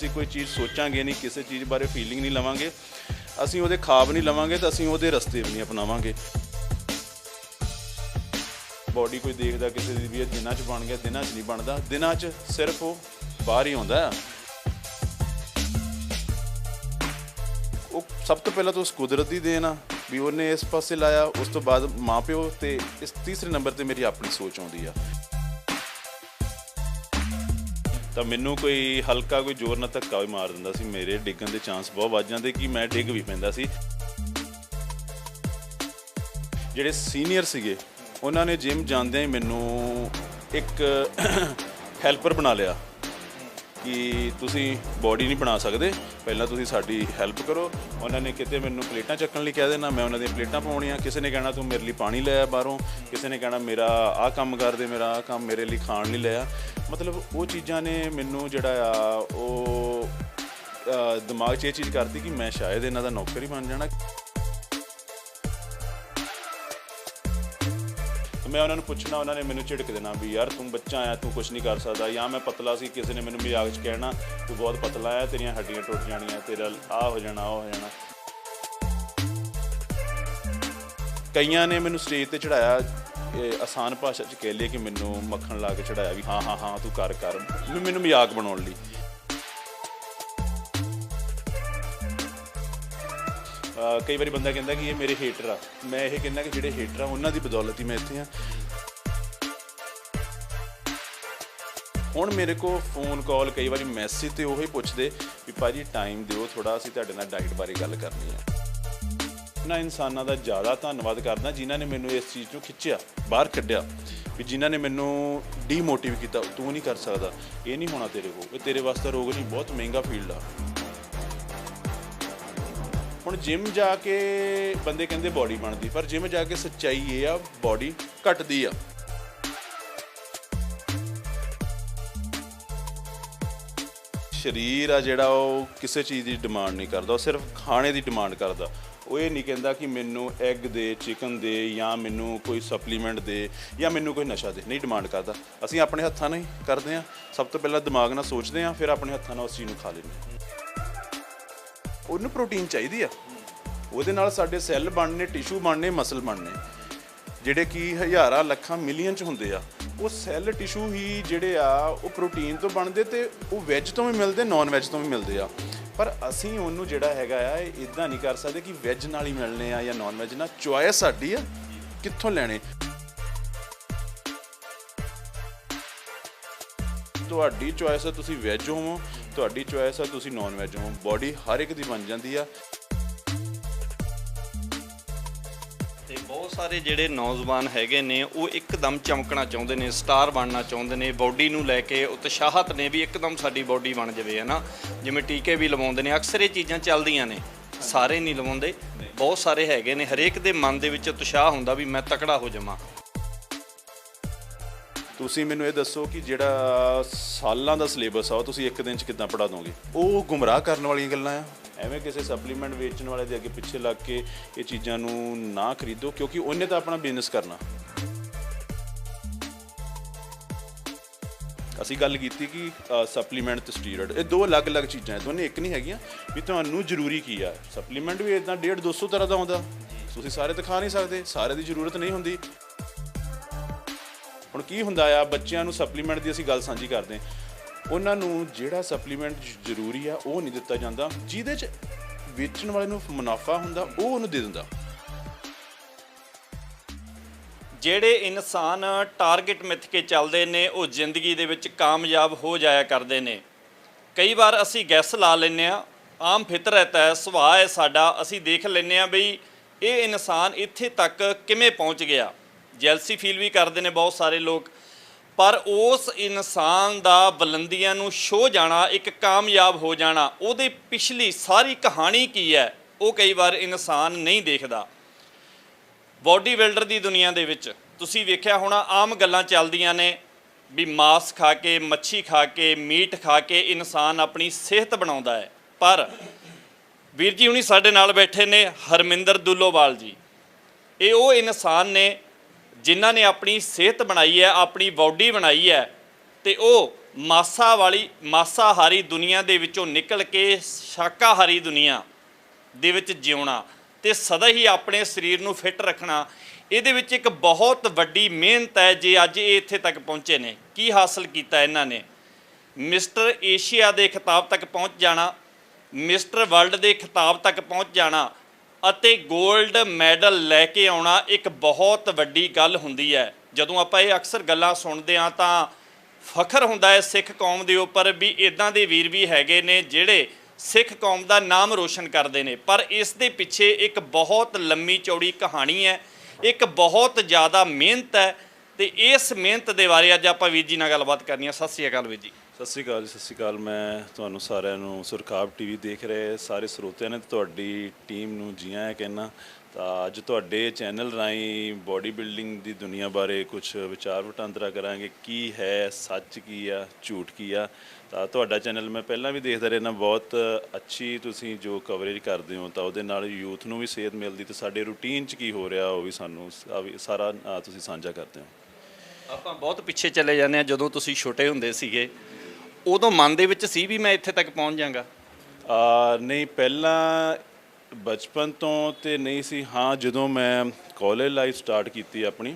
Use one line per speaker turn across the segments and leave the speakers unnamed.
ਅਸੀਂ ਕੋਈ ਚੀਜ਼ ਸੋਚਾਂਗੇ ਨਹੀਂ, ਕਿਸੇ ਚੀਜ਼ ਬਾਰੇ ਫੀਲਿੰਗ ਨਹੀਂ ਲਵਾਂਗੇ, ਅਸੀਂ ਉਹਦੇ ਖਾਬ ਨਹੀਂ ਲਵਾਂਗੇ ਤਾਂ ਅਸੀਂ ਉਹਦੇ ਰਸਤੇ ਵੀ ਨਹੀਂ ਅਪਣਾਵਾਂਗੇ। ਬੋਡੀ ਕੋਈ ਦੇਖਦਾ ਕਿਸੇ ਦੀ ਵੀ ਦਿਨਾਂ 'ਚ ਬਣ ਗਿਆ, ਦਿਨਾਂ 'ਚ ਨਹੀਂ ਬਣਦਾ, ਦਿਨਾਂ 'ਚ ਸਿਰਫ ਉਹ ਬਾਹਰ ਹੀ ਆਉਂਦਾ। ਉਹ ਸਭ ਤੋਂ ਪਹਿਲਾਂ ਤਾਂ ਉਸ ਕੁਦਰਤ ਦੀ ਦੇਣ ਆ ਵੀ ਉਹਨੇ ਇਸ ਪਾਸੇ ਲਾਇਆ, ਉਸ ਤੋਂ ਬਾਅਦ ਮਾਂ ਪਿਓ, ਤੇ ਇਸ ਤੀਸਰੇ ਨੰਬਰ 'ਤੇ ਮੇਰੀ ਆਪਣੀ ਸੋਚ ਆਉਂਦੀ ਆ। ਤਾਂ ਮੈਨੂੰ ਕੋਈ ਹਲਕਾ ਕੋਈ ਜ਼ੋਰ ਨਾਲ ਧੱਕਾ ਵੀ ਮਾਰ ਦਿੰਦਾ ਸੀ, ਮੇਰੇ ਡਿੱਗਣ ਦੇ ਚਾਂਸ ਬਹੁਤ ਵੱਧ ਜਾਂਦੇ ਕਿ ਮੈਂ ਡਿੱਗ ਵੀ ਪੈਂਦਾ ਸੀ। ਜਿਹੜੇ ਸੀਨੀਅਰ ਸੀਗੇ ਉਹਨਾਂ ਨੇ ਜਿਮ ਜਾਂਦਿਆਂ ਹੀ ਮੈਨੂੰ ਇੱਕ ਹੈਲਪਰ ਬਣਾ ਲਿਆ ਕਿ ਤੁਸੀਂ ਬੋਡੀ ਨਹੀਂ ਬਣਾ ਸਕਦੇ, ਪਹਿਲਾਂ ਤੁਸੀਂ ਸਾਡੀ ਹੈਲਪ ਕਰੋ। ਉਹਨਾਂ ਨੇ ਕਿਤੇ ਮੈਨੂੰ ਪਲੇਟਾਂ ਚੱਕਣ ਲਈ ਕਹਿ ਦੇਣਾ, ਮੈਂ ਉਹਨਾਂ ਦੀਆਂ ਪਲੇਟਾਂ ਪਾਉਣੀਆਂ। ਕਿਸੇ ਨੇ ਕਹਿਣਾ ਤੂੰ ਮੇਰੇ ਲਈ ਪਾਣੀ ਲੈ ਆ ਬਾਹਰੋਂ, ਕਿਸੇ ਨੇ ਕਹਿਣਾ ਮੇਰਾ ਆਹ ਕੰਮ ਕਰ ਦੇ, ਮੇਰਾ ਆਹ ਕੰਮ ਮੇਰੇ ਲਈ ਖਾਣ ਲਈ ਲੈ ਆ। ਮਤਲਬ ਉਹ ਚੀਜ਼ਾਂ ਨੇ ਮੈਨੂੰ ਜਿਹੜਾ ਆ ਉਹ ਦਿਮਾਗ 'ਚ ਇਹ ਚੀਜ਼ ਕਰਦੀ ਕਿ ਮੈਂ ਸ਼ਾਇਦ ਇਹਨਾਂ ਦਾ ਨੌਕਰ ਹੀ ਬਣ ਜਾਣਾ। ਮੈਂ ਉਹਨਾਂ ਨੂੰ ਪੁੱਛਣਾ, ਉਹਨਾਂ ਨੇ ਮੈਨੂੰ ਝਿੜਕ ਦੇਣਾ ਵੀ ਯਾਰ ਤੂੰ ਬੱਚਾ ਆ, ਤੂੰ ਕੁਛ ਨਹੀਂ ਕਰ ਸਕਦਾ। ਜਾਂ ਮੈਂ ਪਤਲਾ ਸੀ, ਕਿਸੇ ਨੇ ਮੈਨੂੰ ਮਜ਼ਾਕ 'ਚ ਕਹਿਣਾ ਤੂੰ ਬਹੁਤ ਪਤਲਾ ਆ, ਤੇਰੀਆਂ ਹੱਡੀਆਂ ਟੁੱਟ ਜਾਣੀਆਂ, ਤੇਰਾ ਆਹ ਹੋ ਜਾਣਾ, ਉਹ ਹੋ ਜਾਣਾ। ਕਈਆਂ ਨੇ ਮੈਨੂੰ ਸਟੇਜ 'ਤੇ ਚੜ੍ਹਾਇਆ, ਆਸਾਨ ਭਾਸ਼ਾ 'ਚ ਕਹਿ ਲਈਏ ਕਿ ਮੈਨੂੰ ਮੱਖਣ ਲਾ ਕੇ ਚੜ੍ਹਾਇਆ ਵੀ ਹਾਂ ਹਾਂ ਹਾਂ ਤੂੰ ਕਰ ਕਰ, ਮੈਨੂੰ ਮਜ਼ਾਕ ਬਣਾਉਣ ਲਈ। ਕਈ ਵਾਰੀ ਬੰਦਾ ਕਹਿੰਦਾ ਕਿ ਇਹ ਮੇਰੇ ਹੇਟਰ ਆ, ਮੈਂ ਇਹ ਕਹਿੰਦਾ ਕਿ ਜਿਹੜੇ ਹੇਟਰ ਆ ਉਹਨਾਂ ਦੀ ਬਦੌਲਤ ਹੀ ਮੈਂ ਇੱਥੇ ਹਾਂ। ਹੁਣ ਮੇਰੇ ਕੋਲ ਫੋਨ ਕਾਲ, ਕਈ ਵਾਰੀ ਮੈਸੇਜ 'ਤੇ ਉਹੀ ਪੁੱਛਦੇ ਵੀ ਭਾਜੀ ਟਾਈਮ ਦਿਓ ਥੋੜ੍ਹਾ, ਅਸੀਂ ਤੁਹਾਡੇ ਨਾਲ ਡਾਈਟ ਬਾਰੇ ਗੱਲ ਕਰਨੀ ਆ। ਇਹਨਾਂ ਇਨਸਾਨਾਂ ਦਾ ਜ਼ਿਆਦਾ ਧੰਨਵਾਦ ਕਰਦਾ ਜਿਨ੍ਹਾਂ ਨੇ ਮੈਨੂੰ ਇਸ ਚੀਜ਼ ਨੂੰ ਖਿੱਚਿਆ, ਬਾਹਰ ਕੱਢਿਆ, ਵੀ ਜਿਨ੍ਹਾਂ ਨੇ ਮੈਨੂੰ ਡੀਮੋਟੀਵੇਟ ਕੀਤਾ। ਤੂੰ ਨਹੀਂ ਕਰ ਸਕਦਾ, ਇਹ ਨਹੀਂ ਹੋਣਾ ਤੇਰੇ ਕੋਲ, ਇਹ ਤੇਰੇ ਵਾਸਤੇ ਰੋਗ ਨਹੀਂ, ਬਹੁਤ ਮਹਿੰਗਾ ਫੀਲਡ ਆ। ਹੁਣ ਜਿਮ ਜਾ ਕੇ ਬੰਦੇ ਕਹਿੰਦੇ ਬੋਡੀ ਬਣਦੀ, ਪਰ ਜਿਮ ਜਾ ਕੇ ਸੱਚਾਈ ਇਹ ਆ ਬੋਡੀ ਘਟਦੀ ਆ। ਸਰੀਰ ਆ ਜਿਹੜਾ ਉਹ ਕਿਸੇ ਚੀਜ਼ ਦੀ ਡਿਮਾਂਡ ਨਹੀਂ ਕਰਦਾ, ਉਹ ਸਿਰਫ ਖਾਣੇ ਦੀ ਡਿਮਾਂਡ ਕਰਦਾ। ਉਹ ਇਹ ਨਹੀਂ ਕਹਿੰਦਾ ਕਿ ਮੈਨੂੰ ਐਗ ਦੇ, ਚਿਕਨ ਦੇ, ਜਾਂ ਮੈਨੂੰ ਕੋਈ ਸਪਲੀਮੈਂਟ ਦੇ, ਜਾਂ ਮੈਨੂੰ ਕੋਈ ਨਸ਼ਾ ਦੇ, ਨਹੀਂ ਡਿਮਾਂਡ ਕਰਦਾ। ਅਸੀਂ ਆਪਣੇ ਹੱਥਾਂ ਨਾਲ ਹੀ ਕਰਦੇ ਹਾਂ। ਸਭ ਤੋਂ ਪਹਿਲਾਂ ਦਿਮਾਗ ਨਾਲ ਸੋਚਦੇ ਹਾਂ, ਫਿਰ ਆਪਣੇ ਹੱਥਾਂ ਨਾਲ ਉਸ ਚੀਜ਼ ਨੂੰ ਖਾ ਲੈਂਦੇ ਹਾਂ। ਉਹਨੂੰ ਪ੍ਰੋਟੀਨ ਚਾਹੀਦੀ ਆ, ਉਹਦੇ ਨਾਲ ਸਾਡੇ ਸੈੱਲ ਬਣਨੇ, ਟਿਸ਼ੂ ਬਣਨੇ, ਮਸਲ ਬਣਨੇ, ਜਿਹੜੇ ਕਿ ਹਜ਼ਾਰਾਂ ਲੱਖਾਂ ਮਿਲੀਅਨ 'ਚ ਹੁੰਦੇ ਆ। ਉਹ ਸੈੱਲ ਟਿਸ਼ੂ ਹੀ ਜਿਹੜੇ ਆ ਉਹ ਪ੍ਰੋਟੀਨ ਤੋਂ ਬਣਦੇ, ਤੇ ਉਹ ਵੈਜ ਤੋਂ ਵੀ ਮਿਲਦੇ, ਨੌਨ ਵੈਜ ਤੋਂ ਵੀ ਮਿਲਦੇ ਆ। ਪਰ ਅਸੀਂ ਉਹਨੂੰ ਜਿਹੜਾ ਹੈਗਾ ਆ ਇੱਦਾਂ ਨਹੀਂ ਕਰ ਸਕਦੇ ਕਿ ਵੈਜ ਨਾਲ ਹੀ ਮਿਲਣੇ ਆ ਜਾਂ ਨੌਨ ਵੈਜ ਨਾਲ। ਚੋਇਸ ਸਾਡੀ ਆ ਕਿੱਥੋਂ ਲੈਣੇ। ਤੁਹਾਡੀ ਚੋਇਸ ਆ ਤੁਸੀਂ ਵੈਜ ਹੋਵੋ, ਤੁਹਾਡੀ ਚੋਇਸ ਆ ਤੁਸੀਂ ਨੌਨ ਵੈਜ ਹੋ। ਬੋਡੀ ਹਰ ਇੱਕ ਦੀ ਬਣ ਜਾਂਦੀ ਆ।
ਤੇ ਬਹੁਤ ਸਾਰੇ ਜਿਹੜੇ ਨੌਜਵਾਨ ਹੈਗੇ ਨੇ ਉਹ ਇੱਕਦਮ ਚਮਕਣਾ ਚਾਹੁੰਦੇ ਨੇ, ਸਟਾਰ ਬਣਨਾ ਚਾਹੁੰਦੇ ਨੇ, ਬੋਡੀ ਨੂੰ ਲੈ ਕੇ ਉਤਸ਼ਾਹਤ ਨੇ ਵੀ ਇੱਕਦਮ ਸਾਡੀ ਬੋਡੀ ਬਣ ਜਾਵੇ, ਹੈ ਨਾ। ਜਿਵੇਂ ਟੀਕੇ ਵੀ ਲਵਾਉਂਦੇ ਨੇ, ਅਕਸਰ ਇਹ ਚੀਜ਼ਾਂ ਚੱਲਦੀਆਂ ਨੇ, ਸਾਰੇ ਨਹੀਂ ਲਵਾਉਂਦੇ, ਬਹੁਤ ਸਾਰੇ ਹੈਗੇ ਨੇ। ਹਰੇਕ ਦੇ ਮਨ ਦੇ ਵਿੱਚ ਉਤਸ਼ਾਹ ਹੁੰਦਾ ਵੀ ਮੈਂ ਤਕੜਾ ਹੋ ਜਾਵਾਂ।
ਤੁਸੀਂ ਮੈਨੂੰ ਇਹ ਦੱਸੋ ਕਿ ਜਿਹੜਾ ਸਾਲਾਂ ਦਾ ਸਿਲੇਬਸ ਆ ਉਹ ਤੁਸੀਂ ਇੱਕ ਦਿਨ 'ਚ ਕਿੱਦਾਂ ਪੜ੍ਹਾ ਦੋਗੇ? ਉਹ ਗੁੰਮਰਾਹ ਕਰਨ ਵਾਲੀਆਂ ਗੱਲਾਂ ਆ। ਐਵੇਂ ਕਿਸੇ ਸਪਲੀਮੈਂਟ ਵੇਚਣ ਵਾਲੇ ਦੇ ਅੱਗੇ ਪਿੱਛੇ ਲੱਗ ਕੇ ਇਹ ਚੀਜ਼ਾਂ ਨੂੰ ਨਾ ਖਰੀਦੋ, ਕਿਉਂਕਿ ਉਹਨੇ ਤਾਂ ਆਪਣਾ ਬਿਜ਼ਨਸ ਕਰਨਾ। ਅਸੀਂ ਗੱਲ ਕੀਤੀ ਕਿ ਸਪਲੀਮੈਂਟ ਤੇ ਸਟੀਰੋਇਡ ਇਹ ਦੋ ਅਲੱਗ-ਅਲੱਗ ਚੀਜ਼ਾਂ, ਦੋਨੇ ਇੱਕ ਨਹੀਂ ਹੈਗੀਆਂ। ਵੀ ਤੁਹਾਨੂੰ ਜ਼ਰੂਰੀ ਕੀ ਆ? ਸਪਲੀਮੈਂਟ ਵੀ ਇੱਦਾਂ 150-200 ਤਰ੍ਹਾਂ ਦਾ ਆਉਂਦਾ, ਤੁਸੀਂ ਸਾਰੇ ਤਾਂ ਖਾ ਨਹੀਂ ਸਕਦੇ, ਸਾਰੇ ਦੀ ਜ਼ਰੂਰਤ ਨਹੀਂ ਹੁੰਦੀ। ਹੁਣ ਕੀ ਹੁੰਦਾ ਆ, ਬੱਚਿਆਂ ਨੂੰ ਸਪਲੀਮੈਂਟ ਦੀ ਅਸੀਂ ਗੱਲ ਸਾਂਝੀ ਕਰਦੇ ਹਾਂ, ਉਹਨਾਂ ਨੂੰ ਜਿਹੜਾ ਸਪਲੀਮੈਂਟ ਜ਼ਰੂਰੀ ਆ ਉਹ ਨਹੀਂ ਦਿੱਤਾ ਜਾਂਦਾ, ਜਿਹਦੇ 'ਚ ਵੇਚਣ ਵਾਲੇ ਨੂੰ ਮੁਨਾਫਾ ਹੁੰਦਾ ਉਹ ਉਹਨੂੰ ਦੇ ਦਿੰਦਾ।
ਜਿਹੜੇ ਇਨਸਾਨ ਟਾਰਗੇਟ ਮਿੱਥ ਕੇ ਚੱਲਦੇ ਨੇ ਉਹ ਜ਼ਿੰਦਗੀ ਦੇ ਵਿੱਚ ਕਾਮਯਾਬ ਹੋ ਜਾਇਆ ਕਰਦੇ ਨੇ। ਕਈ ਵਾਰ ਅਸੀਂ ਗੈਸ ਲਾ ਲੈਂਦੇ ਹਾਂ, ਆਮ ਫਿਤਰਤ ਹੈ, ਸੁਭਾਅ ਹੈ ਸਾਡਾ, ਅਸੀਂ ਦੇਖ ਲੈਂਦੇ ਹਾਂ ਬਈ ਇਹ ਇਨਸਾਨ ਇੱਥੇ ਤੱਕ ਕਿਵੇਂ ਪਹੁੰਚ ਗਿਆ। ਜੈਲਸੀ ਫੀਲ ਵੀ ਕਰਦੇ ਨੇ ਬਹੁਤ ਸਾਰੇ ਲੋਕ, ਪਰ ਉਸ ਇਨਸਾਨ ਦਾ ਬੁਲੰਦੀਆਂ ਨੂੰ ਛੋਹ ਜਾਣਾ, ਇੱਕ ਕਾਮਯਾਬ ਹੋ ਜਾਣਾ, ਉਹਦੇ ਪਿਛਲੀ ਸਾਰੀ ਕਹਾਣੀ ਕੀ ਹੈ ਉਹ ਕਈ ਵਾਰ ਇਨਸਾਨ ਨਹੀਂ ਦੇਖਦਾ। ਬੋਡੀ ਬਿਲਡਰ ਦੀ ਦੁਨੀਆ ਦੇ ਵਿੱਚ ਤੁਸੀਂ ਵੇਖਿਆ ਹੋਣਾ, ਆਮ ਗੱਲਾਂ ਚੱਲਦੀਆਂ ਨੇ ਵੀ ਮਾਸ ਖਾ ਕੇ, ਮੱਛੀ ਖਾ ਕੇ, ਮੀਟ ਖਾ ਕੇ ਇਨਸਾਨ ਆਪਣੀ ਸਿਹਤ ਬਣਾਉਂਦਾ ਹੈ। ਪਰ ਵੀਰ ਜੀ ਹੁਣੀ ਸਾਡੇ ਨਾਲ ਬੈਠੇ ਨੇ, ਹਰਮਿੰਦਰ ਦੁੱਲੋਵਾਲ ਜੀ, ਇਹ ਉਹ ਇਨਸਾਨ ਨੇ ਜਿਨ੍ਹਾਂ ਨੇ ਆਪਣੀ ਸਿਹਤ ਬਣਾਈ ਹੈ, ਆਪਣੀ ਬੋਡੀ ਬਣਾਈ ਹੈ, ਤੇ ਉਹ ਮਾਸਾਹਾਰੀ ਦੁਨੀਆ ਦੇ ਵਿੱਚੋਂ ਨਿਕਲ ਕੇ ਸ਼ਾਕਾਹਾਰੀ ਦੁਨੀਆ ਦੇ ਵਿੱਚ ਜਿਉਣਾ ਤੇ ਸਦਾ ਹੀ ਆਪਣੇ ਸਰੀਰ ਨੂੰ ਫਿੱਟ ਰੱਖਣਾ, ਇਹਦੇ ਵਿੱਚ ਇੱਕ ਬਹੁਤ ਵੱਡੀ ਮਿਹਨਤ ਹੈ। ਜੇ ਅੱਜ ਇਹ ਇੱਥੇ ਤੱਕ ਪਹੁੰਚੇ ਨੇ, ਕੀ ਹਾਸਲ ਕੀਤਾ ਇਹਨਾਂ ਨੇ? ਮਿਸਟਰ ਏਸ਼ੀਆ ਦੇ ਖਿਤਾਬ ਤੱਕ ਪਹੁੰਚ ਜਾਣਾ, ਮਿਸਟਰ ਵਰਲਡ ਦੇ ਖਿਤਾਬ ਤੱਕ ਪਹੁੰਚ ਜਾਣਾ ਅਤੇ 골ਡ ਮੈਡਲ ਲੈ ਕੇ ਆਉਣਾ ਇੱਕ ਬਹੁਤ ਵੱਡੀ ਗੱਲ ਹੁੰਦੀ ਹੈ। ਜਦੋਂ ਆਪਾਂ ਇਹ ਅਕਸਰ ਗੱਲਾਂ ਸੁਣਦੇ ਹਾਂ ਤਾਂ ਫਖਰ ਹੁੰਦਾ ਹੈ ਸਿੱਖ ਕੌਮ ਦੇ ਉੱਪਰ ਵੀ ਇੱਦਾਂ ਦੇ ਵੀਰ ਵੀ ਹੈਗੇ ਨੇ ਜਿਹੜੇ ਸਿੱਖ ਕੌਮ ਦਾ ਨਾਮ ਰੋਸ਼ਨ ਕਰਦੇ ਨੇ। ਪਰ ਇਸ ਦੇ ਪਿੱਛੇ ਇੱਕ ਬਹੁਤ ਲੰਮੀ ਚੌੜੀ ਕਹਾਣੀ ਹੈ, ਇੱਕ ਬਹੁਤ ਜ਼ਿਆਦਾ ਮਿਹਨਤ ਹੈ ਤੇ ਇਸ ਮਿਹਨਤ ਦੇ ਬਾਰੇ ਅੱਜ ਆਪਾਂ ਵੀਰ ਜੀ ਨਾਲ ਗੱਲਬਾਤ ਕਰਨੀ ਹੈ। ਸਤਿ ਸ਼੍ਰੀ ਅਕਾਲ ਵੀਰ ਜੀ।
ਸਤਿ ਸ਼੍ਰੀ ਅਕਾਲ ਜੀ, ਸਤਿ ਸ਼੍ਰੀ ਅਕਾਲ। ਮੈਂ ਤੁਹਾਨੂੰ ਸਾਰਿਆਂ ਨੂੰ ਸੁਰਖਾਬ ਟੀਵੀ ਦੇਖ ਰਹੇ ਸਾਰੇ ਸਰੋਤਿਆਂ ਨੇ ਤੁਹਾਡੀ ਟੀਮ ਨੂੰ ਜੀ ਆਇਆਂ ਕਹਿਣਾ। ਤਾਂ ਅੱਜ ਤੁਹਾਡੇ ਚੈਨਲ ਰਾਹੀਂ ਬੋਡੀ ਬਿਲਡਿੰਗ ਦੀ ਦੁਨੀਆ ਬਾਰੇ ਕੁਝ ਵਿਚਾਰ ਵਟਾਂਦਰਾ ਕਰਾਂਗੇ। ਕੀ ਹੈ ਸੱਚ, ਕੀ ਆ ਝੂਠ, ਕੀ ਆ। ਤਾਂ ਤੁਹਾਡਾ ਚੈਨਲ ਮੈਂ ਪਹਿਲਾਂ ਵੀ ਦੇਖਦਾ ਰਹਿਣਾ, ਬਹੁਤ ਅੱਛੀ ਤੁਸੀਂ ਜੋ ਕਵਰੇਜ ਕਰਦੇ ਹੋ, ਤਾਂ ਉਹਦੇ ਨਾਲ ਯੂਥ ਨੂੰ ਵੀ ਸੇਧ ਮਿਲਦੀ ਤੇ ਸਾਡੇ ਰੂਟੀਨ 'ਚ ਕੀ ਹੋ ਰਿਹਾ ਉਹ ਵੀ ਸਾਨੂੰ ਸਾਰਾ ਤੁਸੀਂ ਸਾਂਝਾ ਕਰਦੇ ਹੋ।
ਆਪਾਂ ਬਹੁਤ ਪਿੱਛੇ ਚਲੇ ਜਾਂਦੇ ਹਾਂ। ਜਦੋਂ ਤੁਸੀਂ ਛੋਟੇ ਹੁੰਦੇ ਸੀਗੇ ਉਦੋਂ ਮਨ ਦੇ ਵਿੱਚ ਸੀ ਵੀ ਮੈਂ ਇੱਥੇ ਤੱਕ ਪਹੁੰਚ ਜਾਵਾਂਗਾ?
ਨਹੀਂ, ਪਹਿਲਾਂ ਬਚਪਨ ਤੋਂ ਤੇ ਨਹੀਂ ਸੀ। ਹਾਂ, ਜਦੋਂ ਮੈਂ ਕਾਲਜ ਲਾਈਫ ਸਟਾਰਟ ਕੀਤੀ ਆਪਣੀ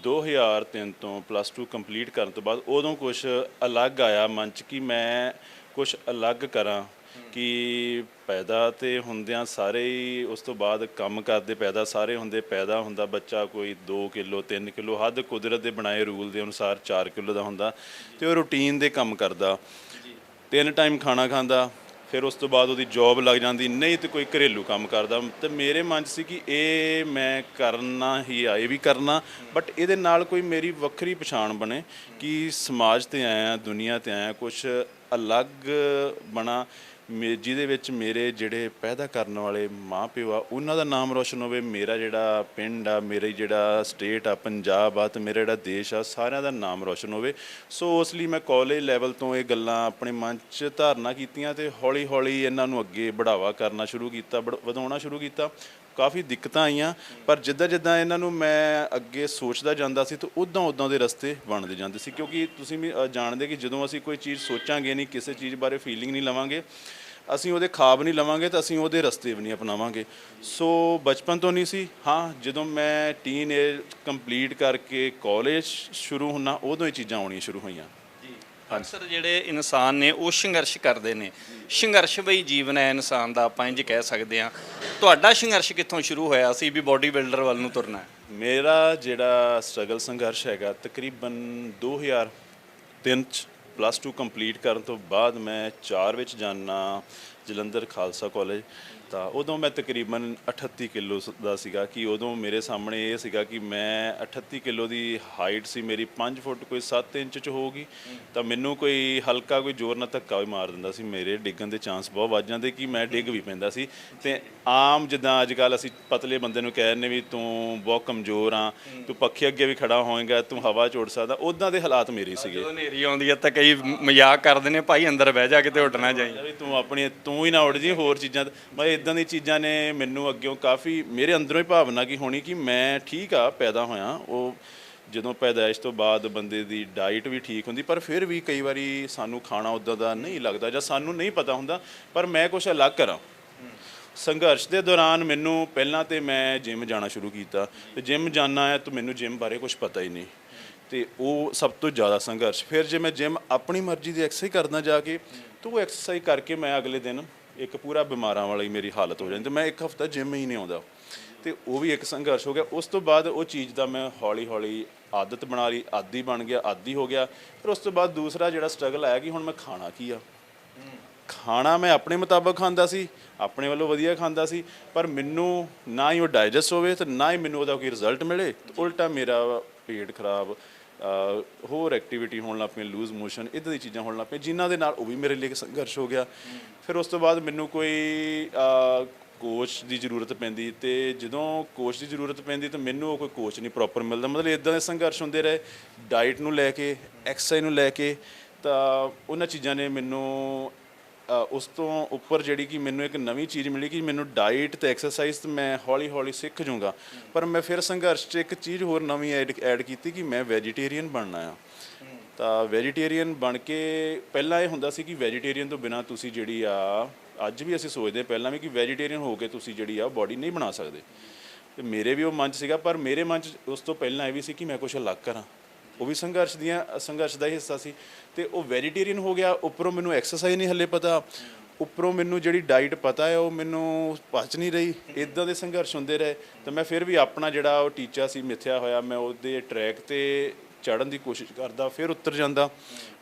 2003 ਤੋਂ +2 ਕੰਪਲੀਟ ਕਰਨ ਤੋਂ ਬਾਅਦ, ਉਦੋਂ ਕੁਝ ਅਲੱਗ ਆਇਆ ਮਨ 'ਚ ਕਿ ਮੈਂ ਕੁਝ ਅਲੱਗ ਕਰਾਂ। ਕਿ ਪੈਦਾ ਤੇ ਹੁੰਦਿਆਂ ਸਾਰੇ ਹੀ, ਉਸ ਤੋਂ ਬਾਅਦ ਕੰਮ ਕਰਦੇ ਪੈਦਾ ਸਾਰੇ ਹੁੰਦੇ। ਪੈਦਾ ਹੁੰਦਾ ਬੱਚਾ ਕੋਈ 2 ਕਿਲੋ 3 ਕਿਲੋ, ਹੱਦ ਕੁਦਰਤ ਦੇ ਬਣਾਏ ਰੂਲ ਦੇ ਅਨੁਸਾਰ 4 ਕਿਲੋ ਦਾ ਹੁੰਦਾ ਤੇ ਉਹ ਰੂਟੀਨ ਦੇ ਕੰਮ ਕਰਦਾ, 3 ਟਾਈਮ ਖਾਣਾ ਖਾਂਦਾ। ਫਿਰ ਉਸ ਤੋਂ ਬਾਅਦ ਉਹਦੀ ਜੌਬ ਲੱਗ ਜਾਂਦੀ, ਨਹੀਂ ਤੇ ਕੋਈ ਘਰੇਲੂ ਕੰਮ ਕਰਦਾ। ਤੇ ਮੇਰੇ ਮਨ 'ਚ ਸੀ ਕਿ ਇਹ ਮੈਂ ਕਰਨਾ ਹੀ ਆ, ਇਹ ਵੀ ਕਰਨਾ, ਬਟ ਇਹਦੇ ਨਾਲ ਕੋਈ ਮੇਰੀ ਵੱਖਰੀ ਪਛਾਣ ਬਣੇ ਕਿ ਸਮਾਜ 'ਤੇ ਆਇਆ, ਦੁਨੀਆ 'ਤੇ ਆਇਆ, ਕੁਛ ਅਲੱਗ ਬਣਾ ਜਿਹਦੇ ਵਿੱਚ ਮੇਰੇ ਜਿਹੜੇ ਪੈਦਾ ਕਰਨ ਵਾਲੇ ਮਾਂ ਪਿਓ ਆ ਉਹਨਾਂ ਦਾ ਨਾਮ ਰੋਸ਼ਨ ਹੋਵੇ, ਮੇਰਾ ਜਿਹੜਾ ਪਿੰਡ ਆ, ਮੇਰੀ ਜਿਹੜਾ ਸਟੇਟ ਆ ਪੰਜਾਬ ਆ, ਅਤੇ ਮੇਰਾ ਜਿਹੜਾ ਦੇਸ਼ ਆ, ਸਾਰਿਆਂ ਦਾ ਨਾਮ ਰੋਸ਼ਨ ਹੋਵੇ। ਸੋ ਉਸ ਲਈ ਮੈਂ ਕਾਲਜ ਲੈਵਲ ਤੋਂ ਇਹ ਗੱਲਾਂ ਆਪਣੇ ਮਨ 'ਚ ਧਾਰਨਾ ਕੀਤੀਆਂ ਅਤੇ ਹੌਲੀ ਹੌਲੀ ਇਹਨਾਂ ਨੂੰ ਅੱਗੇ ਬੜਾਵਾ ਕਰਨਾ ਸ਼ੁਰੂ ਕੀਤਾ, ਵਧਾਉਣਾ ਸ਼ੁਰੂ ਕੀਤਾ। ਕਾਫੀ ਦਿੱਕਤਾਂ ਆਈਆਂ, ਪਰ ਜਿੱਦਾਂ ਜਿੱਦਾਂ ਇਹਨਾਂ ਨੂੰ ਮੈਂ ਅੱਗੇ ਸੋਚਦਾ ਜਾਂਦਾ ਸੀ ਤਾਂ ਉੱਦਾਂ ਦੇ ਰਸਤੇ ਬਣਦੇ ਜਾਂਦੇ ਸੀ। ਕਿਉਂਕਿ ਤੁਸੀਂ ਵੀ ਜਾਣਦੇ ਕਿ ਜਦੋਂ ਅਸੀਂ ਕੋਈ ਚੀਜ਼ ਸੋਚਾਂਗੇ ਨਹੀਂ, ਕਿਸੇ ਚੀਜ਼ ਬਾਰੇ ਫੀਲਿੰਗ ਨਹੀਂ ਲਵਾਂਗੇ, ਅਸੀਂ ਉਹਦੇ ਖਾਬ ਨਹੀਂ ਲਵਾਂਗੇ, ਤਾਂ ਅਸੀਂ ਉਹਦੇ ਰਸਤੇ ਵੀ ਨਹੀਂ ਅਪਣਾਵਾਂਗੇ। ਸੋ ਬਚਪਨ ਤੋਂ ਨਹੀਂ ਸੀ। ਹਾਂ, ਜਦੋਂ ਮੈਂ ਟੀਨ ਏਜ ਕੰਪਲੀਟ ਕਰਕੇ ਕਾਲਜ ਸ਼ੁਰੂ ਹੁੰਦਾ, ਉਦੋਂ ਇਹ ਚੀਜ਼ਾਂ ਆਉਣੀਆਂ ਸ਼ੁਰੂ ਹੋਈਆਂ।
ਅਕਸਰ ਜਿਹੜੇ ਇਨਸਾਨ ਨੇ ਉਹ ਸੰਘਰਸ਼ ਕਰਦੇ ਨੇ, ਸੰਘਰਸ਼ਮਈ ਜੀਵਨ ਹੈ ਇਨਸਾਨ ਦਾ, ਆਪਾਂ ਇੰਝ ਕਹਿ ਸਕਦੇ ਹਾਂ। ਤੁਹਾਡਾ ਸੰਘਰਸ਼ ਕਿੱਥੋਂ ਸ਼ੁਰੂ ਹੋਇਆ ਸੀ ਵੀ ਬੋਡੀ ਬਿਲਡਰ ਵੱਲ ਨੂੰ ਤੁਰਨਾ?
ਮੇਰਾ ਜਿਹੜਾ ਸਟਰਗਲ ਸੰਘਰਸ਼ ਹੈਗਾ, ਤਕਰੀਬਨ 2003 'ਚ +2 ਕੰਪਲੀਟ ਕਰਨ ਤੋਂ ਬਾਅਦ ਮੈਂ 4 ਵਿੱਚ ਜਾਣਾ ਜਲੰਧਰ ਖਾਲਸਾ ਕਾਲਜ। ਤਾਂ ਉਦੋਂ ਮੈਂ ਤਕਰੀਬਨ 38 ਕਿਲੋ ਦਾ ਸੀਗਾ। ਕਿ ਉਦੋਂ ਮੇਰੇ ਸਾਹਮਣੇ ਇਹ ਸੀਗਾ ਕਿ ਮੈਂ 38 ਕਿਲੋ ਦੀ ਹਾਈਟ ਸੀ ਮੇਰੀ, 5 ਫੁੱਟ ਕੋਈ 7 ਇੰਚ 'ਚ ਹੋਊਗੀ। ਤਾਂ ਮੈਨੂੰ ਕੋਈ ਹਲਕਾ ਕੋਈ ਜ਼ੋਰ ਨਾਲ ਧੱਕਾ ਵੀ ਮਾਰ ਦਿੰਦਾ ਸੀ, ਮੇਰੇ ਡਿੱਗਣ ਦੇ ਚਾਂਸ ਬਹੁਤ ਵੱਧ ਜਾਂਦੇ ਕਿ ਮੈਂ ਡਿੱਗ ਵੀ ਪੈਂਦਾ ਸੀ। ਅਤੇ ਆਮ ਜਿੱਦਾਂ ਅੱਜ ਕੱਲ੍ਹ ਅਸੀਂ ਪਤਲੇ ਬੰਦੇ ਨੂੰ ਕਹਿ ਦਿੰਦੇ ਵੀ ਤੂੰ ਬਹੁਤ ਕਮਜ਼ੋਰ ਆ, ਤੂੰ ਪੱਖੇ ਅੱਗੇ ਵੀ ਖੜਾ ਹੋਏਗਾ, ਤੂੰ ਹਵਾ 'ਚ ਉੱਡ ਸਕਦਾ, ਉੱਦਾਂ ਦੇ ਹਾਲਾਤ ਮੇਰੇ ਸੀਗੇ।
ਜਦੋਂ ਹਨੇਰੀ ਆਉਂਦੀ ਹੈ ਤਾਂ ਕਈ ਮਜ਼ਾਕ ਕਰਦੇ ਨੇ, ਭਾਈ ਅੰਦਰ ਬਹਿ ਜਾ ਕਿਤੇ ਉੱਡ ਨਾ ਜਾਈਂ,
ਵੀ ਤੂੰ ਹੀ ਨਾ ਉੱਡ ਜੀ। ਹੋਰ ਚੀਜ਼ਾਂ ਮੈਂ ਇੱਦਾਂ ਦੀ ਚੀਜ਼ਾਂ ਨੇ ਮੈਨੂੰ ਅੱਗਿਓਂ ਕਾਫੀ ਮੇਰੇ ਅੰਦਰੋਂ ਹੀ ਭਾਵਨਾ ਕੀ ਹੋਣੀ ਕਿ ਮੈਂ ਠੀਕ ਆ, ਪੈਦਾ ਹੋਇਆ। ਉਹ ਜਦੋਂ ਪੈਦਾਇਸ਼ ਤੋਂ ਬਾਅਦ ਬੰਦੇ ਦੀ ਡਾਈਟ ਵੀ ਠੀਕ ਹੁੰਦੀ, ਪਰ ਫਿਰ ਵੀ ਕਈ ਵਾਰੀ ਸਾਨੂੰ ਖਾਣਾ ਉੱਦਾਂ ਦਾ ਨਹੀਂ ਲੱਗਦਾ ਜਾਂ ਸਾਨੂੰ ਨਹੀਂ ਪਤਾ ਹੁੰਦਾ, ਪਰ ਮੈਂ ਕੁਛ ਅਲੱਗ ਕਰਾਂ। ਸੰਘਰਸ਼ ਦੇ ਦੌਰਾਨ ਮੈਨੂੰ ਪਹਿਲਾਂ ਤਾਂ ਮੈਂ ਜਿਮ ਜਾਣਾ ਸ਼ੁਰੂ ਕੀਤਾ, ਅਤੇ ਜਿਮ ਜਾਣਾ ਹੈ ਤਾਂ ਮੈਨੂੰ ਜਿਮ ਬਾਰੇ ਕੁਛ ਪਤਾ ਹੀ ਨਹੀਂ, ਅਤੇ ਉਹ ਸਭ ਤੋਂ ਜ਼ਿਆਦਾ ਸੰਘਰਸ਼। ਫਿਰ ਜੇ ਮੈਂ ਜਿਮ ਆਪਣੀ ਮਰਜ਼ੀ ਦੀ ਐਕਸਰਸਾਈਜ਼ ਕਰਦਾ ਜਾ ਕੇ, ਤਾਂ ਉਹ ਐਕਸਰਸਾਈਜ਼ ਕਰਕੇ ਮੈਂ ਅਗਲੇ ਦਿਨ ਇੱਕ ਪੂਰਾ ਬਿਮਾਰਾਂ ਵਾਲੀ ਮੇਰੀ ਹਾਲਤ ਹੋ ਜਾਂਦੀ, ਮੈਂ 1 ਹਫ਼ਤਾ ਜਿਮ ਹੀ ਨਹੀਂ ਆਉਂਦਾ, ਅਤੇ ਉਹ ਵੀ ਇੱਕ ਸੰਘਰਸ਼ ਹੋ ਗਿਆ। ਉਸ ਤੋਂ ਬਾਅਦ ਉਹ ਚੀਜ਼ ਦਾ ਮੈਂ ਹੌਲੀ ਹੌਲੀ ਆਦਤ ਬਣਾ ਲਈ, ਆਦੀ ਬਣ ਗਿਆ, ਆਦੀ ਹੋ ਗਿਆ। ਫਿਰ ਉਸ ਤੋਂ ਬਾਅਦ ਦੂਸਰਾ ਜਿਹੜਾ ਸਟਰਗਲ ਆਇਆ ਕਿ ਹੁਣ ਮੈਂ ਖਾਣਾ ਕੀ ਆ। ਖਾਣਾ ਮੈਂ ਆਪਣੇ ਮੁਤਾਬਕ ਖਾਂਦਾ ਸੀ, ਆਪਣੇ ਵੱਲੋਂ ਵਧੀਆ ਖਾਂਦਾ ਸੀ, ਪਰ ਮੈਨੂੰ ਨਾ ਹੀ ਉਹ ਡਾਈਜੈਸਟ ਹੋਵੇ ਅਤੇ ਨਾ ਹੀ ਮੈਨੂੰ ਉਹਦਾ ਕੋਈ ਰਿਜ਼ਲਟ ਮਿਲੇ। ਉਲਟਾ ਮੇਰਾ ਪੇਟ ਖਰਾਬ, ਹੋਰ ਐਕਟੀਵਿਟੀ ਹੋਣ ਲੱਗ ਪਈ, ਲੂਜ਼ ਮੋਸ਼ਨ, ਇੱਦਾਂ ਦੀ ਚੀਜ਼ਾਂ ਹੋਣ ਲੱਗ ਪਈਆਂ, ਜਿਨ੍ਹਾਂ ਦੇ ਨਾਲ ਉਹ ਵੀ ਮੇਰੇ ਲਈ ਇੱਕ ਸੰਘਰਸ਼ ਹੋ ਗਿਆ। ਫਿਰ ਉਸ ਤੋਂ ਬਾਅਦ ਮੈਨੂੰ ਕੋਈ ਕੋਚ ਦੀ ਜ਼ਰੂਰਤ ਪੈਂਦੀ, ਅਤੇ ਜਦੋਂ ਕੋਚ ਦੀ ਜ਼ਰੂਰਤ ਪੈਂਦੀ ਤਾਂ ਮੈਨੂੰ ਉਹ ਕੋਈ ਕੋਚ ਨਹੀਂ ਪ੍ਰੋਪਰ ਮਿਲਦਾ। ਮਤਲਬ ਇੱਦਾਂ ਦੇ ਸੰਘਰਸ਼ ਹੁੰਦੇ ਰਹੇ ਡਾਈਟ ਨੂੰ ਲੈ ਕੇ, ਐਕਸਰਸਾਈਜ਼ ਨੂੰ ਲੈ ਕੇ। ਤਾਂ ਉਹਨਾਂ ਚੀਜ਼ਾਂ ਨੇ ਮੈਨੂੰ ਉਸ ਤੋਂ ਉੱਪਰ ਜਿਹੜੀ ਕਿ ਮੈਨੂੰ ਇੱਕ ਨਵੀਂ ਚੀਜ਼ ਮਿਲੀ ਕਿ ਮੈਨੂੰ ਡਾਈਟ ਅਤੇ ਐਕਸਰਸਾਈਜ਼ ਮੈਂ ਹੌਲੀ ਹੌਲੀ ਸਿੱਖ ਜੂੰਗਾ। ਪਰ ਮੈਂ ਫਿਰ ਸੰਘਰਸ਼ 'ਚ ਇੱਕ ਚੀਜ਼ ਹੋਰ ਨਵੀਂ ਐਡ ਕੀਤੀ ਕਿ ਮੈਂ ਵੈਜੀਟੇਰੀਅਨ ਬਣਨਾ ਆ। ਤਾਂ ਵੈਜੀਟੇਰੀਅਨ ਬਣ ਕੇ ਪਹਿਲਾਂ ਇਹ ਹੁੰਦਾ ਸੀ ਕਿ ਵੈਜੀਟੇਰੀਅਨ ਤੋਂ ਬਿਨਾਂ ਤੁਸੀਂ ਜਿਹੜੀ ਆ, ਅੱਜ ਵੀ ਅਸੀਂ ਸੋਚਦੇ ਪਹਿਲਾਂ ਵੀ ਕਿ ਵੈਜੀਟੇਰੀਅਨ ਹੋ ਕੇ ਤੁਸੀਂ ਜਿਹੜੀ ਆ ਬੋਡੀ ਨਹੀਂ ਬਣਾ ਸਕਦੇ। ਤੇ ਮੇਰੇ ਵੀ ਉਹ ਮਨ 'ਚ ਸੀਗਾ, ਪਰ ਮੇਰੇ ਮਨ 'ਚ ਉਸ ਤੋਂ ਪਹਿਲਾਂ ਇਹ ਵੀ ਸੀ ਕਿ ਮੈਂ ਕੁਛ ਅਲੱਗ ਕਰਾਂ। ਉਹ ਵੀ ਸੰਘਰਸ਼ ਦਾ ਹੀ ਹਿੱਸਾ ਸੀ। ਤੇ ਉਹ ਵੈਜੀਟੇਰੀਅਨ ਹੋ ਗਿਆ, ਉੱਪਰੋਂ ਮੈਨੂੰ ਐਕਸਰਸਾਈਜ਼ ਨਹੀਂ ਹੱਲੇ ਪਤਾ, ਉੱਪਰੋਂ ਮੈਨੂੰ ਜਿਹੜੀ ਡਾਈਟ ਪਤਾ ਹੈ ਉਹ ਮੈਨੂੰ ਪਚ ਨਹੀਂ ਰਹੀ। ਇੱਦਾਂ ਦੇ ਸੰਘਰਸ਼ ਹੁੰਦੇ ਰਹੇ। ਤਾਂ ਮੈਂ ਫਿਰ ਵੀ ਆਪਣਾ ਜਿਹੜਾ ਉਹ ਟੀਚਾ ਸੀ ਮਿੱਥਿਆ ਹੋਇਆ, ਮੈਂ ਉਹਦੇ ਟਰੈਕ 'ਤੇ ਚੜ੍ਹਨ ਦੀ ਕੋਸ਼ਿਸ਼ ਕਰਦਾ, ਫਿਰ ਉੱਤਰ ਜਾਂਦਾ।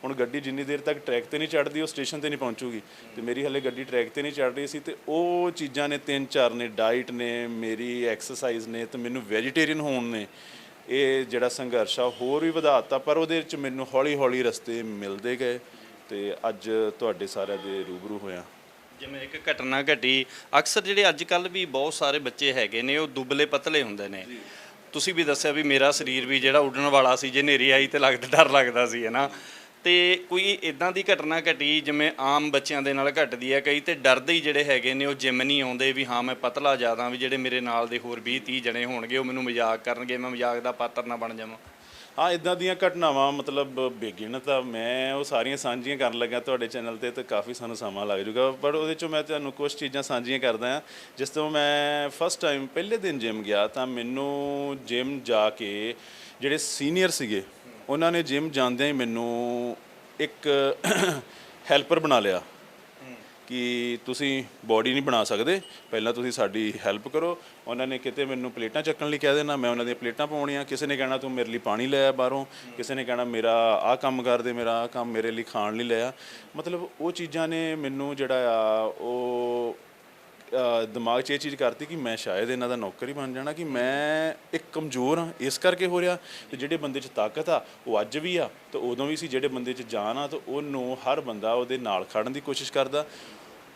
ਹੁਣ ਗੱਡੀ ਜਿੰਨੀ ਦੇਰ ਤੱਕ ਟਰੈਕ 'ਤੇ ਨਹੀਂ ਚੜ੍ਹਦੀ ਉਹ ਸਟੇਸ਼ਨ 'ਤੇ ਨਹੀਂ ਪਹੁੰਚੂਗੀ। ਤੇ ਮੇਰੀ ਹਲੇ ਗੱਡੀ ਟਰੈਕ 'ਤੇ ਨਹੀਂ ਚੜ੍ਹ ਰਹੀ ਸੀ। ਤੇ ਉਹ ਚੀਜ਼ਾਂ ਨੇ 3-4 ਨੇ, ਡਾਈਟ ਨੇ, ਮੇਰੀ ਐਕਸਰਸਾਈਜ਼ ਨੇ, ਤੇ ਮੈਨੂੰ ਵੈਜੀਟੇਰੀਅਨ ਹੋਣ ਨੇ ਇਹ ਜਿਹੜਾ ਸੰਘਰਸ਼ ਆ ਹੋਰ ਵੀ ਵਧਾ ਦਿੱਤਾ। ਪਰ ਉਹਦੇ ਵਿੱਚ ਮੈਨੂੰ ਹੌਲੀ ਹੌਲੀ ਰਸਤੇ ਮਿਲਦੇ ਗਏ ਤੇ ਅੱਜ ਤੁਹਾਡੇ ਸਾਰਿਆਂ ਦੇ ਰੂਬਰੂ ਹੋਇਆ।
ਜਿਵੇਂ ਇੱਕ ਘਟਨਾ ਘਟੀ, ਅਕਸਰ ਜਿਹੜੇ ਅੱਜ ਕੱਲ੍ਹ ਵੀ ਬਹੁਤ ਸਾਰੇ ਬੱਚੇ ਹੈਗੇ ਨੇ ਉਹ ਦੁਬਲੇ ਪਤਲੇ ਹੁੰਦੇ ਨੇ। ਤੁਸੀਂ ਵੀ ਦੱਸਿਆ ਵੀ ਮੇਰਾ ਸਰੀਰ ਵੀ ਜਿਹੜਾ ਉੱਡਣ ਵਾਲਾ ਸੀ, ਜੇ ਹਨੇਰੀ ਆਈ ਤੇ ਡਰ ਲੱਗਦਾ ਸੀ, ਹੈ ਨਾ। ਤੇ ਕੋਈ ਇਦਾਂ ਦੀ ਘਟਨਾ ਘਟੀ ਜਿਵੇਂ ਆਮ ਬੱਚਿਆਂ ਦੇ ਨਾਲ ਘਟਦੀ ਹੈ, ਕਈ ਤੇ ਡਰਦੇ ਹੀ ਜਿਹੜੇ ਹੈਗੇ ਨੇ ਉਹ ਜਿਮ ਨਹੀਂ ਆਉਂਦੇ ਵੀ ਹਾਂ ਮੈਂ ਪਤਲਾ ਜ਼ਿਆਦਾ, ਵੀ ਜਿਹੜੇ ਮੇਰੇ ਨਾਲ ਦੇ ਹੋਰ 20-30 ਜਣੇ ਹੋਣਗੇ ਉਹ ਮੈਨੂੰ ਮਜ਼ਾਕ ਕਰਨਗੇ, ਮੈਂ ਮਜ਼ਾਕ ਦਾ ਪਾਤਰ ਨਾ ਬਣ ਜਾਵਾਂ।
ਹਾਂ, ਇੱਦਾਂ ਦੀਆਂ ਘਟਨਾਵਾਂ ਮਤਲਬ ਬਿਗਿਨ ਤਾਂ ਮੈਂ ਉਹ ਸਾਰੀਆਂ ਸਾਂਝੀਆਂ ਕਰਨ ਲੱਗਾ ਤੁਹਾਡੇ ਚੈਨਲ 'ਤੇ, ਤਾਂ ਕਾਫੀ ਸਾਨੂੰ ਸਮਾਂ ਲੱਗ ਜਾਊਗਾ। ਪਰ ਉਹਦੇ 'ਚੋਂ ਮੈਂ ਤੁਹਾਨੂੰ ਕੁਛ ਚੀਜ਼ਾਂ ਸਾਂਝੀਆਂ ਕਰਦਾ ਹਾਂ। ਜਿਸ ਤੋਂ ਮੈਂ ਫਸਟ ਟਾਈਮ ਪਹਿਲੇ ਦਿਨ ਜਿਮ ਗਿਆ, ਤਾਂ ਮੈਨੂੰ ਜਿਮ ਜਾ ਕੇ ਜਿਹੜੇ ਸੀਨੀਅਰ ਸੀਗੇ ਉਹਨਾਂ ਨੇ ਜਿਮ ਜਾਂਦਿਆਂ ਹੀ ਮੈਨੂੰ ਇੱਕ ਹੈਲਪਰ ਬਣਾ ਲਿਆ ਕਿ ਤੁਸੀਂ ਬੋਡੀ ਨਹੀਂ ਬਣਾ ਸਕਦੇ, ਪਹਿਲਾਂ ਤੁਸੀਂ ਸਾਡੀ ਹੈਲਪ ਕਰੋ। ਉਹਨਾਂ ਨੇ ਕਿਤੇ ਮੈਨੂੰ ਪਲੇਟਾਂ ਚੱਕਣ ਲਈ ਕਹਿ ਦੇਣਾ, ਮੈਂ ਉਹਨਾਂ ਦੀਆਂ ਪਲੇਟਾਂ ਪਾਉਣੀਆਂ। ਕਿਸੇ ਨੇ ਕਹਿਣਾ ਤੂੰ ਮੇਰੇ ਲਈ ਪਾਣੀ ਲੈ ਆ ਬਾਹਰੋਂ, ਕਿਸੇ ਨੇ ਕਹਿਣਾ ਮੇਰਾ ਆਹ ਕੰਮ ਕਰ ਦੇ, ਮੇਰਾ ਆਹ ਕੰਮ ਮੇਰੇ ਲਈ ਖਾਣ ਲਈ ਲੈ ਆ। ਮਤਲਬ ਉਹ ਚੀਜ਼ਾਂ ਨੇ ਮੈਨੂੰ ਜਿਹੜਾ ਆ ਉਹ ਦਿਮਾਗ 'ਚ ਇਹ ਚੀਜ਼ ਕਰਤੀ ਕਿ ਮੈਂ ਸ਼ਾਇਦ ਇਹਨਾਂ ਦਾ ਨੌਕਰ ਹੀ ਬਣ ਜਾਣਾ, ਕਿ ਮੈਂ ਇੱਕ ਕਮਜ਼ੋਰ ਹਾਂ ਇਸ ਕਰਕੇ ਹੋ ਰਿਹਾ। ਤੇ ਜਿਹੜੇ ਬੰਦੇ 'ਚ ਤਾਕਤ ਆ ਉਹ ਅੱਜ ਵੀ ਆ ਤੇ ਉਦੋਂ ਵੀ ਸੀ। ਜਿਹੜੇ ਬੰਦੇ 'ਚ ਜਾਨ ਆ ਤਾਂ ਉਹਨੂੰ ਹਰ ਬੰਦਾ ਉਹਦੇ ਨਾਲ ਖੜਨ ਦੀ ਕੋਸ਼ਿਸ਼ ਕਰਦਾ।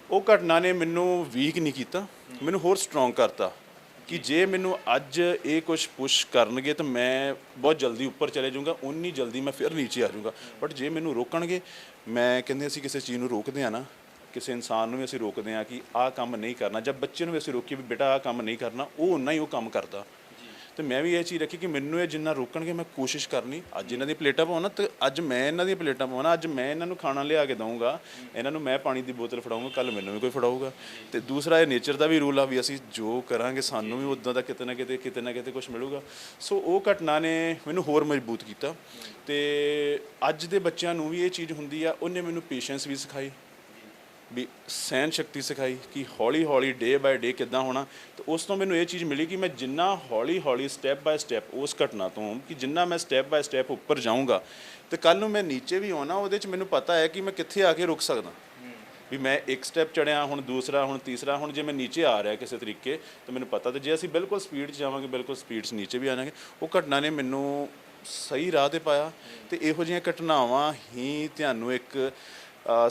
ਉਹ ਘਟਨਾ ਨੇ ਮੈਨੂੰ ਵੀਕ ਨਹੀਂ ਕੀਤਾ, ਮੈਨੂੰ ਹੋਰ ਸਟਰੋਂਗ ਕਰਤਾ ਕਿ ਜੇ ਮੈਨੂੰ ਅੱਜ ਇਹ ਕੁਝ ਪੁਸ਼ ਕਰਨਗੇ ਤਾਂ ਮੈਂ ਬਹੁਤ ਜਲਦੀ ਉੱਪਰ ਚਲੇ ਜਾਊਂਗਾ, ਉਨੀ ਜਲਦੀ ਮੈਂ ਫਿਰ ਨੀਚੇ ਆ ਜਾਊਂਗਾ। ਬਟ ਜੇ ਮੈਨੂੰ ਰੋਕਣਗੇ, ਮੈਂ ਕਹਿੰਦੇ ਅਸੀਂ ਕਿਸੇ ਚੀਜ਼ ਨੂੰ ਰੋਕਦੇ ਹਾਂ ਨਾ, ਕਿਸੇ ਇਨਸਾਨ ਨੂੰ ਵੀ ਅਸੀਂ ਰੋਕਦੇ ਹਾਂ ਕਿ ਆਹ ਕੰਮ ਨਹੀਂ ਕਰਨਾ। ਜਦ ਬੱਚੇ ਨੂੰ ਵੀ ਅਸੀਂ ਰੋਕੀਏ ਵੀ ਬੇਟਾ ਆਹ ਕੰਮ ਨਹੀਂ ਕਰਨਾ, ਉਹ ਓਨਾ ਹੀ ਉਹ ਕੰਮ ਕਰਦਾ। ਤੇ ਮੈਂ ਵੀ ਇਹ ਚੀਜ਼ ਰੱਖੀ ਕਿ ਮੈਨੂੰ ਇਹ ਜਿੰਨਾ ਰੋਕਣਗੇ ਮੈਂ ਕੋਸ਼ਿਸ਼ ਕਰਨੀ ਅੱਜ ਇਹਨਾਂ ਦੀ ਪਲੇਟਾਂ ਪਾਉਣਾ, ਤੇ ਅੱਜ ਮੈਂ ਇਹਨਾਂ ਦੀਆਂ ਪਲੇਟਾਂ ਪਾਉਣਾ, ਅੱਜ ਮੈਂ ਇਹਨਾਂ ਨੂੰ ਖਾਣਾ ਲਿਆ ਕੇ ਦਊਂਗਾ, ਇਹਨਾਂ ਨੂੰ ਮੈਂ ਪਾਣੀ ਦੀ ਬੋਤਲ ਫੜਾਊਂਗਾ, ਕੱਲ੍ਹ ਮੈਨੂੰ ਵੀ ਕੋਈ ਫੜਾਊਗਾ। ਤੇ ਦੂਸਰਾ ਇਹ ਨੇਚਰ ਦਾ ਵੀ ਰੂਲ ਆ ਵੀ ਅਸੀਂ ਜੋ ਕਰਾਂਗੇ ਸਾਨੂੰ ਵੀ ਉੱਦਾਂ ਦਾ ਕਿਤੇ ਨਾ ਕਿਤੇ ਕੁਝ ਮਿਲੂਗਾ। ਸੋ ਉਹ ਘਟਨਾ ਨੇ ਮੈਨੂੰ ਹੋਰ ਮਜ਼ਬੂਤ ਕੀਤਾ। ਤੇ ਅੱਜ ਦੇ ਬੱਚਿਆਂ ਨੂੰ ਵੀ ਇਹ ਚੀਜ਼ ਹੁੰਦੀ ਆ। ਉਹਨੇ ਮੈਨੂੰ ਪੇਸ਼ੈਂਸ ਵੀ ਸਿਖਾਈ, ਵੀ ਸਹਿਣ ਸ਼ਕਤੀ ਸਿਖਾਈ ਕਿ ਹੌਲੀ ਹੌਲੀ ਡੇ ਬਾਏ ਡੇ ਕਿੱਦਾਂ ਹੋਣਾ। ਅਤੇ ਉਸ ਤੋਂ ਮੈਨੂੰ ਇਹ ਚੀਜ਼ ਮਿਲੀ ਕਿ ਮੈਂ ਜਿੰਨਾ ਹੌਲੀ ਹੌਲੀ ਸਟੈਪ ਬਾਏ ਸਟੈਪ ਉਸ ਘਟਨਾ ਤੋਂ ਕਿ ਜਿੰਨਾ ਮੈਂ ਸਟੈਪ ਬਾਏ ਸਟੈਪ ਉੱਪਰ ਜਾਊਂਗਾ ਅਤੇ ਕੱਲ੍ਹ ਨੂੰ ਮੈਂ ਨੀਚੇ ਵੀ ਆਉਣਾ, ਉਹਦੇ 'ਚ ਮੈਨੂੰ ਪਤਾ ਹੈ ਕਿ ਮੈਂ ਕਿੱਥੇ ਆ ਕੇ ਰੁਕ ਸਕਦਾ। ਵੀ ਮੈਂ ਇੱਕ ਸਟੈਪ ਚੜ੍ਹਿਆ, ਹੁਣ ਦੂਸਰਾ, ਹੁਣ ਤੀਸਰਾ, ਹੁਣ ਜੇ ਮੈਂ ਨੀਚੇ ਆ ਰਿਹਾ ਕਿਸੇ ਤਰੀਕੇ ਤਾਂ ਮੈਨੂੰ ਪਤਾ। ਤੇ ਜੇ ਅਸੀਂ ਬਿਲਕੁਲ ਸਪੀਡ 'ਚ ਜਾਵਾਂਗੇ, ਬਿਲਕੁਲ ਸਪੀਡ 'ਚ ਨੀਚੇ ਵੀ ਆ ਜਾਵਾਂਗੇ। ਉਹ ਘਟਨਾ ਨੇ ਮੈਨੂੰ ਸਹੀ ਰਾਹ 'ਤੇ ਪਾਇਆ। ਅਤੇ ਇਹੋ ਜਿਹੀਆਂ ਘਟਨਾਵਾਂ ਹੀ ਤੁਹਾਨੂੰ ਇੱਕ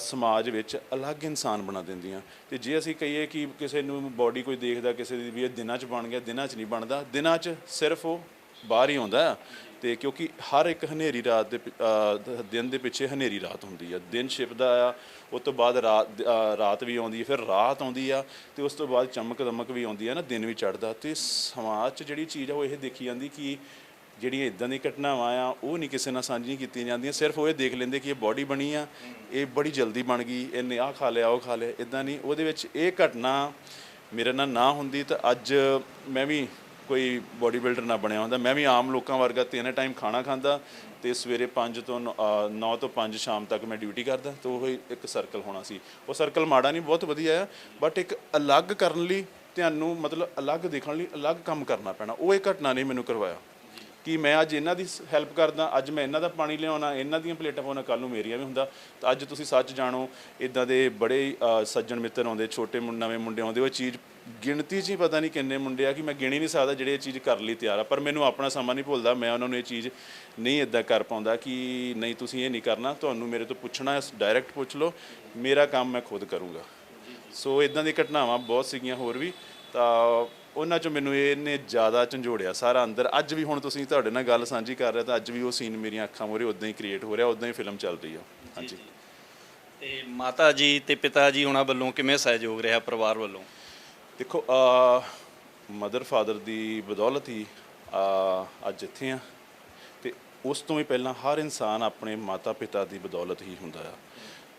ਸਮਾਜ ਵਿੱਚ ਅਲੱਗ ਇਨਸਾਨ ਬਣਾ ਦਿੰਦੀਆਂ। ਅਤੇ ਜੇ ਅਸੀਂ ਕਹੀਏ ਕਿ ਕਿਸੇ ਨੂੰ ਬੋਡੀ ਕੋਈ ਦੇਖਦਾ ਕਿਸੇ ਦੀ ਵੀ ਇਹ ਦਿਨਾਂ 'ਚ ਬਣ ਗਿਆ, ਦਿਨਾਂ 'ਚ ਨਹੀਂ ਬਣਦਾ। ਦਿਨਾਂ 'ਚ ਸਿਰਫ ਉਹ ਬਾਹਰ ਹੀ ਆਉਂਦਾ। ਅਤੇ ਕਿਉਂਕਿ ਹਰ ਇੱਕ ਹਨੇਰੀ ਰਾਤ ਦੇ ਦਿਨ ਦੇ ਪਿੱਛੇ ਹਨੇਰੀ ਰਾਤ ਹੁੰਦੀ ਆ। ਦਿਨ ਛਿਪਦਾ ਆ, ਉਸ ਤੋਂ ਬਾਅਦ ਰਾਤ ਵੀ ਆਉਂਦੀ ਹੈ, ਫਿਰ ਰਾਤ ਆਉਂਦੀ ਆ, ਅਤੇ ਉਸ ਤੋਂ ਬਾਅਦ ਚਮਕ ਦਮਕ ਵੀ ਆਉਂਦੀ ਆ ਨਾ, ਦਿਨ ਵੀ ਚੜ੍ਹਦਾ। ਅਤੇ ਸਮਾਜ 'ਚ ਜਿਹੜੀ ਚੀਜ਼ ਆ ਉਹ ਇਹ ਦੇਖੀ ਜਾਂਦੀ ਕਿ ਜਿਹੜੀਆਂ ਇੱਦਾਂ ਦੀਆਂ ਘਟਨਾਵਾਂ ਆ ਉਹ ਨਹੀਂ ਕਿਸੇ ਨਾਲ ਸਾਂਝੀਆਂ ਕੀਤੀਆਂ ਜਾਂਦੀਆਂ। ਸਿਰਫ ਉਹ ਇਹ ਦੇਖ ਲੈਂਦੇ ਕਿ ਇਹ ਬੋਡੀ ਬਣੀ ਆ, ਇਹ ਬੜੀ ਜਲਦੀ ਬਣ ਗਈ, ਇਹਨੇ ਆਹ ਖਾ ਲਿਆ ਉਹ ਖਾ ਲਿਆ। ਇੱਦਾਂ ਨਹੀਂ, ਉਹਦੇ ਵਿੱਚ ਇਹ ਘਟਨਾ ਮੇਰੇ ਨਾਲ ਨਾ ਹੁੰਦੀ ਤਾਂ ਅੱਜ ਮੈਂ ਵੀ ਕੋਈ ਬੋਡੀ ਬਿਲਡਰ ਨਾ ਬਣਿਆ ਹੁੰਦਾ। ਮੈਂ ਵੀ ਆਮ ਲੋਕਾਂ ਵਰਗਾ 3 ਟਾਈਮ ਖਾਣਾ ਖਾਂਦਾ ਅਤੇ ਸਵੇਰੇ 5 ਤੋਂ 9 ਤੋਂ 5 ਸ਼ਾਮ ਤੱਕ ਮੈਂ ਡਿਊਟੀ ਕਰਦਾ। ਅਤੇ ਉਹ ਇੱਕ ਸਰਕਲ ਹੋਣਾ ਸੀ। ਉਹ ਸਰਕਲ ਮਾੜਾ ਨਹੀਂ, ਬਹੁਤ ਵਧੀਆ ਆ। ਬਟ ਇੱਕ ਅਲੱਗ ਕਰਨ ਲਈ ਤੁਹਾਨੂੰ ਮਤਲਬ ਅਲੱਗ ਦੇਖਣ ਲਈ ਅਲੱਗ ਕੰਮ ਕਰਨਾ ਪੈਣਾ। ਉਹ ਇਹ ਘਟਨਾ ਨੇ ਮੈਨੂੰ ਕਰਵਾਇਆ ਕਿ ਮੈਂ ਅੱਜ ਇਹਨਾਂ ਦੀ ਹੈਲਪ ਕਰਦਾ, ਅੱਜ ਮੈਂ ਇਹਨਾਂ ਦਾ ਪਾਣੀ ਲਿਆਉਣਾ, ਇਹਨਾਂ ਦੀਆਂ ਪਲੇਟਾਂ ਪਾਉਣਾ, ਕੱਲ੍ਹ ਨੂੰ ਮੇਰੀਆਂ ਵੀ ਹੁੰਦਾ। ਤਾਂ ਅੱਜ ਤੁਸੀਂ ਸੱਚ ਜਾਣੋ, ਇੱਦਾਂ ਦੇ ਬੜੇ ਸੱਜਣ ਮਿੱਤਰ ਆਉਂਦੇ, ਛੋਟੇ ਨਵੇਂ ਮੁੰਡੇ ਆਉਂਦੇ। ਉਹ ਚੀਜ਼ ਗਿਣਤੀ 'ਚ ਹੀ ਪਤਾ ਨਹੀਂ ਕਿੰਨੇ ਮੁੰਡੇ ਆ ਕਿ ਮੈਂ ਗਿਣ ਹੀ ਨਹੀਂ ਸਕਦਾ ਜਿਹੜੇ ਇਹ ਚੀਜ਼ ਕਰਨ ਲਈ ਤਿਆਰ ਆ। ਪਰ ਮੈਨੂੰ ਆਪਣਾ ਸਮਾਂ ਨਹੀਂ ਭੁੱਲਦਾ, ਮੈਂ ਉਹਨਾਂ ਨੂੰ ਇਹ ਚੀਜ਼ ਨਹੀਂ ਇੱਦਾਂ ਕਰ ਪਾਉਂਦਾ ਕਿ ਨਹੀਂ ਤੁਸੀਂ ਇਹ ਨਹੀਂ ਕਰਨਾ, ਤੁਹਾਨੂੰ ਮੇਰੇ ਤੋਂ ਪੁੱਛਣਾ ਡਾਇਰੈਕਟ ਪੁੱਛ ਲਓ, ਮੇਰਾ ਕੰਮ ਮੈਂ ਖੁਦ ਕਰੂੰਗਾ। ਸੋ ਇੱਦਾਂ ਦੀਆਂ ਘਟਨਾਵਾਂ ਬਹੁਤ ਸੀਗੀਆਂ ਹੋਰ ਵੀ। ਤਾਂ ਉਹਨਾਂ 'ਚੋਂ ਮੈਨੂੰ ਇਹਨੇ ਜ਼ਿਆਦਾ ਝੰਜੋੜਿਆ ਸਾਰਾ ਅੰਦਰ। ਅੱਜ ਵੀ ਹੁਣ ਤੁਸੀਂ ਤੁਹਾਡੇ ਨਾਲ ਗੱਲ ਸਾਂਝੀ ਕਰ ਰਿਹਾ ਤਾਂ ਅੱਜ ਵੀ ਉਹ ਸੀਨ ਮੇਰੀਆਂ ਅੱਖਾਂ ਮੂਹਰੇ ਉੱਦਾਂ ਹੀ ਕ੍ਰੀਏਟ ਹੋ ਰਿਹਾ, ਉੱਦਾਂ ਹੀ ਫਿਲਮ ਚੱਲ ਰਹੀ ਆ। ਹਾਂਜੀ।
ਤੇ ਮਾਤਾ ਜੀ ਤੇ ਪਿਤਾ ਜੀ ਉਹਨਾਂ ਵੱਲੋਂ ਕਿਵੇਂ ਸਹਿਯੋਗ ਰਿਹਾ ਪਰਿਵਾਰ ਵੱਲੋਂ?
ਦੇਖੋ, ਮਦਰ ਫਾਦਰ ਦੀ ਬਦੌਲਤ ਹੀ ਅੱਜ ਇੱਥੇ ਆ। ਅਤੇ ਉਸ ਤੋਂ ਵੀ ਪਹਿਲਾਂ ਹਰ ਇਨਸਾਨ ਆਪਣੇ ਮਾਤਾ ਪਿਤਾ ਦੀ ਬਦੌਲਤ ਹੀ ਹੁੰਦਾ ਆ।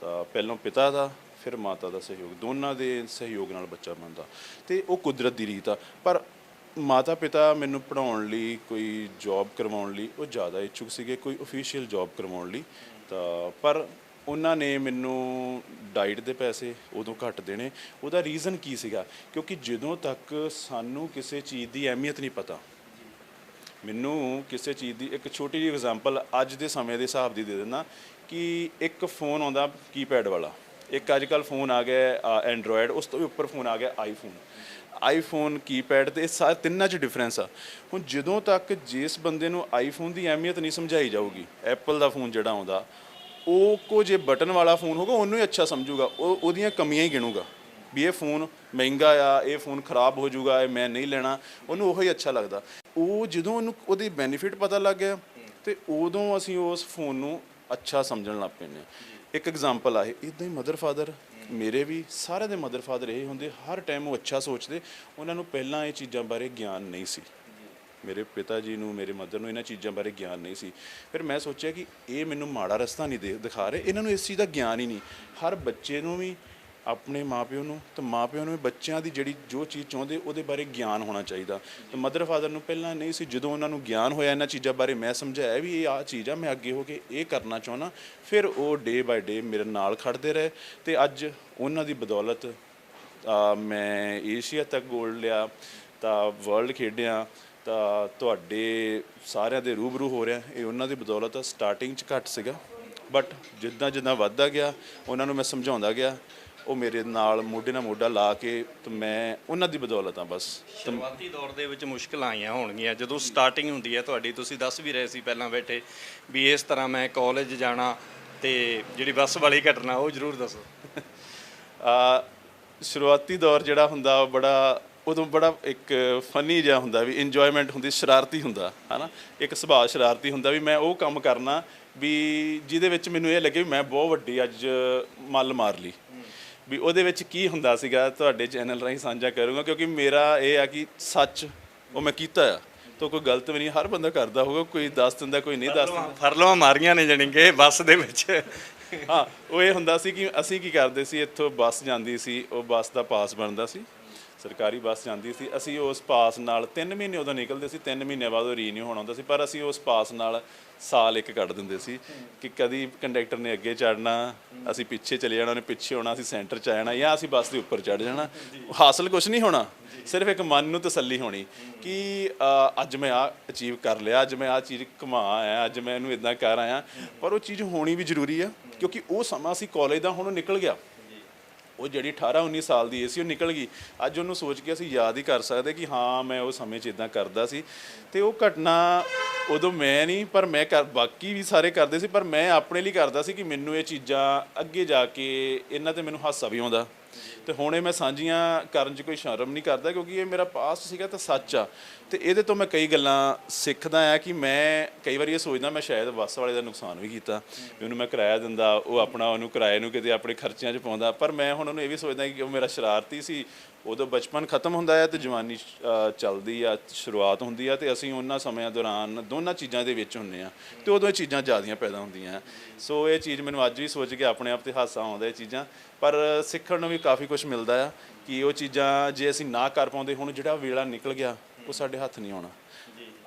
ਤਾਂ ਪਹਿਲਾਂ ਪਿਤਾ ਦਾ, ਫਿਰ ਮਾਤਾ ਦਾ ਸਹਿਯੋਗ, ਦੋਨਾਂ ਦੇ ਸਹਿਯੋਗ ਨਾਲ ਬੱਚਾ ਬਣਦਾ, ਤੇ ਉਹ ਕੁਦਰਤ ਦੀ ਰੀਤ ਆ। ਪਰ ਮਾਤਾ ਪਿਤਾ ਮੈਨੂੰ ਪੜ੍ਹਾਉਣ ਲਈ, ਕੋਈ ਜੌਬ ਕਰਵਾਉਣ ਲਈ ਉਹ ਜ਼ਿਆਦਾ ਇੱਛੁਕ ਸੀਗੇ, ਕੋਈ ਅਫੀਸ਼ੀਅਲ ਜੌਬ ਕਰਵਾਉਣ ਲਈ। ਤਾਂ ਪਰ ਉਹਨਾਂ ਨੇ ਮੈਨੂੰ ਡਾਈਟ ਦੇ ਪੈਸੇ ਉਦੋਂ ਘੱਟ ਦੇਣੇ। ਉਹਦਾ ਰੀਜ਼ਨ ਕੀ ਸੀਗਾ? ਕਿਉਂਕਿ ਜਦੋਂ ਤੱਕ ਸਾਨੂੰ ਕਿਸੇ ਚੀਜ਼ ਦੀ ਅਹਿਮੀਅਤ ਨਹੀਂ ਪਤਾ, ਮੈਨੂੰ ਕਿਸੇ ਚੀਜ਼ ਦੀ ਇੱਕ ਛੋਟੀ ਜਿਹੀ ਐਗਜ਼ਾਮਪਲ ਅੱਜ ਦੇ ਸਮੇਂ ਦੇ ਹਿਸਾਬ ਦੀ ਦੇ ਦਿੰਦਾ ਕਿ ਇੱਕ ਫੋਨ ਆਉਂਦਾ ਕੀਪੈਡ ਵਾਲਾ, ਇੱਕ ਅੱਜ ਕੱਲ੍ਹ ਫੋਨ ਆ ਗਿਆ ਐਂਡਰੋਇਡ, ਉਸ ਤੋਂ ਵੀ ਉੱਪਰ ਫੋਨ ਆ ਗਿਆ ਆਈਫੋਨ ਕੀਪੈਡ, ਤੇ ਤਿੰਨਾਂ 'ਚ ਡਿਫਰੈਂਸ ਆ। ਹੁਣ ਜਦੋਂ ਤੱਕ ਜਿਸ ਬੰਦੇ ਨੂੰ ਆਈਫੋਨ ਦੀ ਅਹਿਮੀਅਤ ਨਹੀਂ ਸਮਝਾਈ ਜਾਊਗੀ, ਐਪਲ ਦਾ ਫੋਨ ਜਿਹੜਾ ਆਉਂਦਾ ਉਹ ਜੇ ਬਟਨ ਵਾਲਾ ਫੋਨ ਹੋਗਾ ਉਹਨੂੰ ਹੀ ਅੱਛਾ ਸਮਝੂਗਾ, ਉਹ ਉਹਦੀਆਂ ਕਮੀਆਂ ਹੀ ਗਿਣੂਗਾ ਵੀ ਇਹ ਫੋਨ ਮਹਿੰਗਾ ਆ, ਇਹ ਫੋਨ ਖਰਾਬ ਹੋ ਜਾਊਗਾ, ਇਹ ਮੈਂ ਨਹੀਂ ਲੈਣਾ, ਉਹਨੂੰ ਉਹੀ ਅੱਛਾ ਲੱਗਦਾ। ਉਹ ਜਦੋਂ ਉਹਨੂੰ ਉਹਦੀ ਬੈਨੀਫਿਟ ਪਤਾ ਲੱਗ ਗਿਆ ਤੇ ਉਦੋਂ ਅਸੀਂ ਉਸ ਫੋਨ ਨੂੰ ਅੱਛਾ ਸਮਝਣ ਲੱਗ ਪੈਂਦੇ ਹਾਂ। ਇੱਕ ਐਗਜ਼ਾਮਪਲ ਆ ਇਹ, ਇੱਦਾਂ ਹੀ ਮਦਰ ਫਾਦਰ, ਮੇਰੇ ਵੀ ਸਾਰਿਆਂ ਦੇ ਮਦਰ ਫਾਦਰ ਇਹ ਹੁੰਦੇ, ਹਰ ਟਾਈਮ ਉਹ ਅੱਛਾ ਸੋਚਦੇ। ਉਹਨਾਂ ਨੂੰ ਪਹਿਲਾਂ ਇਹ ਚੀਜ਼ਾਂ ਬਾਰੇ ਗਿਆਨ ਨਹੀਂ ਸੀ, ਮੇਰੇ ਪਿਤਾ ਜੀ ਨੂੰ, ਮੇਰੇ ਮਦਰ ਨੂੰ ਇਹਨਾਂ ਚੀਜ਼ਾਂ ਬਾਰੇ ਗਿਆਨ ਨਹੀਂ ਸੀ। ਫਿਰ ਮੈਂ ਸੋਚਿਆ ਕਿ ਇਹ ਮੈਨੂੰ ਮਾੜਾ ਰਸਤਾ ਨਹੀਂ ਦਿਖਾ ਰਹੇ, ਇਹਨਾਂ ਨੂੰ ਇਸ ਚੀਜ਼ ਦਾ ਗਿਆਨ ਹੀ ਨਹੀਂ। ਹਰ ਬੱਚੇ ਨੂੰ ਵੀ, ਆਪਣੇ ਮਾਪਿਓ ਨੂੰ, ਤੇ ਮਾਪਿਓ ਨੂੰ ਵੀ ਬੱਚਿਆਂ ਦੀ ਜਿਹੜੀ ਜੋ ਚੀਜ਼ ਚਾਹੁੰਦੇ ਉਹਦੇ ਬਾਰੇ ਗਿਆਨ ਹੋਣਾ ਚਾਹੀਦਾ। ਤੇ ਮਦਰ ਫਾਦਰ ਨੂੰ ਪਹਿਲਾਂ ਨਹੀਂ ਸੀ। ਜਦੋਂ ਉਹਨਾਂ ਨੂੰ ਗਿਆਨ ਹੋਇਆ ਇਹਨਾਂ ਚੀਜ਼ਾਂ ਬਾਰੇ, ਮੈਂ ਸਮਝਾਇਆ ਵੀ ਇਹ ਆਹ ਚੀਜ਼ ਆ, ਮੈਂ ਅੱਗੇ ਹੋ ਕੇ ਇਹ ਕਰਨਾ ਚਾਹੁੰਦਾ, ਫਿਰ ਉਹ ਡੇ ਬਾਏ ਡੇ ਮੇਰੇ ਨਾਲ ਖੜਦੇ ਰਹੇ। ਤੇ ਅੱਜ ਉਹਨਾਂ ਦੀ ਬਦੌਲਤ ਮੈਂ ਏਸ਼ੀਆ ਤੱਕ ਗੋਲਡ ਲਿਆ, ਤਾਂ ਵਰਲਡ ਖੇਡਿਆ, ਤਾਂ ਤੁਹਾਡੇ ਸਾਰਿਆਂ ਦੇ ਰੂਬਰੂ ਹੋ ਰਿਹਾ, ਇਹ ਉਹਨਾਂ ਦੀ ਬਦੌਲਤ। ਸਟਾਰਟਿੰਗ 'ਚ ਘੱਟ ਸੀਗਾ, ਬਟ ਜਿੱਦਾਂ ਜਿੱਦਾਂ ਵੱਧਦਾ ਗਿਆ ਉਹਨਾਂ ਨੂੰ ਮੈਂ ਸਮਝਾਉਂਦਾ ਗਿਆ, ਉਹ ਮੇਰੇ ਨਾਲ ਮੋਢੇ ਨਾਲ ਮੋਢਾ ਲਾ ਕੇ, ਤੇ ਮੈਂ ਉਹਨਾਂ ਦੀ ਬਦੌਲਤ ਆ ਬਸ।
ਸ਼ੁਰੂਆਤੀ ਦੌਰ ਦੇ ਵਿੱਚ ਮੁਸ਼ਕਲਾਂ ਆਈਆਂ ਹੋਣਗੀਆਂ ਜਦੋਂ ਸਟਾਰਟਿੰਗ ਹੁੰਦੀ ਹੈ ਤੁਹਾਡੀ, ਤੁਸੀਂ ਦੱਸ ਵੀ ਰਹੇ ਸੀ ਪਹਿਲਾਂ ਬੈਠੇ ਵੀ ਇਸ ਤਰ੍ਹਾਂ ਮੈਂ ਕਾਲਜ ਜਾਣਾ, ਤੇ ਜਿਹੜੀ ਬੱਸ ਵਾਲੀ ਘਟਨਾ ਉਹ ਜ਼ਰੂਰ ਦੱਸੋ।
ਸ਼ੁਰੂਆਤੀ ਦੌਰ ਜਿਹੜਾ ਹੁੰਦਾ ਉਦੋਂ ਬੜਾ ਇੱਕ ਫਨੀ ਜਿਹਾ ਹੁੰਦਾ, ਵੀ ਇੰਜੋਇਮੈਂਟ ਹੁੰਦੀ, ਸ਼ਰਾਰਤੀ ਹੁੰਦਾ ਹੈ ਨਾ, ਇੱਕ ਸੁਭਾਅ ਸ਼ਰਾਰਤੀ ਹੁੰਦਾ ਵੀ ਮੈਂ ਉਹ ਕੰਮ ਕਰਨਾ ਵੀ ਜਿਹਦੇ ਵਿੱਚ ਮੈਨੂੰ ਇਹ ਲੱਗੇ ਵੀ ਮੈਂ ਬਹੁਤ ਵੱਡੀ ਅੱਜ ਮੱਲ ਮਾਰ ਲਈ। ਵੀ ਉਹਦੇ ਵਿੱਚ ਕੀ ਹੁੰਦਾ ਸੀਗਾ ਤੁਹਾਡੇ ਚੈਨਲ ਰਾਹੀਂ ਸਾਂਝਾ ਕਰੂੰਗਾ, ਕਿਉਂਕਿ ਮੇਰਾ ਇਹ ਆ ਕਿ ਸੱਚ ਉਹ ਮੈਂ ਕੀਤਾ ਆ, ਤਾਂ ਕੋਈ ਗਲਤ ਵੀ ਨਹੀਂ, ਹਰ ਬੰਦਾ ਕਰਦਾ ਹੋਊਗਾ, ਕੋਈ ਦੱਸ ਦਿੰਦਾ, ਕੋਈ ਨਹੀਂ ਦੱਸ ਦਿੰਦਾ।
ਫਰਲਵਾਂ ਮਾਰੀਆਂ ਨੇ ਜਾਣੀ ਕਿ ਬੱਸ ਦੇ ਵਿੱਚ।
ਹਾਂ, ਉਹ ਇਹ ਹੁੰਦਾ ਸੀ ਕਿ ਅਸੀਂ ਕੀ ਕਰਦੇ ਸੀ, ਇੱਥੋਂ ਬੱਸ ਜਾਂਦੀ ਸੀ, ਉਹ ਬੱਸ ਦਾ ਪਾਸ ਬਣਦਾ ਸੀ, ਸਰਕਾਰੀ ਬੱਸ ਜਾਂਦੀ ਸੀ, ਅਸੀਂ ਉਸ ਪਾਸ ਨਾਲ 3 ਮਹੀਨੇ ਉਦੋਂ ਨਿਕਲਦੇ ਸੀ, 3 ਮਹੀਨੇ ਬਾਅਦ ਉਹ ਰੀਨਿਊ ਹੋਣਾ ਹੁੰਦਾ ਸੀ, ਪਰ ਅਸੀਂ ਉਸ ਪਾਸ ਨਾਲ ਸਾਲ ਇੱਕ ਕੱਢ ਦਿੰਦੇ ਸੀ ਕਿ ਕਦੀ ਕੰਡਕਟਰ ਨੇ ਅੱਗੇ ਚੜ੍ਹਨਾ, ਅਸੀਂ ਪਿੱਛੇ ਚਲੇ ਜਾਣਾ, ਉਹਨੇ ਪਿੱਛੇ ਹੋਣਾ, ਅਸੀਂ ਸੈਂਟਰ 'ਚ ਆ ਜਾਣਾ, ਜਾਂ ਅਸੀਂ ਬੱਸ ਦੇ ਉੱਪਰ ਚੜ੍ਹ ਜਾਣਾ। ਹਾਸਲ ਕੁਛ ਨਹੀਂ ਹੋਣਾ, ਸਿਰਫ ਇੱਕ ਮਨ ਨੂੰ ਤਸੱਲੀ ਹੋਣੀ ਕਿ ਅੱਜ ਮੈਂ ਆ ਅਚੀਵ ਕਰ ਲਿਆ, ਅੱਜ ਮੈਂ ਆ ਚੀਜ਼ ਘੁਮਾ ਆਇਆ, ਅੱਜ ਮੈਂ ਇਹਨੂੰ ਇੱਦਾਂ ਕਰ ਆਇਆ। ਪਰ ਉਹ ਚੀਜ਼ ਹੋਣੀ ਵੀ ਜ਼ਰੂਰੀ ਆ, ਕਿਉਂਕਿ ਉਹ ਸਮਾਂ ਸੀ ਕਾਲਜ ਦਾ, ਹੁਣ ਉਹ ਨਿਕਲ ਗਿਆ। ਉਹ ਜਿਹੜੀ 18-19 ਸਾਲ ਦੀ ਏ ਸੀ ਉਹ ਨਿਕਲ ਗਈ। ਅੱਜ ਉਹਨੂੰ ਸੋਚ ਕੇ ਅਸੀਂ ਯਾਦ ਹੀ ਕਰ ਸਕਦੇ ਕਿ ਹਾਂ ਮੈਂ ਉਹ ਸਮੇਂ 'ਚ ਇੱਦਾਂ ਕਰਦਾ ਸੀ। ਅਤੇ ਉਹ ਘਟਨਾ ਉਦੋਂ ਮੈਂ ਨਹੀਂ, ਪਰ ਬਾਕੀ ਵੀ ਸਾਰੇ ਕਰਦੇ ਸੀ, ਪਰ ਮੈਂ ਆਪਣੇ ਲਈ ਕਰਦਾ ਸੀ ਕਿ ਮੈਨੂੰ ਇਹ ਚੀਜ਼ਾਂ ਅੱਗੇ ਜਾ ਕੇ ਇਹਨਾਂ 'ਤੇ ਮੈਨੂੰ ਹਾਸਾ ਵੀ ਆਉਂਦਾ, ਅਤੇ ਹੁਣ ਇਹ ਮੈਂ ਸਾਂਝੀਆਂ ਕਰਨ 'ਚ ਕੋਈ ਸ਼ਰਮ ਨਹੀਂ ਕਰਦਾ, ਕਿਉਂਕਿ ਇਹ ਮੇਰਾ ਪਾਸਟ ਸੀਗਾ ਤਾਂ ਸੱਚ ਆ। ਅਤੇ ਇਹਦੇ ਤੋਂ ਮੈਂ ਕਈ ਗੱਲਾਂ ਸਿੱਖਦਾ ਆ ਕਿ ਮੈਂ ਕਈ ਵਾਰੀ ਇਹ ਸੋਚਦਾ ਮੈਂ ਸ਼ਾਇਦ ਬੱਸ ਵਾਲੇ ਦਾ ਨੁਕਸਾਨ ਵੀ ਕੀਤਾ, ਵੀ ਉਹਨੂੰ ਮੈਂ ਕਿਰਾਇਆ ਦਿੰਦਾ, ਉਹ ਉਹਨੂੰ ਕਿਰਾਏ ਨੂੰ ਕਿਤੇ ਆਪਣੇ ਖਰਚਿਆਂ 'ਚ ਪਾਉਂਦਾ, ਪਰ ਮੈਂ ਹੁਣ ਉਹਨੂੰ ਇਹ ਵੀ ਸੋਚਦਾ ਕਿ ਉਹ ਮੇਰਾ ਸ਼ਰਾਰਤੀ ਸੀ। ਉਦੋਂ ਬਚਪਨ ਖਤਮ ਹੁੰਦਾ ਹੈ ਅਤੇ ਜਵਾਨੀ ਚੱਲਦੀ ਆ, ਸ਼ੁਰੂਆਤ ਹੁੰਦੀ ਆ, ਅਤੇ ਅਸੀਂ ਉਹਨਾਂ ਸਮਿਆਂ ਦੌਰਾਨ ਦੋਨਾਂ ਚੀਜ਼ਾਂ ਦੇ ਵਿੱਚ ਹੁੰਦੇ ਹਾਂ, ਅਤੇ ਉਦੋਂ ਇਹ ਚੀਜ਼ਾਂ ਜ਼ਿਆਦੀਆਂ ਪੈਦਾ ਹੁੰਦੀਆਂ। ਸੋ ਇਹ ਚੀਜ਼ ਮੈਨੂੰ ਅੱਜ ਵੀ ਸੋਚ ਕੇ ਆਪਣੇ ਆਪ 'ਤੇ ਹਾਸਾ ਆਉਂਦਾ ਇਹ ਚੀਜ਼ਾਂ, ਪਰ ਸਿੱਖਣ ਨੂੰ ਵੀ ਕਾਫੀ ਕੁਛ ਮਿਲਦਾ ਆ ਕਿ ਉਹ ਚੀਜ਼ਾਂ ਜੇ ਅਸੀਂ ਨਾ ਕਰ ਪਾਉਂਦੇ, ਹੁਣ ਜਿਹੜਾ ਵੇਲਾ ਨਿਕਲ ਗਿਆ ਉਹ ਸਾਡੇ ਹੱਥ ਨਹੀਂ ਆਉਣਾ।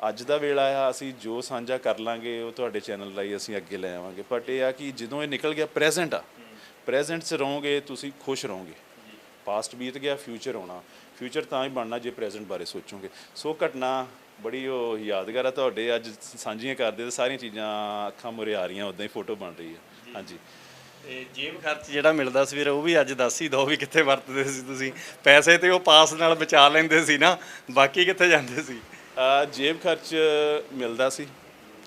ਅੱਜ ਦਾ ਵੇਲਾ ਆ, ਅਸੀਂ ਜੋ ਸਾਂਝਾ ਕਰ ਲਾਂਗੇ ਉਹ ਤੁਹਾਡੇ ਚੈਨਲ ਰਾਹੀਂ ਅਸੀਂ ਅੱਗੇ ਲੈ ਆਵਾਂਗੇ। ਬਟ ਇਹ ਆ ਕਿ ਜਦੋਂ ਇਹ ਨਿਕਲ ਗਿਆ, ਪ੍ਰੈਜ਼ੈਂਟ ਆ, ਪ੍ਰੈਜ਼ੈਂਟ 'ਚ ਰਹੋਗੇ ਤੁਸੀਂ ਖੁਸ਼ ਰਹੋਗੇ। ਪਾਸਟ ਬੀਤ ਗਿਆ, ਫਿਊਚਰ ਆਉਣਾ, ਫਿਊਚਰ ਤਾਂ ਹੀ ਬਣਨਾ ਜੇ ਪ੍ਰੈਜ਼ੈਂਟ ਬਾਰੇ ਸੋਚੋਗੇ। ਸੋ ਘਟਨਾ ਬੜੀ ਉਹ ਯਾਦਗਾਰ ਆ, ਤੁਹਾਡੇ ਅੱਜ ਸਾਂਝੀਆਂ ਕਰਦੇ ਤਾਂ ਸਾਰੀਆਂ ਚੀਜ਼ਾਂ ਅੱਖਾਂ ਮੂਹਰੇ ਆ ਰਹੀਆਂ, ਉੱਦਾਂ ਹੀ ਫੋਟੋ ਬਣ ਰਹੀ ਹੈ। ਹਾਂਜੀ।
ਤੇ ਜੇਬ ਖਰਚ ਜਿਹੜਾ ਮਿਲਦਾ ਸੀ ਵੀਰ, ਉਹ ਵੀ ਅੱਜ ਦੱਸ ਹੀ ਦਿਓ ਵੀ ਕਿੱਥੇ ਵਰਤਦੇ ਸੀ ਤੁਸੀਂ ਪੈਸੇ? ਤੇ ਉਹ ਪਾਸ ਨਾਲ ਬਚਾ ਲੈਂਦੇ ਸੀ ਨਾ, ਬਾਕੀ ਕਿੱਥੇ ਜਾਂਦੇ ਸੀ?
ਜੇਬ ਖਰਚ ਮਿਲਦਾ ਸੀ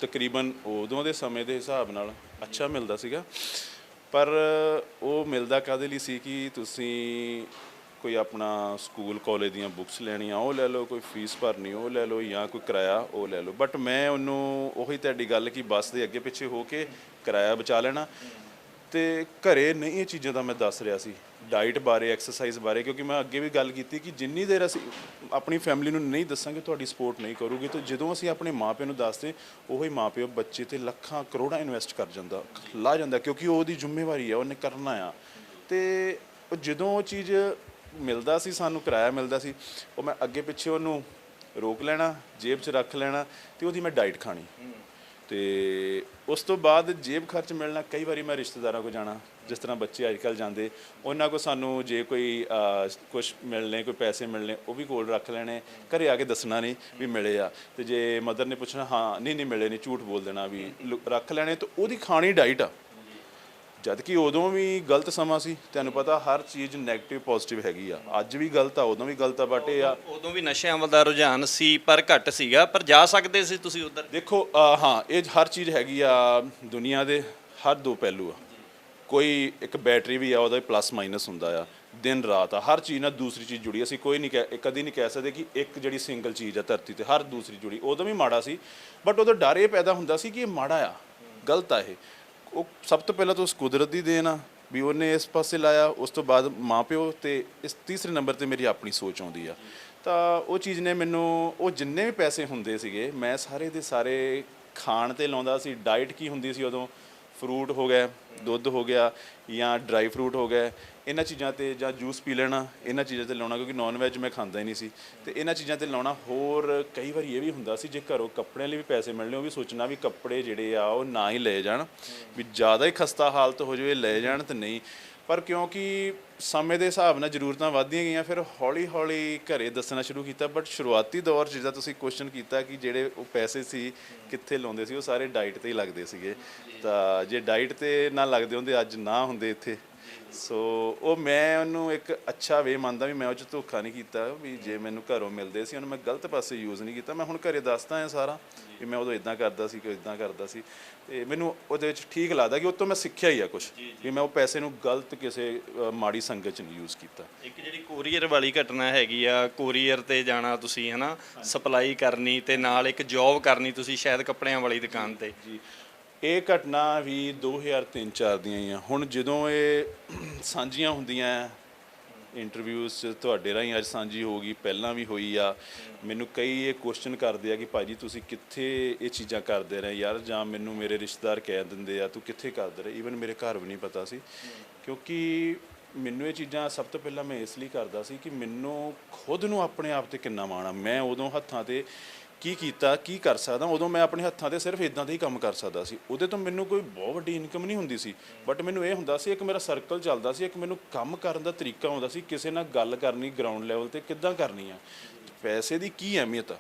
ਤਕਰੀਬਨ ਉਦੋਂ ਦੇ ਸਮੇਂ ਦੇ ਹਿਸਾਬ ਨਾਲ ਅੱਛਾ ਮਿਲਦਾ ਸੀਗਾ, ਪਰ ਉਹ ਮਿਲਦਾ ਕਾਹਦੇ ਲਈ ਸੀ ਕਿ ਤੁਸੀਂ ਕੋਈ ਆਪਣਾ ਸਕੂਲ ਕਾਲਜ ਦੀਆਂ ਬੁੱਕਸ ਲੈਣੀਆਂ ਉਹ ਲੈ ਲਓ, ਕੋਈ ਫੀਸ ਭਰਨੀ ਉਹ ਲੈ ਲਓ, ਜਾਂ ਕੋਈ ਕਿਰਾਇਆ ਉਹ ਲੈ ਲਓ। ਬਟ ਮੈਂ ਉਹਨੂੰ ਉਹੀ ਤੁਹਾਡੀ ਗੱਲ ਕਿ ਬੱਸ ਦੇ ਅੱਗੇ ਪਿੱਛੇ ਹੋ ਕੇ ਕਿਰਾਇਆ ਬਚਾ ਲੈਣਾ, ਅਤੇ ਘਰੇ ਨਹੀਂ ਇਹ ਚੀਜ਼ਾਂ ਦਾ ਮੈਂ ਦੱਸ ਰਿਹਾ ਸੀ ਡਾਈਟ ਬਾਰੇ, ਐਕਸਰਸਾਈਜ਼ ਬਾਰੇ, ਕਿਉਂਕਿ ਮੈਂ ਅੱਗੇ ਵੀ ਗੱਲ ਕੀਤੀ ਕਿ ਜਿੰਨੀ ਦੇਰ ਅਸੀਂ ਆਪਣੀ ਫੈਮਿਲੀ ਨੂੰ ਨਹੀਂ ਦੱਸਾਂਗੇ ਤੁਹਾਡੀ ਸਪੋਰਟ ਨਹੀਂ ਕਰੂਗੀ, ਤਾਂ ਜਦੋਂ ਅਸੀਂ ਆਪਣੇ ਮਾਪਿਆਂ ਨੂੰ ਦੱਸਦੇ ਉਹੀ ਮਾਪਿਓ ਬੱਚੇ ਤੇ ਲੱਖਾਂ ਕਰੋੜਾਂ ਇਨਵੈਸਟ ਕਰ ਜਾਂਦਾ, ਲਾ ਜਾਂਦਾ, ਕਿਉਂਕਿ ਉਹਦੀ ਜ਼ਿੰਮੇਵਾਰੀ ਆ, ਉਹਨੇ ਕਰਨਾ ਆ। ਤੇ ਜਦੋਂ ਉਹ ਚੀਜ਼ ਮਿਲਦਾ ਸੀ, ਸਾਨੂੰ ਕਿਰਾਇਆ ਮਿਲਦਾ ਸੀ, ਉਹ ਮੈਂ ਅੱਗੇ ਪਿੱਛੇ ਉਹਨੂੰ ਰੋਕ ਲੈਣਾ, ਜੇਬ 'ਚ ਰੱਖ ਲੈਣਾ ਤੇ ਉਹਦੀ ਮੈਂ ਡਾਈਟ ਖਾਣੀ। ਤੇ ਉਸ ਤੋਂ ਬਾਅਦ ਜੇਬ ਖਰਚ ਮਿਲਣਾ, ਕਈ ਵਾਰੀ ਮੈਂ ਰਿਸ਼ਤੇਦਾਰਾਂ ਕੋਲ ਜਾਣਾ, ਜਿਸ ਤਰ੍ਹਾਂ ਬੱਚੇ ਅੱਜ ਕੱਲ੍ਹ ਜਾਂਦੇ, ਉਹਨਾਂ ਕੋਲ ਸਾਨੂੰ ਜੇ ਕੋਈ ਕੁਛ ਮਿਲਣੇ, ਕੋਈ ਪੈਸੇ ਮਿਲਣੇ, ਉਹ ਵੀ ਕੋਲ ਰੱਖ ਲੈਣੇ, ਘਰੇ ਆ ਕੇ ਦੱਸਣਾ ਨਹੀਂ ਵੀ ਮਿਲੇ ਆ। ਤੇ ਜੇ ਮਦਰ ਨੇ ਪੁੱਛਣਾ, ਹਾਂ ਨਹੀਂ ਮਿਲੇ ਨਹੀਂ, ਝੂਠ ਬੋਲ ਦੇਣਾ ਵੀ ਰੱਖ ਲੈਣੇ। ਤਾਂ ਉਹਦੀ ਖਾਣੀ ਡਾਈਟ ਆ। ਜਦ ਕਿ ਉਦੋਂ ਵੀ ਗਲਤ ਸਮਾਂ ਸੀ, ਤੁਹਾਨੂੰ ਪਤਾ ਹਰ ਚੀਜ਼ ਨੈਗੇਟਿਵ ਪੋਜ਼ਿਟਿਵ ਹੈਗੀ ਆ, ਅੱਜ ਵੀ ਗਲਤ ਆ, ਉਦੋਂ ਵੀ ਗਲਤ ਆ, ਬਟ ਇਹ ਆ
ਉਦੋਂ ਵੀ ਨਸ਼ਿਆਂ ਦਾ ਰੁਝਾਨ ਸੀ ਪਰ ਘੱਟ ਸੀਗਾ, ਪਰ ਜਾ ਸਕਦੇ ਸੀ ਤੁਸੀਂ ਉੱਧਰ।
ਦੇਖੋ ਹਾਂ, ਇਹ ਹਰ ਚੀਜ਼ ਹੈਗੀ ਆ, ਦੁਨੀਆ ਦੇ ਹਰ ਦੋ ਪਹਿਲੂ ਆ। ਕੋਈ ਇੱਕ ਬੈਟਰੀ ਵੀ ਆ, ਉਹਦਾ ਪਲੱਸ ਮਾਈਨਸ ਹੁੰਦਾ ਆ, ਦਿਨ ਰਾਤ ਆ, ਹਰ ਚੀਜ਼ ਨਾਲ ਦੂਸਰੀ ਚੀਜ਼ ਜੁੜੀ। ਅਸੀਂ ਕੋਈ ਨਹੀਂ ਕਦੀ ਨਹੀਂ ਕਹਿ ਸਕਦੇ ਕਿ ਇੱਕ ਜਿਹੜੀ ਸਿੰਗਲ ਚੀਜ਼ ਆ ਧਰਤੀ ਤੇ, ਹਰ ਦੂਸਰੀ ਜੁੜੀ। ਉਦੋਂ ਵੀ ਮਾੜਾ ਸੀ, ਬਟ ਉਦੋਂ ਡਰ ਇਹ ਪੈਦਾ ਹੁੰਦਾ ਸੀ ਕਿ ਇਹ ਮਾੜਾ ਆ, ਗਲਤ ਆ ਇਹ। ਉਹ ਸਭ ਤੋਂ ਪਹਿਲਾਂ ਤਾਂ ਉਸ ਕੁਦਰਤ ਦੀ ਦੇਣ ਆ ਵੀ ਉਹਨੇ ਇਸ ਪਾਸੇ ਲਾਇਆ, ਉਸ ਤੋਂ ਬਾਅਦ ਮਾਂ ਪਿਓ, ਤੇ ਇਸ ਤੀਸਰੇ ਨੰਬਰ ਤੇ ਮੇਰੀ ਆਪਣੀ ਸੋਚ ਆਉਂਦੀ ਆ। ਤਾਂ ਉਹ ਚੀਜ਼ ਨੇ ਮੈਨੂੰ, ਉਹ ਜਿੰਨੇ ਵੀ ਪੈਸੇ ਹੁੰਦੇ ਸੀਗੇ ਮੈਂ ਸਾਰੇ ਦੇ ਸਾਰੇ ਖਾਣ ਤੇ ਲਾਉਂਦਾ ਸੀ। ਡਾਈਟ ਕੀ ਹੁੰਦੀ ਸੀ ਉਦੋਂ, ਫਰੂਟ ਹੋ ਗਿਆ, ਦੁੱਧ ਹੋ ਗਿਆ, ਜਾਂ ਡਰਾਈ ਫਰੂਟ ਹੋ ਗਿਆ, ਇਹਨਾਂ ਚੀਜ਼ਾਂ ਤੇ, ਜਾਂ ਜੂਸ ਪੀ ਲੈਣਾ, ਇਹਨਾਂ ਚੀਜ਼ਾਂ ਤੇ ਲਾਉਣਾ, ਕਿਉਂਕਿ ਨੌਨ ਵੈਜ ਮੈਂ ਖਾਂਦਾ ਹੀ ਨਹੀਂ ਸੀ। ਤੇ ਇਹਨਾਂ ਚੀਜ਼ਾਂ ਤੇ ਲਾਉਣਾ। ਹੋਰ ਕਈ ਵਾਰੀ ਇਹ ਵੀ ਹੁੰਦਾ ਸੀ, ਜੇ ਘਰੋਂ ਕੱਪੜਿਆਂ ਲਈ ਵੀ ਪੈਸੇ ਮਿਲਣੇ, ਉਹ ਵੀ ਸੋਚਣਾ ਵੀ ਕੱਪੜੇ ਜਿਹੜੇ ਆ ਉਹ ਨਾ ਹੀ ਲਏ ਜਾਣ, ਵੀ ਜ਼ਿਆਦਾ ਹੀ ਖਸਤਾ ਹਾਲਤ ਹੋ ਜਾਵੇ ਲਏ ਜਾਣ ਤੇ ਨਹੀਂ। ਪਰ ਕਿਉਂਕਿ ਸਮੇਂ ਦੇ ਹਿਸਾਬ ਨਾਲ ਜ਼ਰੂਰਤਾਂ ਵੱਧਦੀਆਂ ਗਈਆਂ, ਫਿਰ ਹੌਲੀ ਹੌਲੀ ਘਰੇ ਦੱਸਣਾ ਸ਼ੁਰੂ ਕੀਤਾ। ਬਟ ਸ਼ੁਰੂਆਤੀ ਦੌਰ 'ਚ ਜਿੱਦਾਂ ਤੁਸੀਂ ਕੁਐਸਚਨ ਕੀਤਾ ਕਿ ਜਿਹੜੇ ਉਹ ਪੈਸੇ ਸੀ ਕਿੱਥੇ ਲਾਉਂਦੇ ਸੀ, ਉਹ ਸਾਰੇ ਡਾਈਟ 'ਤੇ ਹੀ ਲੱਗਦੇ ਸੀਗੇ। ਤਾਂ ਜੇ ਡਾਈਟ 'ਤੇ ਨਾ ਲੱਗਦੇ ਹੁੰਦੇ, ਅੱਜ ਨਾ ਹੁੰਦੇ ਇੱਥੇ। ਸੋ ਉਹ ਮੈਂ ਉਹਨੂੰ ਇੱਕ ਅੱਛਾ ਵੇ ਮੰਨਦਾ ਵੀ ਮੈਂ ਉਹ 'ਚ ਧੋਖਾ ਨਹੀਂ ਕੀਤਾ, ਵੀ ਜੇ ਮੈਨੂੰ ਘਰੋਂ ਮਿਲਦੇ ਸੀ ਉਹਨੂੰ ਮੈਂ ਗਲਤ ਪਾਸੇ ਯੂਜ਼ ਨਹੀਂ ਕੀਤਾ। ਮੈਂ ਹੁਣ ਘਰੇ ਦੱਸਦਾ ਹਾਂ ਸਾਰਾ ਵੀ ਮੈਂ ਉਦੋਂ ਇੱਦਾਂ ਕਰਦਾ ਸੀ, ਕਿ ਇੱਦਾਂ ਕਰਦਾ ਸੀ, ਤੇ ਮੈਨੂੰ ਉਹਦੇ ਵਿੱਚ ਠੀਕ ਲੱਗਦਾ ਕਿ ਉਹ ਤੋਂ ਮੈਂ ਸਿੱਖਿਆ ਹੀ ਆ ਕੁਛ, ਵੀ ਮੈਂ ਉਹ ਪੈਸੇ ਨੂੰ ਗਲਤ ਕਿਸੇ ਮਾੜੀ ਸੰਗਤ 'ਚ ਨਹੀਂ ਯੂਜ਼ ਕੀਤਾ।
ਇੱਕ ਜਿਹੜੀ ਕੋਰੀਅਰ ਵਾਲੀ ਘਟਨਾ ਹੈਗੀ ਆ, ਕੋਰੀਅਰ ਤੇ ਜਾਣਾ ਤੁਸੀਂ, ਹੈ ਨਾ, ਸਪਲਾਈ ਕਰਨੀ, ਤੇ ਨਾਲ ਇੱਕ ਜੌਬ ਕਰਨੀ ਤੁਸੀਂ ਸ਼ਾਇਦ ਕੱਪੜਿਆਂ ਵਾਲੀ ਦੁਕਾਨ ਤੇ।
ਜੀ, ਇਹ ਘਟਨਾ ਵੀ 2003-04 ਦੀਆਂ ਹੀ ਆ। ਹੁਣ ਜਦੋਂ ਇਹ ਸਾਂਝੀਆਂ ਹੁੰਦੀਆਂ ਇੰਟਰਵਿਊਜ਼ 'ਚ, ਤੁਹਾਡੇ ਰਾਹੀਂ ਅੱਜ ਸਾਂਝੀ ਹੋ ਗਈ, ਪਹਿਲਾਂ ਵੀ ਹੋਈ ਆ, ਮੈਨੂੰ ਕਈ ਇਹ ਕੁਐਸਚਨ ਕਰਦੇ ਆ ਕਿ ਭਾਜੀ ਤੁਸੀਂ ਕਿੱਥੇ ਇਹ ਚੀਜ਼ਾਂ ਕਰਦੇ ਰਹੇ ਯਾਰ, ਜਾਂ ਮੈਨੂੰ ਮੇਰੇ ਰਿਸ਼ਤੇਦਾਰ ਕਹਿ ਦਿੰਦੇ ਆ ਤੂੰ ਕਿੱਥੇ ਕਰਦੇ ਰਹੇ। ਈਵਨ ਮੇਰੇ ਘਰ ਵੀ ਨਹੀਂ ਪਤਾ ਸੀ, ਕਿਉਂਕਿ ਮੈਨੂੰ ਇਹ ਚੀਜ਼ਾਂ ਸਭ ਤੋਂ ਪਹਿਲਾਂ ਮੈਂ ਇਸ ਲਈ ਕਰਦਾ ਸੀ ਕਿ ਮੈਨੂੰ ਖੁਦ ਨੂੰ ਆਪਣੇ ਆਪ 'ਤੇ ਕਿੰਨਾ ਮਾਣ ਆ। ਮੈਂ ਉਦੋਂ ਹੱਥਾਂ 'ਤੇ ਕੀ ਕੀਤਾ, ਕੀ ਕਰ ਸਕਦਾ, ਉਦੋਂ ਮੈਂ ਆਪਣੇ ਹੱਥਾਂ 'ਤੇ ਸਿਰਫ ਇੱਦਾਂ ਦੇ ਹੀ ਕੰਮ ਕਰ ਸਕਦਾ ਸੀ। ਉਹਦੇ ਤੋਂ ਮੈਨੂੰ ਕੋਈ ਬਹੁਤ ਵੱਡੀ ਇਨਕਮ ਨਹੀਂ ਹੁੰਦੀ ਸੀ, ਬਟ ਮੈਨੂੰ ਇਹ ਹੁੰਦਾ ਸੀ, ਇੱਕ ਮੇਰਾ ਸਰਕਲ ਚੱਲਦਾ ਸੀ, ਇੱਕ ਮੈਨੂੰ ਕੰਮ ਕਰਨ ਦਾ ਤਰੀਕਾ ਆਉਂਦਾ ਸੀ, ਕਿਸੇ ਨਾਲ ਗੱਲ ਕਰਨੀ ਗਰਾਊਂਡ ਲੈਵਲ 'ਤੇ ਕਿੱਦਾਂ ਕਰਨੀ ਆ, ਪੈਸੇ ਦੀ ਕੀ ਅਹਿਮੀਅਤ ਆ।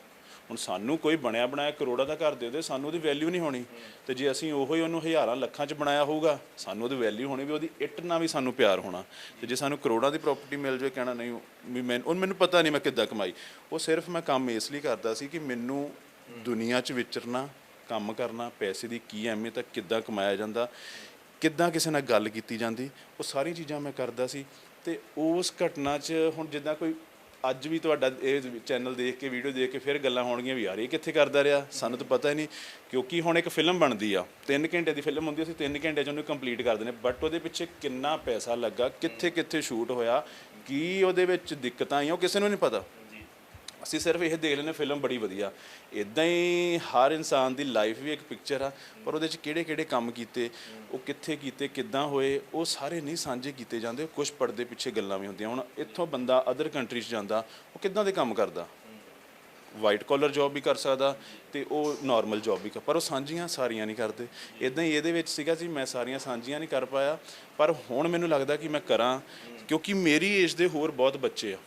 ਹੁਣ ਸਾਨੂੰ ਕੋਈ ਬਣਿਆ ਬਣਾਇਆ ਕਰੋੜਾਂ ਦਾ ਘਰ ਦੇ ਦੇ, ਸਾਨੂੰ ਉਹਦੀ ਵੈਲਿਊ ਨਹੀਂ ਹੋਣੀ। ਤੇ ਜੇ ਅਸੀਂ ਉਹੀ ਉਹਨੂੰ ਹਜ਼ਾਰਾਂ ਲੱਖਾਂ 'ਚ ਬਣਾਇਆ ਹੋਊਗਾ, ਸਾਨੂੰ ਉਹਦੀ ਵੈਲਿਊ ਹੋਣੀ, ਵੀ ਉਹਦੀ ਇੱਟ ਨਾਲ ਵੀ ਸਾਨੂੰ ਪਿਆਰ ਹੋਣਾ। ਤੇ ਜੇ ਸਾਨੂੰ ਕਰੋੜਾਂ ਦੀ ਪ੍ਰਾਪਰਟੀ ਮਿਲ ਜਾਵੇ, ਕਹਿਣਾ ਨਹੀਂ ਵੀ ਮੈਨੂੰ ਪਤਾ ਨਹੀਂ ਮੈਂ ਕਿੱਦਾਂ ਕਮਾਈ। ਉਹ ਸਿਰਫ ਮੈਂ ਕੰਮ ਇਸ ਲਈ ਕਰਦਾ ਸੀ ਕਿ ਮੈਨੂੰ ਦੁਨੀਆ 'ਚ ਵਿਚਰਨਾ, ਕੰਮ ਕਰਨਾ, ਪੈਸੇ ਦੀ ਕੀ ਅਹਿਮੀਅਤ ਹੈ, ਕਿੱਦਾਂ ਕਮਾਇਆ ਜਾਂਦਾ, ਕਿੱਦਾਂ ਕਿਸੇ ਨਾਲ ਗੱਲ ਕੀਤੀ ਜਾਂਦੀ, ਉਹ ਸਾਰੀਆਂ ਚੀਜ਼ਾਂ ਮੈਂ ਕਰਦਾ ਸੀ। ਤੇ ਉਸ ਘਟਨਾ 'ਚ ਹੁਣ ਜਿੱਦਾਂ ਕੋਈ ਅੱਜ ਵੀ ਤੁਹਾਡਾ ਇਹ ਚੈਨਲ ਦੇਖ ਕੇ, ਵੀਡੀਓ ਦੇਖ ਕੇ ਫਿਰ ਗੱਲਾਂ ਹੋਣਗੀਆਂ ਵੀ ਯਾਰ ਇਹ ਕਿੱਥੇ ਕਰਦਾ ਰਿਹਾ, ਸਾਨੂੰ ਤਾਂ ਪਤਾ ਹੀ ਨਹੀਂ। ਕਿਉਂਕਿ ਹੁਣ ਇੱਕ ਫਿਲਮ ਬਣਦੀ ਆ, 3 ਘੰਟੇ ਦੀ ਫਿਲਮ ਹੁੰਦੀ, ਅਸੀਂ 3 ਘੰਟੇ 'ਚ ਉਹਨੂੰ ਕੰਪਲੀਟ ਕਰ ਦਿੰਦੇ, ਬਟ ਉਹਦੇ ਪਿੱਛੇ ਕਿੰਨਾ ਪੈਸਾ ਲੱਗਾ, ਕਿੱਥੇ ਕਿੱਥੇ ਸ਼ੂਟ ਹੋਇਆ, ਕੀ ਉਹਦੇ ਵਿੱਚ ਦਿੱਕਤਾਂ ਆਈਆਂ, ਉਹ ਕਿਸੇ ਨੂੰ ਨਹੀਂ ਪਤਾ। ਅਸੀਂ ਸਿਰਫ ਇਹ ਦੇਖ ਲੈਂਦੇ ਫਿਲਮ ਬੜੀ ਵਧੀਆ। ਇੱਦਾਂ ਹੀ ਹਰ ਇਨਸਾਨ ਦੀ ਲਾਈਫ ਵੀ ਇੱਕ ਪਿਕਚਰ ਆ, ਪਰ ਉਹਦੇ 'ਚ ਕਿਹੜੇ ਕਿਹੜੇ ਕੰਮ ਕੀਤੇ, ਉਹ ਕਿੱਥੇ ਕੀਤੇ, ਕਿੱਦਾਂ ਹੋਏ, ਉਹ ਸਾਰੇ ਨਹੀਂ ਸਾਂਝੇ ਕੀਤੇ ਜਾਂਦੇ। ਕੁਛ ਪਰਦੇ ਪਿੱਛੇ ਗੱਲਾਂ ਵੀ ਹੁੰਦੀਆਂ। ਹੁਣ ਇੱਥੋਂ ਬੰਦਾ ਅਦਰ ਕੰਟਰੀ 'ਚ ਜਾਂਦਾ, ਉਹ ਕਿੱਦਾਂ ਦੇ ਕੰਮ ਕਰਦਾ, ਵਾਈਟ ਕਾਲਰ ਜੌਬ ਵੀ ਕਰ ਸਕਦਾ ਤੇ ਉਹ ਨਾਰਮਲ ਜੌਬ ਵੀ ਪਰ ਉਹ ਸਾਂਝੀਆਂ ਸਾਰੀਆਂ ਨਹੀਂ ਕਰਦੇ। ਇੱਦਾਂ ਹੀ ਇਹਦੇ ਵਿੱਚ ਸੀਗਾ ਜੀ, ਮੈਂ ਸਾਰੀਆਂ ਸਾਂਝੀਆਂ ਨਹੀਂ ਕਰ ਪਾਇਆ, ਪਰ ਹੁਣ ਮੈਨੂੰ ਲੱਗਦਾ ਕਿ ਮੈਂ ਕਰਾਂ, ਕਿਉਂਕਿ ਮੇਰੀ ਏਜ ਦੇ ਹੋਰ ਬਹੁਤ ਬੱਚੇ ਆ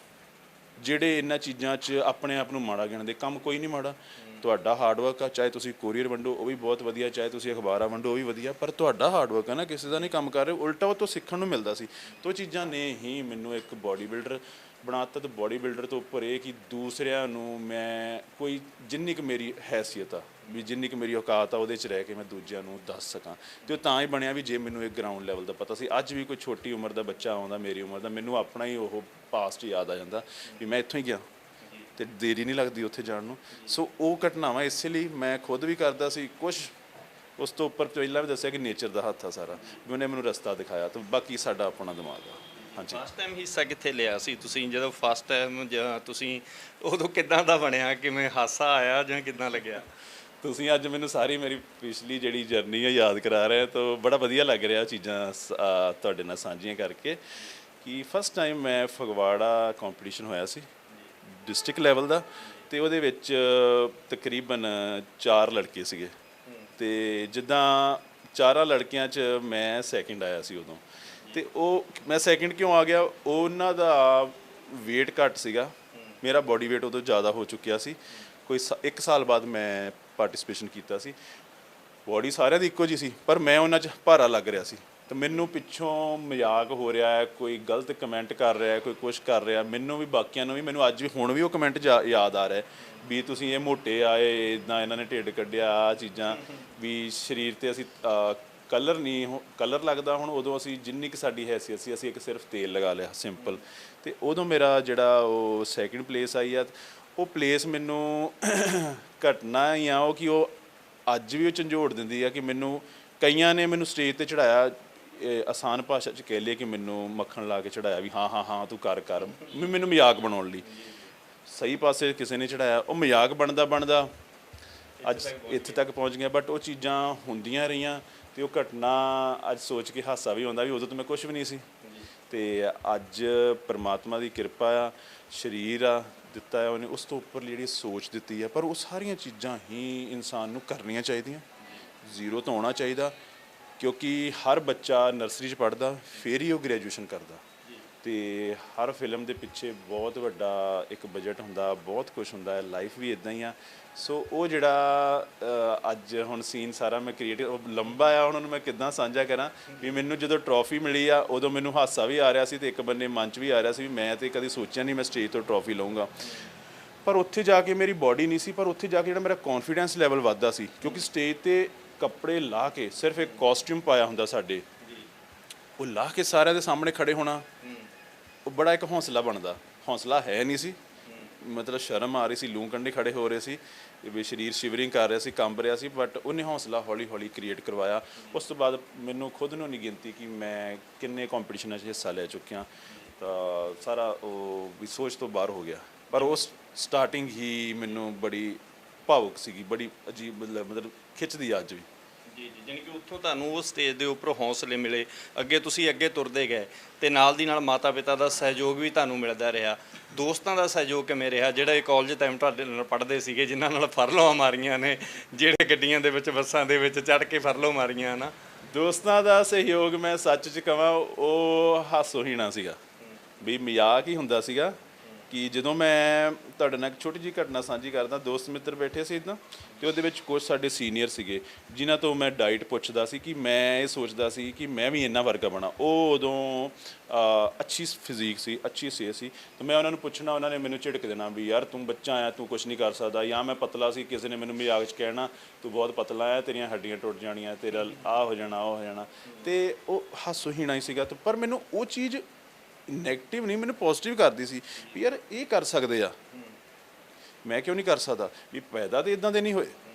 ਜਿਹੜੇ ਇਹਨਾਂ ਚੀਜ਼ਾਂ 'ਚ ਆਪਣੇ ਆਪ ਨੂੰ ਮਾੜਾ ਗਿਣਦੇ। ਕੰਮ ਕੋਈ ਨਹੀਂ ਮਾੜਾ, ਤੁਹਾਡਾ ਹਾਰਡਵਰਕ ਆ, ਚਾਹੇ ਤੁਸੀਂ ਕੋਰੀਅਰ ਵੰਡੋ ਉਹ ਵੀ ਬਹੁਤ ਵਧੀਆ, ਚਾਹੇ ਤੁਸੀਂ ਅਖਬਾਰਾਂ ਵੰਡੋ ਉਹ ਵੀ ਵਧੀਆ, ਪਰ ਤੁਹਾਡਾ ਹਾਰਡਵਰਕ ਆ ਨਾ, ਕਿਸੇ ਦਾ ਨਹੀਂ ਕੰਮ ਕਰ ਰਹੇ, ਉਲਟਾ ਉਹ ਤੋਂ ਸਿੱਖਣ ਨੂੰ ਮਿਲਦਾ ਸੀ। ਤੇ ਉਹ ਚੀਜ਼ਾਂ ਨੇ ਹੀ ਮੈਨੂੰ ਇੱਕ ਬੋਡੀ ਬਿਲਡਰ ਬਣਾਤਾ। ਤੇ ਬੋਡੀ ਬਿਲਡਰ ਤੋਂ ਉੱਪਰ ਇਹ ਕਿ ਦੂਸਰਿਆਂ ਨੂੰ ਮੈਂ ਕੋਈ ਜਿੰਨੀ ਕੁ ਮੇਰੀ ਹੈਸੀਅਤ ਆ, ਵੀ ਜਿੰਨੀ ਕੁ ਮੇਰੀ ਔਕਾਤ ਆ, ਉਹਦੇ 'ਚ ਰਹਿ ਕੇ ਮੈਂ ਦੂਜਿਆਂ ਨੂੰ ਦੱਸ ਸਕਾਂ। ਤੇ ਉਹ ਤਾਂ ਹੀ ਬਣਿਆ ਵੀ ਜੇ ਮੈਨੂੰ ਇੱਕ ਗਰਾਊਂਡ ਲੈਵਲ ਦਾ ਪਤਾ ਸੀ। ਅੱਜ ਵੀ ਕੋਈ ਛੋਟੀ ਉਮਰ ਦਾ ਬੱਚਾ ਆਉਂਦਾ ਮੇਰੀ ਉਮਰ ਦਾ, ਮੈਨੂੰ ਆਪਣਾ ਹੀ ਉਹ ਪਾਸਟ ਯਾਦ ਆ ਜਾਂਦਾ ਵੀ ਮੈਂ ਇੱਥੋਂ ਹੀ ਗਿਆ ਤੇ ਦੇਰੀ ਨਹੀਂ ਲੱਗਦੀ ਉੱਥੇ ਜਾਣ ਨੂੰ। ਸੋ ਉਹ ਘਟਨਾਵਾਂ ਇਸੇ ਲਈ ਮੈਂ ਖੁਦ ਵੀ ਕਰਦਾ ਸੀ ਕੁਛ। ਉਸ ਤੋਂ ਉੱਪਰ ਪਹਿਲਾਂ ਵੀ ਦੱਸਿਆ ਕਿ ਨੇਚਰ ਦਾ ਹੱਥ ਆ ਸਾਰਾ, ਵੀ ਉਹਨੇ ਮੈਨੂੰ ਰਸਤਾ ਦਿਖਾਇਆ, ਤੇ ਬਾਕੀ ਸਾਡਾ ਆਪਣਾ ਦਿਮਾਗ ਆ। ਹਾਂਜੀ।
ਫਸਟ ਟਾਈਮ ਹਿੱਸਾ ਕਿੱਥੇ ਲਿਆ ਸੀ ਤੁਸੀਂ, ਜਦੋਂ ਫਸਟ ਟਾਈਮ ਤੁਸੀਂ ਉਦੋਂ ਕਿੱਦਾਂ ਦਾ ਬਣਿਆ, ਕਿਵੇਂ ਹਾਸਾ ਆਇਆ ਜਾਂ ਕਿੱਦਾਂ ਲੱਗਿਆ?
ਤੁਸੀਂ ਅੱਜ ਮੈਨੂੰ ਸਾਰੀ ਮੇਰੀ ਪਿਛਲੀ ਜਿਹੜੀ ਜਰਨੀ ਹੈ ਯਾਦ ਕਰਾ ਰਹੇ ਹੋ, ਤਾਂ ਬੜਾ ਵਧੀਆ ਲੱਗ ਰਿਹਾ ਚੀਜ਼ਾਂ ਤੁਹਾਡੇ ਨਾਲ ਸਾਂਝੀਆਂ ਕਰਕੇ। ਕਿ ਫਸਟ ਟਾਈਮ ਮੈਂ ਫਗਵਾੜਾ ਕੰਪੀਟੀਸ਼ਨ ਹੋਇਆ ਸੀ ਡਿਸਟ੍ਰਿਕਟ ਲੈਵਲ ਦਾ, ਅਤੇ ਉਹਦੇ ਵਿੱਚ ਤਕਰੀਬਨ 4 ਲੜਕੇ ਸੀਗੇ, ਅਤੇ ਜਿੱਦਾਂ 4 ਲੜਕਿਆਂ 'ਚ ਮੈਂ ਸੈਕਿੰਡ ਆਇਆ ਸੀ ਉਦੋਂ। ਅਤੇ ਉਹ ਮੈਂ ਸੈਕਿੰਡ ਕਿਉਂ ਆ ਗਿਆ, ਉਹਨਾਂ ਦਾ ਵੇਟ ਘੱਟ ਸੀਗਾ, ਮੇਰਾ ਬੋਡੀ ਵੇਟ ਉਦੋਂ ਜ਼ਿਆਦਾ ਹੋ ਚੁੱਕਿਆ ਸੀ। ਕੋਈ 1 ਸਾਲ ਬਾਅਦ ਮੈਂ ਪਾਰਟਿਸਿਪੇਸ਼ਨ ਕੀਤਾ ਸੀ। ਬੋਡੀ ਸਾਰਿਆਂ ਦੀ ਇੱਕੋ ਜਿਹੀ ਸੀ, ਪਰ ਮੈਂ ਉਹਨਾਂ 'ਚ ਭਾਰਾ ਲੱਗ ਰਿਹਾ ਸੀ। ਅਤੇ ਮੈਨੂੰ ਪਿੱਛੋਂ ਮਜ਼ਾਕ ਹੋ ਰਿਹਾ ਹੈ, ਕੋਈ ਗਲਤ ਕਮੈਂਟ ਕਰ ਰਿਹਾ, ਕੋਈ ਕੁਛ ਕਰ ਰਿਹਾ, ਮੈਨੂੰ ਵੀ ਬਾਕੀਆਂ ਨੂੰ ਵੀ, ਮੈਨੂੰ ਅੱਜ ਵੀ ਹੁਣ ਵੀ ਉਹ ਕਮੈਂਟ ਯਾਦ ਆ ਰਿਹਾ ਵੀ ਤੁਸੀਂ ਇਹ ਮੋਟੇ ਆਏ, ਇੱਦਾਂ ਇਹਨਾਂ ਨੇ ਢਿੱਡ ਕੱਢਿਆ, ਆਹ ਚੀਜ਼ਾਂ ਵੀ ਸਰੀਰ 'ਤੇ ਅਸੀਂ ਕਲਰ ਨਹੀਂ ਕਲਰ ਲੱਗਦਾ। ਹੁਣ ਉਦੋਂ ਅਸੀਂ ਜਿੰਨੀ ਕੁ ਸਾਡੀ ਹੈਸੀਅਤ ਸੀ, ਅਸੀਂ ਇੱਕ ਸਿਰਫ ਤੇਲ ਲਗਾ ਲਿਆ ਸਿੰਪਲ। ਅਤੇ ਉਦੋਂ ਮੇਰਾ ਜਿਹੜਾ ਉਹ ਸੈਕਿੰਡ ਪਲੇਸ ਆਈ ਆ, ਉਹ ਪਲੇਸ ਮੈਨੂੰ ਘਟਨਾ ਹੀ ਆ ਉਹ, ਕਿ ਉਹ ਅੱਜ ਵੀ ਉਹ ਝੰਜੋੜ ਦਿੰਦੀ ਆ। ਕਿ ਮੈਨੂੰ ਕਈਆਂ ਨੇ ਮੈਨੂੰ ਸਟੇਜ 'ਤੇ ਚੜ੍ਹਾਇਆ, ਆਸਾਨ ਭਾਸ਼ਾ 'ਚ ਕਹਿ ਲਈਏ ਕਿ ਮੈਨੂੰ ਮੱਖਣ ਲਾ ਕੇ ਚੜ੍ਹਾਇਆ ਵੀ ਹਾਂ ਹਾਂ ਹਾਂ ਤੂੰ ਕਰ ਕਰ, ਮੈਨੂੰ ਮਜ਼ਾਕ ਬਣਾਉਣ ਲਈ। ਸਹੀ ਪਾਸੇ ਕਿਸੇ ਨੇ ਚੜ੍ਹਾਇਆ, ਉਹ ਮਜ਼ਾਕ ਬਣਦਾ ਬਣਦਾ ਅੱਜ ਇੱਥੇ ਤੱਕ ਪਹੁੰਚ ਗਿਆ। ਬਟ ਉਹ ਚੀਜ਼ਾਂ ਹੁੰਦੀਆਂ ਰਹੀਆਂ, ਅਤੇ ਉਹ ਘਟਨਾ ਅੱਜ ਸੋਚ ਕੇ ਹਾਸਾ ਵੀ ਆਉਂਦਾ ਵੀ ਉਦੋਂ ਤਾਂ ਮੈਂ ਕੁਛ ਵੀ ਨਹੀਂ ਸੀ। ਅਤੇ ਅੱਜ ਪਰਮਾਤਮਾ ਦੀ ਕਿਰਪਾ ਆ, ਸਰੀਰ ਆ ਦਿੱਤਾ ਹੈ ਉਹਨੇ, ਉਸ ਤੋਂ ਉੱਪਰ ਜਿਹੜੀ ਸੋਚ ਦਿੱਤੀ ਹੈ। ਪਰ ਉਹ ਸਾਰੀਆਂ ਚੀਜ਼ਾਂ ਹੀ ਇਨਸਾਨ ਨੂੰ ਕਰਨੀਆਂ ਚਾਹੀਦੀਆਂ, ਜ਼ੀਰੋ ਤੋਂ ਆਉਣਾ ਚਾਹੀਦਾ। ਕਿਉਂਕਿ ਹਰ ਬੱਚਾ ਨਰਸਰੀ 'ਚ ਪੜ੍ਹਦਾ, ਫਿਰ ਹੀ ਉਹ ਗ੍ਰੈਜੂਏਸ਼ਨ ਕਰਦਾ। ਅਤੇ ਹਰ ਫਿਲਮ ਦੇ ਪਿੱਛੇ ਬਹੁਤ ਵੱਡਾ ਇੱਕ ਬਜਟ ਹੁੰਦਾ, ਬਹੁਤ ਕੁਛ ਹੁੰਦਾ ਹੈ। ਲਾਈਫ ਵੀ ਇੱਦਾਂ ਹੀ ਆ। ਸੋ ਉਹ ਜਿਹੜਾ ਅੱਜ ਹੁਣ ਸੀਨ ਸਾਰਾ ਮੈਂ ਕ੍ਰੀਏਟ, ਉਹ ਲੰਬਾ ਆ, ਉਹਨਾਂ ਨੂੰ ਮੈਂ ਕਿੱਦਾਂ ਸਾਂਝਾ ਕਰਾਂ ਵੀ ਮੈਨੂੰ ਜਦੋਂ ਟਰੋਫੀ ਮਿਲੀ ਆ, ਉਦੋਂ ਮੈਨੂੰ ਹਾਸਾ ਵੀ ਆ ਰਿਹਾ ਸੀ, ਅਤੇ ਇੱਕ ਬੰਨੇ ਮਨ 'ਚ ਵੀ ਆ ਰਿਹਾ ਸੀ ਵੀ ਮੈਂ ਤਾਂ ਕਦੇ ਸੋਚਿਆ ਨਹੀਂ ਮੈਂ ਸਟੇਜ ਤੋਂ ਟਰੋਫੀ ਲਊਂਗਾ। ਪਰ ਉੱਥੇ ਜਾ ਕੇ ਮੇਰੀ ਬੋਡੀ ਨਹੀਂ ਸੀ, ਪਰ ਉੱਥੇ ਜਾ ਕੇ ਜਿਹੜਾ ਮੇਰਾ ਕੌਨਫੀਡੈਂਸ ਲੈਵਲ ਵੱਧਦਾ ਸੀ। ਕਿਉਂਕਿ ਸਟੇਜ 'ਤੇ ਕੱਪੜੇ ਲਾ ਕੇ, ਸਿਰਫ ਇੱਕ ਕਾਸਟਿਊਮ ਪਾਇਆ ਹੁੰਦਾ ਸਾਡੇ, ਉਹ ਲਾ ਕੇ ਸਾਰਿਆਂ ਦੇ ਸਾਹਮਣੇ ਖੜੇ ਹੋਣਾ, ਉਹ ਬੜਾ ਇੱਕ ਹੌਸਲਾ ਬਣਦਾ। ਹੌਸਲਾ ਹੈ ਨਹੀਂ ਸੀ, ਮਤਲਬ ਸ਼ਰਮ ਆ ਰਹੀ ਸੀ, ਲੂੰ ਕੰਢੇ ਖੜੇ ਹੋ ਰਹੇ ਸੀ, ਵੀ ਸਰੀਰ ਸ਼ਿਵਰਿੰਗ ਕਰ ਰਿਹਾ ਸੀ, ਕੰਬ ਰਿਹਾ ਸੀ। ਬਟ ਉਹਨੇ ਹੌਸਲਾ ਹੌਲੀ ਹੌਲੀ ਕ੍ਰੀਏਟ ਕਰਵਾਇਆ। ਉਸ ਤੋਂ ਬਾਅਦ ਮੈਨੂੰ ਖੁਦ ਨੂੰ ਨਹੀਂ ਗਿਣਤੀ ਕਿ ਮੈਂ ਕਿੰਨੇ ਕੰਪੀਟੀਸ਼ਨਾਂ 'ਚ ਹਿੱਸਾ ਲੈ ਚੁੱਕਿਆ। ਤਾਂ ਸਾਰਾ ਉਹ ਵੀ ਸੋਚ ਤੋਂ ਬਾਹਰ ਹੋ ਗਿਆ। ਪਰ ਉਸ ਸਟਾਰਟਿੰਗ ਹੀ ਮੈਨੂੰ ਬੜੀ ਭਾਵੁਕ ਸੀਗੀ, ਬੜੀ ਅਜੀਬ, ਮਤਲਬ ਖਿੱਚਦੀ ਅੱਜ ਵੀ।
ਜੀ ਜੀ, ਜਾਣੀ ਕਿ ਉੱਥੋਂ ਤੁਹਾਨੂੰ ਉਹ ਸਟੇਜ ਦੇ ਉੱਪਰ ਹੌਸਲੇ ਮਿਲੇ, ਅੱਗੇ ਤੁਸੀਂ ਅੱਗੇ ਤੁਰਦੇ ਗਏ, ਅਤੇ ਨਾਲ ਦੀ ਨਾਲ ਮਾਤਾ ਪਿਤਾ ਦਾ ਸਹਿਯੋਗ ਵੀ ਤੁਹਾਨੂੰ ਮਿਲਦਾ ਰਿਹਾ। ਦੋਸਤਾਂ ਦਾ ਸਹਿਯੋਗ ਕਿਵੇਂ ਰਿਹਾ, ਜਿਹੜੇ ਕਾਲਜ ਟਾਈਮ ਤੁਹਾਡੇ ਨਾਲ ਪੜ੍ਹਦੇ ਸੀਗੇ, ਜਿਨ੍ਹਾਂ ਨਾਲ ਫਰਲੋਆਂ ਮਾਰੀਆਂ ਨੇ, ਜਿਹੜੇ ਗੱਡੀਆਂ ਦੇ ਵਿੱਚ ਬੱਸਾਂ ਦੇ ਵਿੱਚ ਚੜ੍ਹ ਕੇ ਫਰਲੋ ਮਾਰੀਆਂ ਨਾ?
ਦੋਸਤਾਂ ਦਾ ਸਹਿਯੋਗ ਮੈਂ ਸੱਚ 'ਚ ਕਹਾਂ, ਉਹ ਹਾਸੋਹੀਣਾ ਸੀਗਾ, ਵੀ ਮਜ਼ਾਕ ਹੀ ਹੁੰਦਾ ਸੀਗਾ। ਕਿ ਜਦੋਂ ਮੈਂ ਤੁਹਾਡੇ ਨਾਲ ਇੱਕ ਛੋਟੀ ਜਿਹੀ ਘਟਨਾ ਸਾਂਝੀ ਕਰਦਾ, ਦੋਸਤ ਮਿੱਤਰ ਬੈਠੇ ਸੀ ਇੱਦਾਂ, ਅਤੇ ਉਹਦੇ ਵਿੱਚ ਕੁਛ ਸਾਡੇ ਸੀਨੀਅਰ ਸੀਗੇ ਜਿਨ੍ਹਾਂ ਤੋਂ ਮੈਂ ਡਾਈਟ ਪੁੱਛਦਾ ਸੀ, ਕਿ ਮੈਂ ਇਹ ਸੋਚਦਾ ਸੀ ਕਿ ਮੈਂ ਵੀ ਇਹਨਾਂ ਵਰਗਾ ਬਣਾ। ਉਹ ਉਦੋਂ ਅੱਛੀ ਫਿਜ਼ੀਕ ਸੀ, ਅੱਛੀ ਸਿਹਤ ਸੀ, ਅਤੇ ਮੈਂ ਉਹਨਾਂ ਨੂੰ ਪੁੱਛਣਾ, ਉਹਨਾਂ ਨੇ ਮੈਨੂੰ ਝਿੜਕ ਦੇਣਾ ਵੀ ਯਾਰ ਤੂੰ ਬੱਚਾ ਆਇਆ, ਤੂੰ ਕੁਛ ਨਹੀਂ ਕਰ ਸਕਦਾ। ਜਾਂ ਮੈਂ ਪਤਲਾ ਸੀ, ਕਿਸੇ ਨੇ ਮੈਨੂੰ ਮਜ਼ਾਕ 'ਚ ਕਹਿਣਾ ਤੂੰ ਬਹੁਤ ਪਤਲਾ ਹੈ, ਤੇਰੀਆਂ ਹੱਡੀਆਂ ਟੁੱਟ ਜਾਣੀਆਂ, ਤੇਰਾ ਆਹ ਹੋ ਜਾਣਾ, ਉਹ ਹੋ ਜਾਣਾ। ਅਤੇ ਉਹ ਹਾਸੋਹੀਣਾ ਹੀ ਸੀਗਾ। ਪਰ ਮੈਨੂੰ ਉਹ ਚੀਜ਼ ਨੈਗੇਟਿਵ ਨਹੀਂ, ਮੈਨੂੰ ਪੋਜ਼ੀਟਿਵ ਕਰਦੀ ਸੀ ਵੀ ਯਾਰ ਇਹ ਕਰ ਸਕਦੇ ਆ, ਮੈਂ ਕਿਉਂ ਨਹੀਂ ਕਰ ਸਕਦਾ। ਵੀ ਪੈਦਾ ਤਾਂ ਇੱਦਾਂ ਦੇ ਨਹੀਂ ਹੋਏ,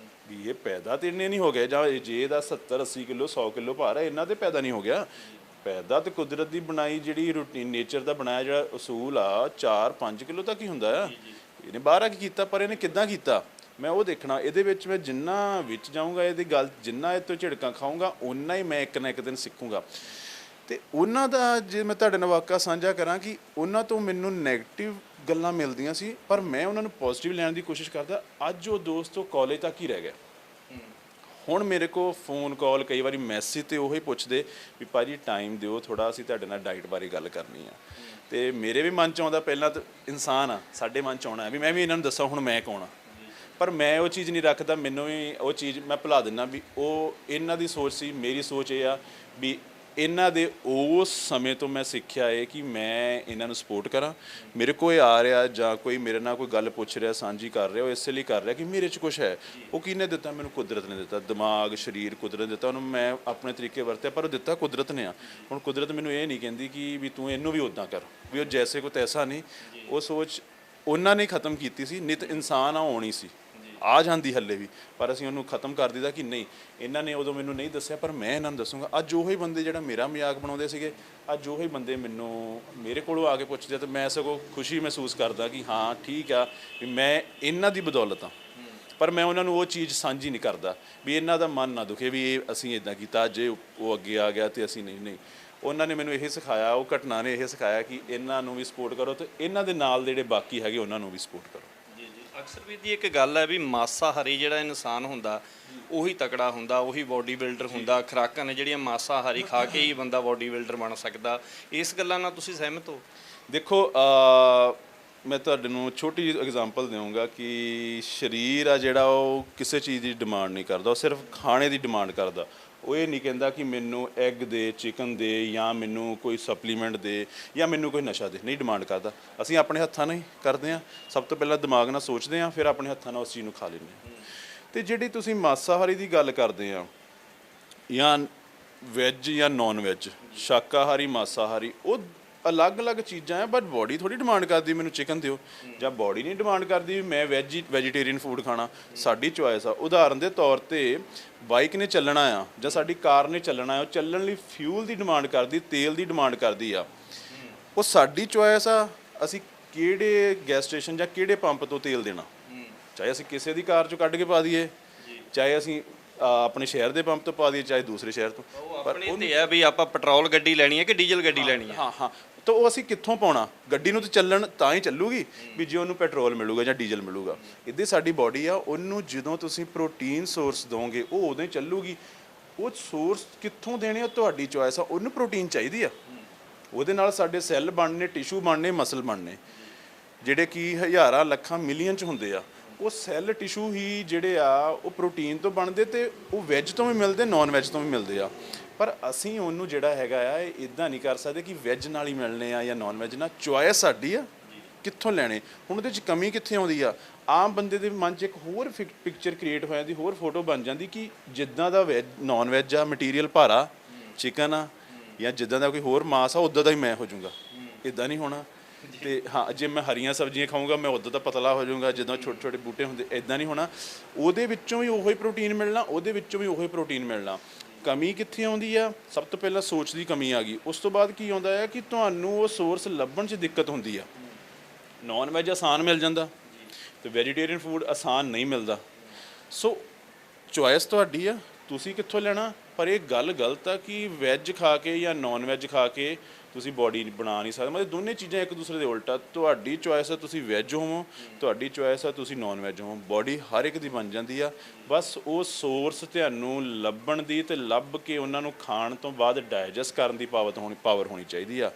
ਵੀ ਇਹ ਪੈਦਾ ਤਾਂ ਇੰਨੇ ਨਹੀਂ ਹੋ ਗਏ, ਜਾਂ ਜੇ ਇਹਦਾ 70-80 ਕਿਲੋ 100 ਕਿਲੋ ਭਾਰ ਹੈ, ਇਹਨਾਂ 'ਤੇ ਪੈਦਾ ਨਹੀਂ ਹੋ ਗਿਆ। ਪੈਦਾ ਤਾਂ ਕੁਦਰਤ ਦੀ ਬਣਾਈ ਜਿਹੜੀ ਰੂਟੀਨ ਨੇਚਰ ਦਾ ਬਣਾਇਆ ਜਿਹੜਾ ਅਸੂਲ ਆ, 4-5 ਕਿਲੋ ਤੱਕ ਹੀ ਹੁੰਦਾ ਆ। ਇਹਨੇ ਬਾਹਰ ਆ ਕੇ ਕੀਤਾ, ਪਰ ਇਹਨੇ ਕਿੱਦਾਂ ਕੀਤਾ ਮੈਂ ਉਹ ਦੇਖਣਾ। ਇਹਦੇ ਵਿੱਚ ਮੈਂ ਜਿੰਨਾ ਵਿੱਚ ਜਾਊਂਗਾ, ਇਹਦੀ ਗੱਲ ਜਿੰਨਾ ਇਹ ਤੋਂ ਝਿੜਕਾਂ ਖਾਊਂਗਾ, ਓਨਾ ਹੀ ਮੈਂ ਇੱਕ ਨਾ ਇੱਕ ਦਿਨ ਸਿੱਖੂੰਗਾ। ਅਤੇ ਉਹਨਾਂ ਦਾ ਜੇ ਮੈਂ ਤੁਹਾਡੇ ਨਾਲ ਵਾਕਾ ਸਾਂਝਾ ਕਰਾਂ ਕਿ ਉਹਨਾਂ ਤੋਂ ਮੈਨੂੰ ਨੈਗੇਟਿਵ ਗੱਲਾਂ ਮਿਲਦੀਆਂ ਸੀ, ਪਰ ਮੈਂ ਉਹਨਾਂ ਨੂੰ ਪੋਜ਼ੀਟਿਵ ਲੈਣ ਦੀ ਕੋਸ਼ਿਸ਼ ਕਰਦਾ। ਅੱਜ ਉਹ ਦੋਸਤ ਉਹ ਕਾਲਜ ਤੱਕ ਹੀ ਰਹਿ ਗਿਆ। ਹੁਣ ਮੇਰੇ ਕੋਲ ਫੋਨ ਕਾਲ, ਕਈ ਵਾਰੀ ਮੈਸੇਜ 'ਤੇ ਉਹੀ ਪੁੱਛਦੇ ਵੀ ਭਾਅ ਜੀ ਟਾਈਮ ਦਿਓ ਥੋੜ੍ਹਾ, ਅਸੀਂ ਤੁਹਾਡੇ ਨਾਲ ਡਾਈਟ ਬਾਰੇ ਗੱਲ ਕਰਨੀ ਆ। ਅਤੇ ਮੇਰੇ ਵੀ ਮਨ 'ਚ ਆਉਂਦਾ, ਪਹਿਲਾਂ ਤਾਂ ਇਨਸਾਨ ਆ, ਸਾਡੇ ਮਨ 'ਚ ਆਉਣਾ ਵੀ ਮੈਂ ਵੀ ਇਹਨਾਂ ਨੂੰ ਦੱਸਾਂ ਹੁਣ ਮੈਂ ਕੌਣ ਆ। ਪਰ ਮੈਂ ਉਹ ਚੀਜ਼ ਨਹੀਂ ਰੱਖਦਾ, ਮੈਨੂੰ ਵੀ ਉਹ ਚੀਜ਼ ਮੈਂ ਭੁਲਾ ਦਿੰਦਾ ਵੀ ਉਹ ਇਹਨਾਂ ਦੀ ਸੋਚ ਸੀ, ਮੇਰੀ ਸੋਚ ਇਹ ਆ ਵੀ ਇਹਨਾਂ ਦੇ ਉਸ ਸਮੇਂ ਤੋਂ ਮੈਂ ਸਿੱਖਿਆ ਹੈ ਕਿ ਮੈਂ ਇਹਨਾਂ ਨੂੰ ਸਪੋਰਟ ਕਰਾਂ। ਮੇਰੇ ਕੋਲ ਆ ਰਿਹਾ ਜਾਂ ਕੋਈ ਮੇਰੇ ਨਾਲ ਕੋਈ ਗੱਲ ਪੁੱਛ ਰਿਹਾ, ਸਾਂਝੀ ਕਰ ਰਿਹਾ, ਉਹ ਇਸੇ ਲਈ ਕਰ ਰਿਹਾ ਕਿ ਮੇਰੇ 'ਚ ਕੁਛ ਹੈ। ਉਹ ਕਿਹਨੇ ਦਿੱਤਾ? ਮੈਨੂੰ ਕੁਦਰਤ ਨੇ ਦਿੱਤਾ। ਦਿਮਾਗ, ਸਰੀਰ ਕੁਦਰਤ ਨੇ ਦਿੱਤਾ, ਉਹਨੂੰ ਮੈਂ ਆਪਣੇ ਤਰੀਕੇ ਵਰਤਿਆ, ਪਰ ਉਹ ਦਿੱਤਾ ਕੁਦਰਤ ਨੇ ਆ। ਹੁਣ ਕੁਦਰਤ ਮੈਨੂੰ ਇਹ ਨਹੀਂ ਕਹਿੰਦੀ ਕਿ ਵੀ ਤੂੰ ਇਹਨੂੰ ਵੀ ਉੱਦਾਂ ਕਰ, ਵੀ ਉਹ ਜੈਸੇ ਕੋ ਤੈਸਾ ਨਹੀਂ। ਉਹ ਸੋਚ ਉਹਨਾਂ ਨੇ ਖ਼ਤਮ ਕੀਤੀ ਸੀ। ਨਿਤ ਇਨਸਾਨ ਆ, ਆਉਣੀ ਸੀ, ਆ ਜਾਂਦੀ ਹੱਲੇ ਵੀ, ਪਰ ਅਸੀਂ ਉਹਨੂੰ ਖਤਮ ਕਰ ਦਿੱਤਾ ਕਿ ਨਹੀਂ, ਇਹਨਾਂ ਨੇ ਉਦੋਂ ਮੈਨੂੰ ਨਹੀਂ ਦੱਸਿਆ ਪਰ ਮੈਂ ਇਹਨਾਂ ਨੂੰ ਦੱਸੂਗਾ। ਅੱਜ ਉਹੀ ਬੰਦੇ ਜਿਹੜਾ ਮੇਰਾ ਮਜ਼ਾਕ ਬਣਾਉਂਦੇ ਸੀਗੇ, ਅੱਜ ਉਹੀ ਬੰਦੇ ਮੈਨੂੰ ਮੇਰੇ ਕੋਲੋਂ ਆ ਕੇ ਪੁੱਛਦੇ ਤਾਂ ਮੈਂ ਸਗੋਂ ਖੁਸ਼ੀ ਮਹਿਸੂਸ ਕਰਦਾ ਕਿ ਹਾਂ ਠੀਕ ਆ ਵੀ ਮੈਂ ਇਹਨਾਂ ਦੀ ਬਦੌਲਤ ਹਾਂ। ਪਰ ਮੈਂ ਉਹਨਾਂ ਨੂੰ ਉਹ ਚੀਜ਼ ਸਾਂਝੀ ਨਹੀਂ ਕਰਦਾ ਵੀ ਇਹਨਾਂ ਦਾ ਮਨ ਨਾ ਦੁਖੇ ਵੀ ਇਹ ਅਸੀਂ ਇੱਦਾਂ ਕੀਤਾ, ਜੇ ਉਹ ਅੱਗੇ ਆ ਗਿਆ ਤੇ ਅਸੀਂ ਨਹੀਂ। ਉਹਨਾਂ ਨੇ ਮੈਨੂੰ ਇਹ ਸਿਖਾਇਆ, ਉਹ ਘਟਨਾ ਨੇ ਇਹ ਸਿਖਾਇਆ ਕਿ ਇਹਨਾਂ ਨੂੰ ਵੀ ਸਪੋਰਟ ਕਰੋ ਤੇ ਇਹਨਾਂ ਦੇ ਨਾਲ ਜਿਹੜੇ ਬਾਕੀ ਹੈਗੇ ਉਹਨਾਂ ਨੂੰ ਵੀ ਸਪੋਰਟ ਕਰੋ।
ਜੀ ਜੀ, ਅਕਸਰ ਵੀ ਦੀ ਇੱਕ ਗੱਲ ਹੈ ਵੀ ਮਾਸਾਹਾਰੀ ਜਿਹੜਾ ਇਨਸਾਨ ਹੁੰਦਾ ਉਹੀ ਤਕੜਾ ਹੁੰਦਾ, ਉਹੀ ਬਾਡੀ ਬਿਲਡਰ ਹੁੰਦਾ। ਖੁਰਾਕਾਂ ਨੇ ਜਿਹੜੀਆਂ ਮਾਸਾਹਾਰੀ ਖਾ ਕੇ ਹੀ ਬੰਦਾ ਬਾਡੀ ਬਿਲਡਰ ਬਣ ਸਕਦਾ। ਇਸ ਗੱਲਾਂ ਨਾਲ ਤੁਸੀਂ ਸਹਿਮਤ ਹੋ?
ਦੇਖੋ ਮੈਂ ਤੁਹਾਡੇ ਨੂੰ ਛੋਟੀ ਜਿਹੀ ਐਗਜ਼ਾਮਪਲ ਦੇਵਾਂਗਾ ਕਿ ਸਰੀਰ ਆ ਜਿਹੜਾ ਉਹ ਕਿਸੇ ਚੀਜ਼ ਦੀ ਡਿਮਾਂਡ ਨਹੀਂ ਕਰਦਾ, ਉਹ ਸਿਰਫ ਖਾਣੇ ਦੀ ਡਿਮਾਂਡ ਕਰਦਾ। ਉਹ ਇਹ ਨਹੀਂ ਕਹਿੰਦਾ ਕਿ ਮੈਨੂੰ ਐਗ ਦੇ, ਚਿਕਨ ਦੇ, ਜਾਂ ਮੈਨੂੰ ਕੋਈ ਸਪਲੀਮੈਂਟ ਦੇ, ਜਾਂ ਮੈਨੂੰ ਕੋਈ ਨਸ਼ਾ ਦੇ, ਨਹੀਂ ਡਿਮਾਂਡ ਕਰਦਾ। ਅਸੀਂ ਆਪਣੇ ਹੱਥਾਂ ਨਾਲ ਹੀ ਕਰਦੇ ਹਾਂ। ਸਭ ਤੋਂ ਪਹਿਲਾਂ ਦਿਮਾਗ ਨਾਲ ਸੋਚਦੇ ਹਾਂ, ਫਿਰ ਆਪਣੇ ਹੱਥਾਂ ਨਾਲ ਉਸ ਚੀਜ਼ ਨੂੰ ਖਾ ਲੈਂਦੇ ਹਾਂ। ਅਤੇ ਜਿਹੜੀ ਤੁਸੀਂ ਮਾਸਾਹਾਰੀ ਦੀ ਗੱਲ ਕਰਦੇ ਆ ਜਾਂ ਵੈਜ ਜਾਂ ਨੌਨ ਵੈਜ, ਸ਼ਾਕਾਹਾਰੀ ਮਾਸਾਹਾਰੀ, ਉਹ ਅਲੱਗ-ਅਲੱਗ ਚੀਜ਼ਾਂ ਆ। ਬਟ ਬੋਡੀ ਥੋੜੀ ਡਿਮਾਂਡ ਕਰਦੀ ਮੈਨੂੰ ਚਿਕਨ ਦਿਓ, ਜਾਂ ਬੋਡੀ ਨਹੀਂ ਡਿਮਾਂਡ ਕਰਦੀ ਵੀ ਮੈਂ ਵੈਜੀਟੇਰੀਅਨ ਫੂਡ ਖਾਣਾ। ਸਾਡੀ ਚੋਇਸ ਆ। ਉਦਾਹਰਨ ਦੇ ਤੌਰ ਤੇ ਬਾਈਕ ਨੇ ਚੱਲਣਾ ਆ ਜਾਂ ਸਾਡੀ ਕਾਰ ਨੇ ਚੱਲਣਾ ਆ, ਉਹ ਚੱਲਣ ਲਈ ਫਿਊਲ ਦੀ ਡਿਮਾਂਡ ਕਰਦੀ, ਤੇਲ ਦੀ ਡਿਮਾਂਡ ਕਰਦੀ ਆ। ਉਹ ਸਾਡੀ ਚੋਇਸ ਆ ਅਸੀਂ ਕਿਹੜੇ ਗੈਸ ਸਟੇਸ਼ਨ ਜਾਂ ਕਿਹੜੇ ਪੰਪ ਤੋਂ ਤੇਲ ਦੇਣਾ। ਚਾਹੇ ਅਸੀਂ ਕਿਸੇ ਦੀ ਕਾਰ 'ਚੋਂ ਕੱਢ ਕੇ ਪਾ ਦਈਏ, ਚਾਹੇ ਅਸੀਂ ਆਪਣੇ ਸ਼ਹਿਰ ਦੇ ਪੰਪ ਤੋਂ ਪਾ ਦਈਏ, ਚਾਹੇ ਦੂਸਰੇ ਸ਼ਹਿਰ ਤੋਂ।
ਪਰ ਉਹ ਤੇ ਹੈ ਵੀ ਆਪਾਂ ਪੈਟਰੋਲ ਗੱਡੀ ਲੈਣੀ ਹੈ ਕਿ ਡੀਜ਼ਲ ਗੱਡੀ ਲੈਣੀ ਹੈ।
ਹਾਂ, ਤਾਂ ਉਹ ਅਸੀਂ ਕਿੱਥੋਂ ਪਾਉਣਾ? ਗੱਡੀ ਨੂੰ ਤਾਂ ਚੱਲਣ ਤਾਂ ਹੀ ਚੱਲੂਗੀ ਵੀ ਜੇ ਉਹਨੂੰ ਪੈਟਰੋਲ ਮਿਲੂਗਾ ਜਾਂ ਡੀਜ਼ਲ ਮਿਲੂਗਾ। ਇੱਦਾਂ ਸਾਡੀ ਬਾਡੀ ਆ, ਉਹਨੂੰ ਜਦੋਂ ਤੁਸੀਂ ਪ੍ਰੋਟੀਨ ਸੋਰਸ ਦੋਗੇ ਉਹ ਉਦੋਂ ਹੀ ਚੱਲੂਗੀ। ਉਹ ਸੋਰਸ ਕਿੱਥੋਂ ਦੇਣੇ ਉਹ ਤੁਹਾਡੀ ਚੋਇਸ ਆ। ਉਹਨੂੰ ਪ੍ਰੋਟੀਨ ਚਾਹੀਦੀ ਆ, ਉਹਦੇ ਨਾਲ ਸਾਡੇ ਸੈੱਲ ਬਣਨੇ, ਟਿਸ਼ੂ ਬਣਨੇ, ਮਸਲ ਬਣਨੇ, ਜਿਹੜੇ ਕਿ ਹਜ਼ਾਰਾਂ ਲੱਖਾਂ ਮਿਲੀਅਨ 'ਚ ਹੁੰਦੇ ਆ। ਉਹ ਸੈੱਲ ਟਿਸ਼ੂ ਹੀ ਜਿਹੜੇ ਆ ਉਹ ਪ੍ਰੋਟੀਨ ਤੋਂ ਬਣਦੇ, ਤੇ ਉਹ ਵੈਜ ਤੋਂ ਵੀ ਮਿਲਦੇ, ਨੌਨ ਵੈਜ ਤੋਂ ਵੀ ਮਿਲਦੇ ਆ। ਪਰ ਅਸੀਂ ਉਹਨੂੰ ਜਿਹੜਾ ਹੈਗਾ ਆ ਇਹ ਇੱਦਾਂ ਨਹੀਂ ਕਰ ਸਕਦੇ ਕਿ ਵੈਜ ਨਾਲ ਹੀ ਮਿਲਣੇ ਆ ਜਾਂ ਨੌਨ ਵੈਜ ਨਾਲ। ਚੋਇਸ ਸਾਡੀ ਆ ਕਿੱਥੋਂ ਲੈਣੇ। ਹੁਣ ਉਹਦੇ 'ਚ ਕਮੀ ਕਿੱਥੇ ਆਉਂਦੀ ਆ? ਆਮ ਬੰਦੇ ਦੇ ਮਨ 'ਚ ਇੱਕ ਹੋਰ ਪਿਕਚਰ ਕ੍ਰੀਏਟ ਹੋ ਜਾਂਦੀ, ਹੋਰ ਫੋਟੋ ਬਣ ਜਾਂਦੀ ਕਿ ਜਿੱਦਾਂ ਦਾ ਵੈਜ ਨੌਨ ਵੈਜ ਆ, ਮਟੀਰੀਅਲ ਭਾਰਾ ਚਿਕਨ ਆ, ਜਾਂ ਜਿੱਦਾਂ ਦਾ ਕੋਈ ਹੋਰ ਮਾਸ ਆ ਉੱਦਾਂ ਦਾ ਹੀ ਮੈਂ ਹੋ ਜਾਊਂਗਾ। ਇੱਦਾਂ ਨਹੀਂ ਹੋਣਾ। ਤੇ ਹਾਂ, ਜੇ ਮੈਂ ਹਰੀਆਂ ਸਬਜ਼ੀਆਂ ਖਾਊਂਗਾ ਮੈਂ ਉੱਦਾਂ ਦਾ ਪਤਲਾ ਹੋ ਜਾਊਂਗਾ, ਜਿੱਦਾਂ ਛੋਟੇ ਛੋਟੇ ਬੂਟੇ ਹੁੰਦੇ। ਇੱਦਾਂ ਨਹੀਂ ਹੋਣਾ। ਉਹਦੇ ਵਿੱਚੋਂ ਵੀ ਉਹੀ ਪ੍ਰੋਟੀਨ ਮਿਲਣਾ, ਉਹਦੇ ਵਿੱਚੋਂ ਵੀ ਉਹੀ ਪ੍ਰੋਟੀਨ ਮਿਲਣਾ। ਕਮੀ ਕਿੱਥੇ ਆਉਂਦੀ ਆ? ਸਭ ਤੋਂ ਪਹਿਲਾਂ ਸੋਚ ਦੀ ਕਮੀ ਆ ਗਈ। ਉਸ ਤੋਂ ਬਾਅਦ ਕੀ ਆਉਂਦਾ ਹੈ ਕਿ ਤੁਹਾਨੂੰ ਉਹ ਸੋਰਸ ਲੱਭਣ 'ਚ ਦਿੱਕਤ ਹੁੰਦੀ ਆ। ਨੌਨ ਵੈਜ ਆਸਾਨ ਮਿਲ ਜਾਂਦਾ ਤੇ ਵੈਜੀਟੇਰੀਅਨ ਫੂਡ ਆਸਾਨ ਨਹੀਂ ਮਿਲਦਾ। ਸੋ ਚੋਇਸ ਤੁਹਾਡੀ ਆ, ਤੁਸੀਂ ਕਿੱਥੋਂ ਲੈਣਾ। ਪਰ ਇਹ ਗੱਲ ਗਲਤ ਆ ਕਿ ਵੈਜ ਖਾ ਕੇ ਜਾਂ ਨੌਨ ਵੈਜ ਖਾ ਕੇ ਤੁਸੀਂ ਬੋਡੀ ਬਣਾ ਨਹੀਂ ਸਕਦੇ। ਮਤਲਬ ਦੋਨੇ ਚੀਜ਼ਾਂ ਇੱਕ ਦੂਸਰੇ ਦੇ ਉਲਟਾ। ਤੁਹਾਡੀ ਚੋਇਸ ਆ ਤੁਸੀਂ ਵੈਜ ਹੋਵੋ, ਤੁਹਾਡੀ ਚੋਇਸ ਆ ਤੁਸੀਂ ਨੌਨ ਵੈਜ ਹੋਵੋ। ਬੋਡੀ ਹਰ ਇੱਕ ਦੀ ਬਣ ਜਾਂਦੀ ਆ। ਬਸ ਉਹ ਸੋਰਸ ਤੁਹਾਨੂੰ ਲੱਭਣ ਦੀ ਤੇ ਲੱਭ ਕੇ ਉਹਨਾਂ ਨੂੰ ਖਾਣ ਤੋਂ ਬਾਅਦ ਡਾਈਜੈਸਟ ਕਰਨ ਦੀ ਪਾਵਰ ਹੋਣੀ ਚਾਹੀਦੀ ਆ।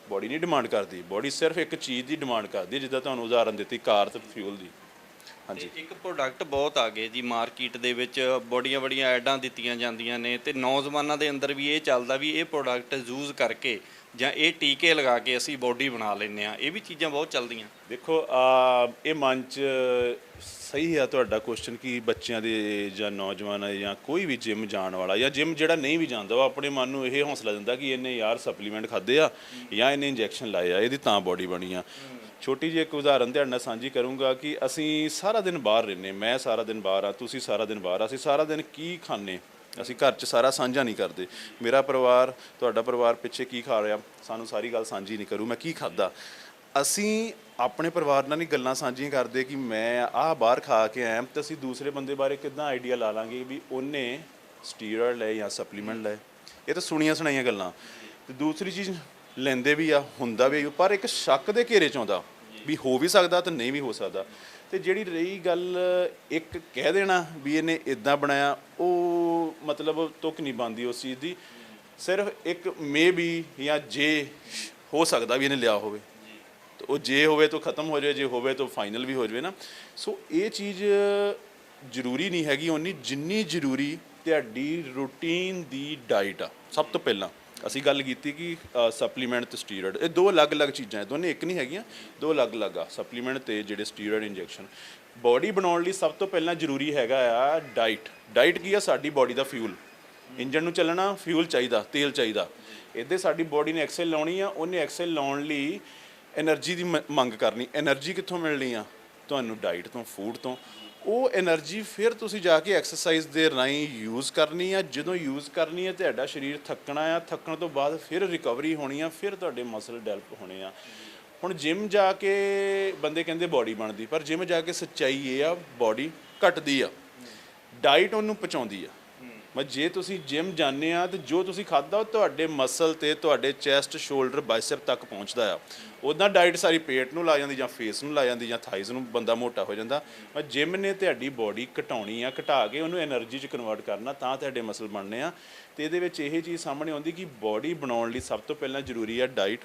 ਬੋਡੀ ਨਹੀਂ ਡਿਮਾਂਡ ਕਰਦੀ। ਬੋਡੀ ਸਿਰਫ ਇੱਕ ਚੀਜ਼ ਦੀ ਡਿਮਾਂਡ ਕਰਦੀ ਹੈ, ਜਿੱਦਾਂ ਤੁਹਾਨੂੰ ਉਦਾਹਰਨ ਦਿੱਤੀ ਕਾਰ ਤੇ ਫਿਊਲ ਦੀ। ਹਾਂਜੀ,
ਇੱਕ ਪ੍ਰੋਡਕਟ ਬਹੁਤ ਆ ਗਏ ਜੀ ਮਾਰਕੀਟ ਦੇ ਵਿੱਚ, ਬੜੀਆਂ ਐਡਾਂ ਦਿੱਤੀਆਂ ਜਾਂਦੀਆਂ ਨੇ ਤੇ ਨੌਜਵਾਨਾਂ ਦੇ ਅੰਦਰ ਵੀ ਇਹ ਚੱਲਦਾ ਵੀ ਇਹ ਪ੍ਰੋਡਕਟ ਯੂਜ਼ ਕਰਕੇ ਜਾਂ ਇਹ ਟੀਕੇ ਲਗਾ ਕੇ ਅਸੀਂ ਬੋਡੀ ਬਣਾ ਲੈਂਦੇ ਆ। ਇਹ ਵੀ ਚੀਜ਼ਾਂ ਬਹੁਤ ਚੱਲਦੀਆਂ।
ਦੇਖੋ ਇਹ ਮਨ 'ਚ ਸਹੀ ਆ ਤੁਹਾਡਾ ਕੁਐਸਚਨ ਕਿ ਬੱਚਿਆਂ ਦੇ ਜਾਂ ਨੌਜਵਾਨ ਜਾਂ ਕੋਈ ਵੀ ਜਿਮ ਜਾਣ ਵਾਲਾ ਜਾਂ ਜਿਮ ਜਿਹੜਾ ਨਹੀਂ ਵੀ ਜਾਂਦਾ, ਉਹ ਆਪਣੇ ਮਨ ਨੂੰ ਇਹ ਹੌਸਲਾ ਦਿੰਦਾ ਕਿ ਇਹਨੇ ਯਾਰ ਸਪਲੀਮੈਂਟ ਖਾਦੇ ਆ ਜਾਂ ਇਹਨੇ ਇੰਜੈਕਸ਼ਨ ਲਾਏ ਆ, ਇਹਦੀ ਤਾਂ ਬੋਡੀ ਬਣੀ ਆ। ਛੋਟੀ ਜਿਹੀ ਇੱਕ ਉਦਾਹਰਨ ਤੁਹਾਡੇ ਨਾਲ ਸਾਂਝੀ ਕਰੂੰਗਾ ਕਿ ਅਸੀਂ ਸਾਰਾ ਦਿਨ ਬਾਹਰ ਰਹਿੰਦੇ। ਮੈਂ ਸਾਰਾ ਦਿਨ ਬਾਹਰ ਆ, ਤੁਸੀਂ ਸਾਰਾ ਦਿਨ ਬਾਹਰ ਆ। ਅਸੀਂ ਸਾਰਾ ਦਿਨ ਕੀ ਖਾਂਦੇ, ਅਸੀਂ ਘਰ 'ਚ ਸਾਰਾ ਸਾਂਝਾ ਨਹੀਂ ਕਰਦੇ। ਮੇਰਾ ਪਰਿਵਾਰ, ਤੁਹਾਡਾ ਪਰਿਵਾਰ ਪਿੱਛੇ ਕੀ ਖਾ ਰਿਹਾ, ਸਾਨੂੰ ਸਾਰੀ ਗੱਲ ਸਾਂਝੀ ਨਹੀਂ ਕਰੂ। ਮੈਂ ਕੀ ਖਾਧਾ, ਅਸੀਂ ਆਪਣੇ ਪਰਿਵਾਰ ਨਾਲ ਨਹੀਂ ਗੱਲਾਂ ਸਾਂਝੀਆਂ ਕਰਦੇ ਕਿ ਮੈਂ ਆਹ ਬਾਹਰ ਖਾ ਕੇ ਆਇਆ। ਤਾਂ ਅਸੀਂ ਦੂਸਰੇ ਬੰਦੇ ਬਾਰੇ ਕਿੱਦਾਂ ਆਈਡੀਆ ਲਾ ਲਾਂਗੇ ਵੀ ਉਹਨੇ ਸਟੀਰੋਇਡ ਲਏ ਜਾਂ ਸਪਲੀਮੈਂਟ ਲਏ। ਇਹ ਤਾਂ ਸੁਣੀਆਂ ਸੁਣਾਈਆਂ ਗੱਲਾਂ। ਤੇ ਦੂਸਰੀ ਚੀਜ਼ ਲੈਂਦੇ ਵੀ ਆ, ਹੁੰਦਾ ਵੀ, ਪਰ ਇੱਕ ਸ਼ੱਕ ਦੇ ਘੇਰੇ 'ਚ ਆਉਂਦਾ ਵੀ ਹੋ ਵੀ ਸਕਦਾ ਤੇ ਨਹੀਂ ਵੀ ਹੋ ਸਕਦਾ। ਤੇ ਜਿਹੜੀ ਰਹੀ ਗੱਲ ਇੱਕ ਕਹਿ ਦੇਣਾ ਵੀ ਇਹਨੇ ਇਦਾਂ ਬਣਾਇਆ, ਉਹ ਮਤਲਬ ਤੁਕ ਨਹੀਂ ਬਣਦੀ ਉਸ ਚੀਜ਼ ਦੀ। ਸਿਰਫ ਇੱਕ ਮੇ ਬੀ ਜਾਂ ਜੇ ਹੋ ਸਕਦਾ ਵੀ ਇਹਨੇ ਲਿਆ ਹੋਵੇ, ਤੇ ਉਹ ਜੇ ਹੋਵੇ ਤਾਂ ਖਤਮ ਹੋ ਜਾਵੇ, ਜੇ ਹੋਵੇ ਤਾਂ ਫਾਈਨਲ ਵੀ ਹੋ ਜਾਵੇ ਨਾ। ਸੋ ਇਹ ਚੀਜ਼ ਜ਼ਰੂਰੀ ਨਹੀਂ ਹੈਗੀ ਓਨੀ ਜਿੰਨੀ ਜ਼ਰੂਰੀ ਤੁਹਾਡੀ ਰੂਟੀਨ ਦੀ ਡਾਈਟ ਆ। ਸਭ ਤੋਂ ਪਹਿਲਾਂ ਅਸੀਂ ਗੱਲ ਕੀਤੀ ਕਿ ਸਪਲੀਮੈਂਟ ਤੇ ਸਟੀਰੋਇਡ, ਇਹ ਦੋ ਅਲੱਗ-ਅਲੱਗ ਚੀਜ਼ਾਂ ਹੈ, ਦੋਨੇ ਇੱਕ ਨਹੀਂ ਹੈਗੀਆਂ, ਦੋ ਅਲੱਗ-ਅਲੱਗ ਆ। ਸਪਲੀਮੈਂਟ ਤੇ ਜਿਹੜੇ ਸਟੀਰੋਇਡ ਇੰਜੈਕਸ਼ਨ। ਬੋਡੀ ਬਣਾਉਣ ਲਈ ਸਭ ਤੋਂ ਪਹਿਲਾਂ ਜ਼ਰੂਰੀ ਹੈਗਾ ਆ ਡਾਈਟ। ਡਾਈਟ ਕੀ ਆ? ਸਾਡੀ ਬੋਡੀ ਦਾ ਫਿਊਲ। ਇੰਜਨ ਨੂੰ ਚੱਲਣਾ ਫਿਊਲ ਚਾਹੀਦਾ, ਤੇਲ ਚਾਹੀਦਾ। ਇੱਦਾਂ ਸਾਡੀ ਬੋਡੀ ਨੇ ਐਕਸਲ ਲਾਉਣੀ ਆ, ਉਹਨੇ ਐਕਸਲ ਲਾਉਣ ਲਈ એનર્ਜੀ ਦੀ ਮੰਗ ਕਰਨੀ। એનર્ਜੀ ਕਿੱਥੋਂ ਮਿਲਣੀ ਆ? ਤੁਹਾਨੂੰ ਡਾਈਟ ਤੋਂ, ਫੂਡ ਤੋਂ। ਉਹ એનર્ਜੀ ਫਿਰ ਤੁਸੀਂ ਜਾ ਕੇ ਐਕਸਰਸਾਈਜ਼ ਦੇ ਰਾਹੀਂ ਯੂਜ਼ ਕਰਨੀ ਆ। ਜਦੋਂ ਯੂਜ਼ ਕਰਨੀ ਹੈ ਤੁਹਾਡਾ ਸਰੀਰ ਥੱਕਣਾ ਆ, ਥੱਕਣ ਤੋਂ ਬਾਅਦ ਫਿਰ ਰਿਕਵਰੀ ਹੋਣੀ ਆ, ਫਿਰ ਤੁਹਾਡੇ ਮਸਲ ਡਿਵੈਲਪ ਹੋਣੇ ਆ। ਹੁਣ ਜਿਮ ਜਾ ਕੇ ਬੰਦੇ ਕਹਿੰਦੇ ਬਾਡੀ ਬਣਦੀ, ਪਰ ਜਿਮ ਜਾ ਕੇ ਸੱਚਾਈ ਇਹ ਆ ਬਾਡੀ ਘਟਦੀ ਆ, ਡਾਈਟ ਉਹਨੂੰ ਪਹੁੰਚਾਉਂਦੀ ਆ। ਮੈਂ ਜੇ ਤੁਸੀਂ ਜਿਮ ਜਾਂਦੇ ਆ ਤੇ ਜੋ ਤੁਸੀਂ ਖਾਦਾ ਉਹ ਤੁਹਾਡੇ ਮਸਲ ਤੇ ਤੁਹਾਡੇ ਚੈਸਟ, ਸ਼ੋਲਡਰ, ਬਾਈਸੈਪ ਤੱਕ ਪਹੁੰਚਦਾ ਆ। ਉੱਦਾਂ ਡਾਈਟ ਸਾਰੀ ਪੇਟ ਨੂੰ ਲਾ ਜਾਂਦੀ ਜਾਂ ਫੇਸ ਨੂੰ ਲਾ ਜਾਂਦੀ ਜਾਂ ਥਾਈਜ਼ ਨੂੰ, ਬੰਦਾ ਮੋਟਾ ਹੋ ਜਾਂਦਾ। ਮੈਂ ਜਿਮ ਨੇ ਤੁਹਾਡੀ ਬਾਡੀ ਘਟਾਉਣੀ ਆ, ਘਟਾ ਕੇ ਉਹਨੂੰ એનર્ਜੀ 'ਚ ਕਨਵਰਟ ਕਰਨਾ, ਤਾਂ ਤੁਹਾਡੇ ਮਸਲ ਬਣਨੇ ਆ। ਤੇ ਇਹਦੇ ਵਿੱਚ ਇਹ ਚੀਜ਼ ਸਾਹਮਣੇ ਆਉਂਦੀ ਕਿ ਬਾਡੀ ਬਣਾਉਣ ਲਈ ਸਭ ਤੋਂ ਪਹਿਲਾਂ ਜ਼ਰੂਰੀ ਆ ਡਾਈਟ,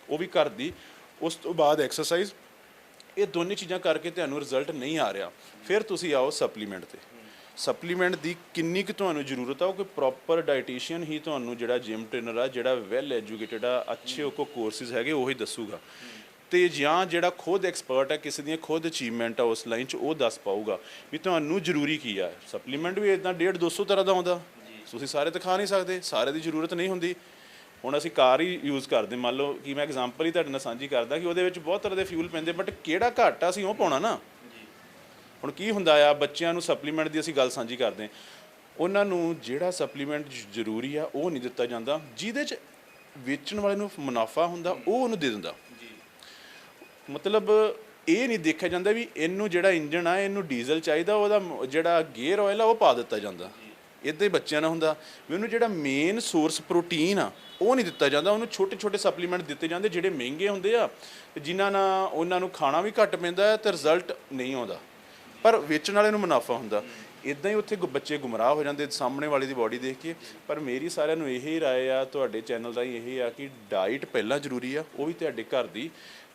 ਉਹ ਵੀ ਘਰ ਦੀ, ਉਸ ਤੋਂ ਬਾਅਦ ਐਕਸਰਸਾਈਜ਼। ਇਹ ਦੋਨੇ ਚੀਜ਼ਾਂ ਕਰਕੇ ਤੁਹਾਨੂੰ ਰਿਜ਼ਲਟ ਨਹੀਂ ਆ ਰਿਹਾ, ਫਿਰ ਤੁਸੀਂ ਆਓ ਸਪਲੀਮੈਂਟ ਤੇ। ਸਪਲੀਮੈਂਟ ਦੀ ਕਿੰਨੀ ਕੁ ਤੁਹਾਨੂੰ ਜ਼ਰੂਰਤ ਆ, ਉਹ ਕੋਈ ਪ੍ਰੋਪਰ ਡਾਈਟੀਸ਼ੀਅਨ ਹੀ ਤੁਹਾਨੂੰ, ਜਿਹੜਾ ਜਿਮ ਟ੍ਰੇਨਰ ਆ, ਜਿਹੜਾ ਵੈਲ ਐਜੂਕੇਟਡ ਆ, ਅੱਛੇ ਉਹ ਕੋ ਕੋਰਸਿਸ ਹੈਗੇ, ਉਹੀ ਦੱਸੂਗਾ। ਤੇ ਜਾਂ ਜਿਹੜਾ ਖੁਦ ਐਕਸਪਰਟ ਹੈ, ਕਿਸੇ ਦੀਆਂ ਖੁਦ ਅਚੀਵਮੈਂਟ ਆ ਉਸ ਲਾਈਨ 'ਚ, ਉਹ ਦੱਸ ਪਾਊਗਾ ਵੀ ਤੁਹਾਨੂੰ ਜ਼ਰੂਰੀ ਕੀ ਆ। ਸਪਲੀਮੈਂਟ ਵੀ ਇੱਦਾਂ 150-200 ਤਰ੍ਹਾਂ ਦਾ ਆਉਂਦਾ, ਤੁਸੀਂ ਸਾਰੇ ਤਾਂ ਖਾ ਨਹੀਂ ਸਕਦੇ, ਸਾਰੇ ਦੀ ਜ਼ਰੂਰਤ ਨਹੀਂ ਹੁੰਦੀ। ਹੁਣ ਅਸੀਂ ਕਾਰ ਹੀ ਯੂਜ਼ ਕਰਦੇ, ਮੰਨ ਲਓ ਕਿ ਮੈਂ ਐਗਜ਼ਾਮਪਲ ਹੀ ਤੁਹਾਡੇ ਨਾਲ ਸਾਂਝੀ ਕਰਦਾ ਕਿ ਉਹਦੇ ਵਿੱਚ ਬਹੁਤ ਤਰ੍ਹਾਂ ਦੇ ਫਿਊਲ ਪੈਂਦੇ, ਬਟ ਕਿਹੜਾ ਘੱਟ ਆ ਅਸੀਂ ਉਹ ਪਾਉਣਾ ਨਾ। ਹੁਣ ਕੀ ਹੁੰਦਾ ਆ, ਬੱਚਿਆਂ ਨੂੰ ਸਪਲੀਮੈਂਟ ਦੀ ਅਸੀਂ ਗੱਲ ਸਾਂਝੀ ਕਰਦੇ, ਉਹਨਾਂ ਨੂੰ ਜਿਹੜਾ ਸਪਲੀਮੈਂਟ ਜ਼ਰੂਰੀ ਆ ਉਹ ਨਹੀਂ ਦਿੱਤਾ ਜਾਂਦਾ, ਜਿਹਦੇ 'ਚ ਵੇਚਣ ਵਾਲੇ ਨੂੰ ਮੁਨਾਫਾ ਹੁੰਦਾ ਉਹ ਉਹਨੂੰ ਦੇ ਦਿੰਦਾ। ਮਤਲਬ ਇਹ ਨਹੀਂ ਦੇਖਿਆ ਜਾਂਦਾ ਵੀ ਇਹਨੂੰ ਜਿਹੜਾ ਇੰਜਣ ਆ, ਇਹਨੂੰ ਡੀਜ਼ਲ ਚਾਹੀਦਾ, ਉਹਦਾ ਜਿਹੜਾ ਗੇਅਰ ਆਇਲ ਆ ਉਹ ਪਾ ਦਿੱਤਾ ਜਾਂਦਾ। ਇੱਦਾਂ ਹੀ ਬੱਚਿਆਂ ਨਾਲ ਹੁੰਦਾ ਵੀ ਉਹਨੂੰ ਜਿਹੜਾ ਮੇਨ ਸੋਰਸ ਪ੍ਰੋਟੀਨ ਆ ਉਹ ਨਹੀਂ ਦਿੱਤਾ ਜਾਂਦਾ, ਉਹਨੂੰ ਛੋਟੇ ਛੋਟੇ ਸਪਲੀਮੈਂਟ ਦਿੱਤੇ ਜਾਂਦੇ ਜਿਹੜੇ ਮਹਿੰਗੇ ਹੁੰਦੇ ਆ, ਜਿਨ੍ਹਾਂ ਨਾਲ ਉਹਨਾਂ ਨੂੰ ਖਾਣਾ ਵੀ ਘੱਟ ਪੈਂਦਾ ਤੇ ਰਿਜ਼ਲਟ ਨਹੀਂ ਆਉਂਦਾ, ਪਰ ਵੇਚਣ ਵਾਲੇ ਨੂੰ ਮੁਨਾਫਾ ਹੁੰਦਾ। ਇੱਦਾਂ ਹੀ ਉੱਥੇ ਬੱਚੇ ਗੁੰਮਰਾਹ ਹੋ ਜਾਂਦੇ ਸਾਹਮਣੇ ਵਾਲੇ ਦੀ ਬਾਡੀ ਦੇਖ ਕੇ। ਪਰ ਮੇਰੀ ਸਾਰਿਆਂ ਨੂੰ ਇਹੀ ਰਾਏ ਆ, ਤੁਹਾਡੇ ਚੈਨਲ ਦਾ ਹੀ ਇਹ ਆ ਕਿ ਡਾਈਟ ਪਹਿਲਾਂ ਜ਼ਰੂਰੀ ਆ, ਉਹ ਵੀ ਤੁਹਾਡੇ ਘਰ ਦੀ,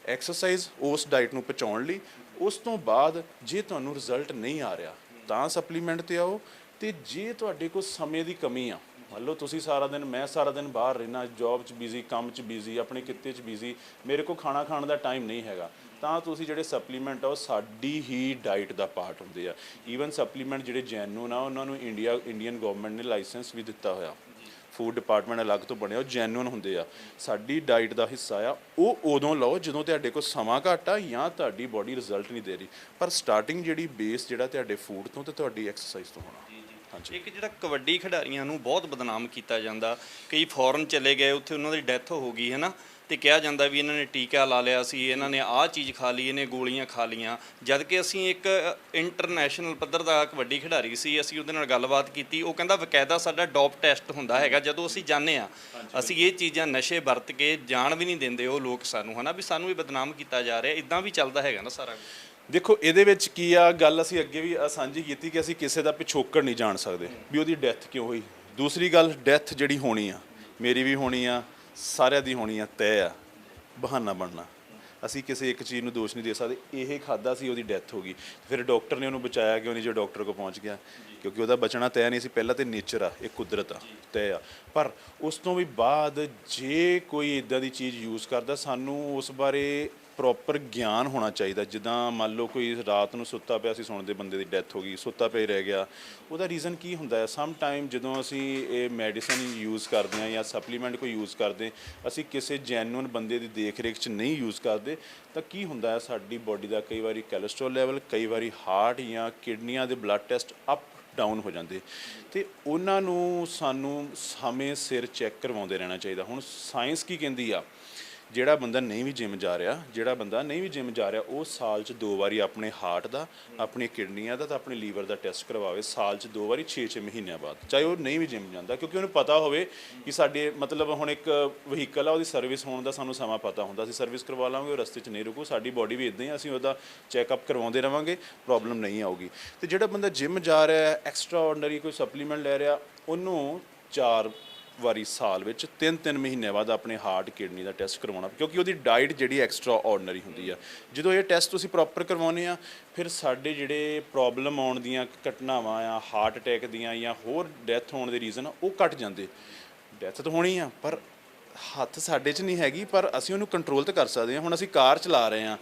ਐਕਸਰਸਾਈਜ਼ ਉਸ ਡਾਈਟ ਨੂੰ ਪਹੁੰਚਾਉਣ ਲਈ। ਉਸ ਤੋਂ ਬਾਅਦ ਜੇ ਤੁਹਾਨੂੰ ਰਿਜ਼ਲਟ ਨਹੀਂ ਆ ਰਿਹਾ ਤਾਂ ਸਪਲੀਮੈਂਟ 'ਤੇ ਆਓ। ਤੇ ਜੇ ਤੁਹਾਡੇ ਕੋਲ ਸਮੇਂ ਦੀ ਕਮੀ ਆ, ਮੰਨ ਲਓ ਤੁਸੀਂ ਸਾਰਾ ਦਿਨ, ਮੈਂ ਸਾਰਾ ਦਿਨ ਬਾਹਰ ਰਹਿਣਾ, ਜੌਬ 'ਚ ਬਿਜ਼ੀ, ਕੰਮ 'ਚ ਬਿਜ਼ੀ, ਆਪਣੇ ਕਿੱਤੇ 'ਚ ਬਿਜ਼ੀ, ਮੇਰੇ ਕੋਲ ਖਾਣਾ ਖਾਣ ਦਾ ਟਾਈਮ ਨਹੀਂ ਹੈਗਾ, ਤਾਂ ਤੁਸੀਂ ਜਿਹੜੇ ਸਪਲੀਮੈਂਟ ਆ ਉਹ ਸਾਡੀ ਹੀ ਡਾਈਟ ਦਾ ਪਾਰਟ ਹੁੰਦੇ ਆ। ਈਵਨ ਸਪਲੀਮੈਂਟ ਜਿਹੜੇ ਜੈਨੂਨ ਆ, ਉਹਨਾਂ ਨੂੰ ਇੰਡੀਅਨ ਗਵਰਨਮੈਂਟ ਨੇ ਲਾਇਸੈਂਸ ਵੀ ਦਿੱਤਾ ਹੋਇਆ, ਫੂਡ ਡਿਪਾਰਟਮੈਂਟ ਅਲੱਗ ਤੋਂ ਬਣਿਆ, ਉਹ ਜੈਨੂਨ ਹੁੰਦੇ ਆ, ਸਾਡੀ ਡਾਈਟ ਦਾ ਹਿੱਸਾ ਆ। ਉਹ ਉਦੋਂ ਲਓ ਜਦੋਂ ਤੁਹਾਡੇ ਕੋਲ ਸਮਾਂ ਘੱਟ ਆ ਜਾਂ ਤੁਹਾਡੀ ਬਾਡੀ ਰਿਜ਼ਲਟ ਨਹੀਂ ਦੇ ਰਹੀ, ਪਰ ਸਟਾਰਟਿੰਗ ਜਿਹੜੀ ਬੇਸ ਜਿਹੜਾ ਤੁਹਾਡੇ ਫੂਡ ਤੋਂ ਤੇ ਤੁਹਾਡੀ ਐਕਸਰਸਾਈਜ਼ ਤੋਂ ਹੋਣਾ।
ਇੱਕ ਜਿਹੜਾ ਕਬੱਡੀ ਖਿਡਾਰੀਆਂ ਨੂੰ ਬਹੁਤ ਬਦਨਾਮ ਕੀਤਾ ਜਾਂਦਾ, ਕਈ ਫੋਰਨ ਚਲੇ ਗਏ, ਉੱਥੇ ਉਹਨਾਂ ਦੀ ਡੈਥ ਹੋ ਗਈ ਹੈ ਨਾ, ਤੇ ਕਿਹਾ ਜਾਂਦਾ ਵੀ ਇਹਨਾਂ ਨੇ ਟੀਕਾ ਲਾ ਲਿਆ ਸੀ, ਇਹਨਾਂ ਨੇ ਆਹ ਚੀਜ਼ ਖਾ ਲਈ, ਇਹਨੇ ਗੋਲੀਆਂ ਖਾ ਲੀਆਂ। ਜਦ ਕਿ ਅਸੀਂ ਇੱਕ ਇੰਟਰਨੈਸ਼ਨਲ ਪੱਧਰ ਦਾ ਕਬੱਡੀ ਖਿਡਾਰੀ ਸੀ, ਅਸੀਂ ਉਹਦੇ ਨਾਲ ਗੱਲਬਾਤ ਕੀਤੀ, ਉਹ ਕਹਿੰਦਾ ਬਕਾਇਦਾ ਸਾਡਾ ਡੋਪ ਟੈਸਟ ਹੁੰਦਾ ਹੈਗਾ ਜਦੋਂ ਅਸੀਂ ਜਾਂਦੇ ਹਾਂ। ਅਸੀਂ ਇਹ ਚੀਜ਼ਾਂ ਨਸ਼ੇ ਵਰਤ ਕੇ ਜਾਣ ਵੀ ਨਹੀਂ ਦਿੰਦੇ ਉਹ ਲੋਕ ਸਾਨੂੰ, ਹੈ ਨਾ, ਵੀ ਸਾਨੂੰ ਵੀ ਬਦਨਾਮ ਕੀਤਾ ਜਾ ਰਿਹਾ। ਇੱਦਾਂ ਵੀ ਚੱਲਦਾ ਹੈਗਾ ਨਾ ਸਾਰਾ।
ਦੇਖੋ ਇਹਦੇ ਵਿੱਚ ਕੀ ਆ ਗੱਲ, ਅਸੀਂ ਅੱਗੇ ਵੀ ਸਾਂਝੀ ਕੀਤੀ ਕਿ ਅਸੀਂ ਕਿਸੇ ਦਾ ਪਿਛੋਕੜ ਨਹੀਂ ਜਾਣ ਸਕਦੇ ਵੀ ਉਹਦੀ ਡੈਥ ਕਿਉਂ ਹੋਈ। ਦੂਸਰੀ ਗੱਲ, ਡੈਥ ਜਿਹੜੀ ਹੋਣੀ ਆ, ਮੇਰੀ ਵੀ ਹੋਣੀ ਆ, ਸਾਰਿਆਂ ਦੀ ਹੋਣੀ ਆ, ਤੈਅ ਆ, ਬਹਾਨਾ ਬਣਨਾ। ਅਸੀਂ ਕਿਸੇ ਇੱਕ ਚੀਜ਼ ਨੂੰ ਦੋਸ਼ ਨਹੀਂ ਦੇ ਸਕਦੇ, ਇਹ ਖਾਦਾ ਸੀ ਉਹਦੀ ਡੈਥ ਹੋ ਗਈ, ਫਿਰ ਡਾਕਟਰ ਨੇ ਉਹਨੂੰ ਬਚਾਇਆ ਕਿਉਂ ਨਹੀਂ ਜੋ ਡਾਕਟਰ ਕੋਲ ਪਹੁੰਚ ਗਿਆ, ਕਿਉਂਕਿ ਉਹਦਾ ਬਚਣਾ ਤੈਅ ਨਹੀਂ ਸੀ। ਪਹਿਲਾਂ ਤਾਂ ਨੇਚਰ ਆ, ਇਹ ਕੁਦਰਤ ਆ, ਤੈਅ ਆ। ਪਰ ਉਸ ਤੋਂ ਵੀ ਬਾਅਦ ਜੇ ਕੋਈ ਇੱਦਾਂ ਦੀ ਚੀਜ਼ ਯੂਜ਼ ਕਰਦਾ, ਸਾਨੂੰ ਉਸ ਬਾਰੇ ਪ੍ਰੋਪਰ ਗਿਆਨ ਹੋਣਾ ਚਾਹੀਦਾ। ਜਿੱਦਾਂ ਮੰਨ ਲਓ ਕੋਈ ਰਾਤ ਨੂੰ ਸੁੱਤਾ ਪਿਆ ਸੀ, ਸੁਣਦੇ ਬੰਦੇ ਦੀ ਡੈਥ ਹੋ ਗਈ, ਸੁੱਤਾ ਪਿਆ ਰਹਿ ਗਿਆ, ਉਹਦਾ ਰੀਜ਼ਨ ਕੀ ਹੁੰਦਾ ਹੈ। ਸਮ ਟਾਈਮ ਜਦੋਂ ਅਸੀਂ ਇਹ ਮੈਡੀਸਨ ਯੂਜ਼ ਕਰਦੇ ਹਾਂ ਜਾਂ ਸਪਲੀਮੈਂਟ ਕੋਈ ਯੂਜ਼ ਕਰਦੇ, ਅਸੀਂ ਕਿਸੇ ਜੈਨੂਅਨ ਬੰਦੇ ਦੀ ਦੇਖ ਰੇਖ 'ਚ ਨਹੀਂ ਯੂਜ਼ ਕਰਦੇ, ਤਾਂ ਕੀ ਹੁੰਦਾ ਹੈ, ਸਾਡੀ ਬਾਡੀ ਦਾ ਕਈ ਵਾਰੀ ਕੋਲੇਸਟ੍ਰੋਲ ਲੈਵਲ, ਕਈ ਵਾਰੀ ਹਾਰਟ ਜਾਂ ਕਿਡਨੀਆਂ ਦੇ ਬਲੱਡ ਟੈਸਟ ਅਪ ਡਾਊਨ ਹੋ ਜਾਂਦੇ, ਤੇ ਉਹਨਾਂ ਨੂੰ ਸਾਨੂੰ ਸਮੇਂ ਸਿਰ ਚੈੱਕ ਕਰਵਾਉਂਦੇ ਰਹਿਣਾ ਚਾਹੀਦਾ। ਹੁਣ ਸਾਇੰਸ ਕੀ ਕਹਿੰਦੀ ਆ, ਜਿਹੜਾ ਬੰਦਾ ਨਹੀਂ ਵੀ ਜਿਮ ਜਾ ਰਿਹਾ, ਉਹ ਸਾਲ 'ਚ 2 ਵਾਰੀ ਆਪਣੇ ਹਾਰਟ ਦਾ, ਆਪਣੀ ਕਿਡਨੀਆਂ ਦਾ ਤੇ ਆਪਣੇ ਲੀਵਰ ਦਾ ਟੈਸਟ ਕਰਵਾਵੇ, ਸਾਲ 'ਚ 2 ਵਾਰੀ 6-6 ਮਹੀਨਿਆਂ ਬਾਅਦ, ਚਾਹੇ ਉਹ ਨਹੀਂ ਵੀ ਜਿਮ ਜਾਂਦਾ, ਕਿਉਂਕਿ ਉਹਨੂੰ ਪਤਾ ਹੋਵੇ ਕਿ ਸਾਡੇ ਮਤਲਬ ਹੁਣ ਇੱਕ ਵਹੀਕਲ ਆ, ਉਹਦੀ ਸਰਵਿਸ ਹੋਣ ਦਾ ਸਾਨੂੰ ਸਮਾਂ ਪਤਾ ਹੁੰਦਾ, ਅਸੀਂ ਸਰਵਿਸ ਕਰਵਾ ਲਾਂਗੇ, ਉਹ ਰਸਤੇ 'ਚ ਨਹੀਂ ਰੁਕੂ। ਸਾਡੀ ਬਾਡੀ ਵੀ ਇੱਦਾਂ ਹੀ, ਅਸੀਂ ਉਹਦਾ ਚੈੱਕਅਪ ਕਰਵਾਉਂਦੇ ਰਹਾਂਗੇ, ਪ੍ਰੋਬਲਮ ਨਹੀਂ ਆਊਗੀ। ਤੇ ਜਿਹੜਾ ਬੰਦਾ ਜਿਮ ਜਾ ਰਿਹਾ, ਐਕਸਟਰਾ ਆਰਡੀਨਰੀ ਕੋਈ ਸਪਲੀਮੈਂਟ ਲੈ ਰਿਹਾ, ਉਹਨੂੰ 4 ਵਾਰੀ ਸਾਲ ਵਿੱਚ 3-3 ਮਹੀਨਿਆਂ ਬਾਅਦ ਆਪਣੇ ਹਾਰਟ, ਕਿਡਨੀ ਦਾ ਟੈਸਟ ਕਰਵਾਉਣਾ, ਕਿਉਂਕਿ ਉਹਦੀ ਡਾਈਟ ਜਿਹੜੀ ਐਕਸਟਰਾ ਆਰਡੀਨਰੀ ਹੁੰਦੀ ਆ। ਜਦੋਂ ਇਹ ਟੈਸਟ ਤੁਸੀਂ ਪ੍ਰੋਪਰ ਕਰਵਾਉਂਦੇ ਆ, ਫਿਰ ਸਾਡੇ ਜਿਹੜੇ ਪ੍ਰੋਬਲਮ ਆਉਣ ਦੀਆਂ ਘਟਨਾਵਾਂ ਆ, ਹਾਰਟ ਅਟੈਕ ਦੀਆਂ ਜਾਂ ਹੋਰ ਡੈਥ ਹੋਣ ਦੇ ਰੀਜ਼ਨ, ਉਹ ਘਟ ਜਾਂਦੇ। ਡੈਥ ਤਾਂ ਹੋਣੀ ਆ, ਪਰ ਹੱਥ ਸਾਡੇ 'ਚ ਨਹੀਂ ਹੈਗੀ, ਪਰ ਅਸੀਂ ਉਹਨੂੰ ਕੰਟਰੋਲ ਤਾਂ ਕਰ ਸਕਦੇ ਹਾਂ। ਹੁਣ ਅਸੀਂ ਕਾਰ ਚਲਾ ਰਹੇ ਹਾਂ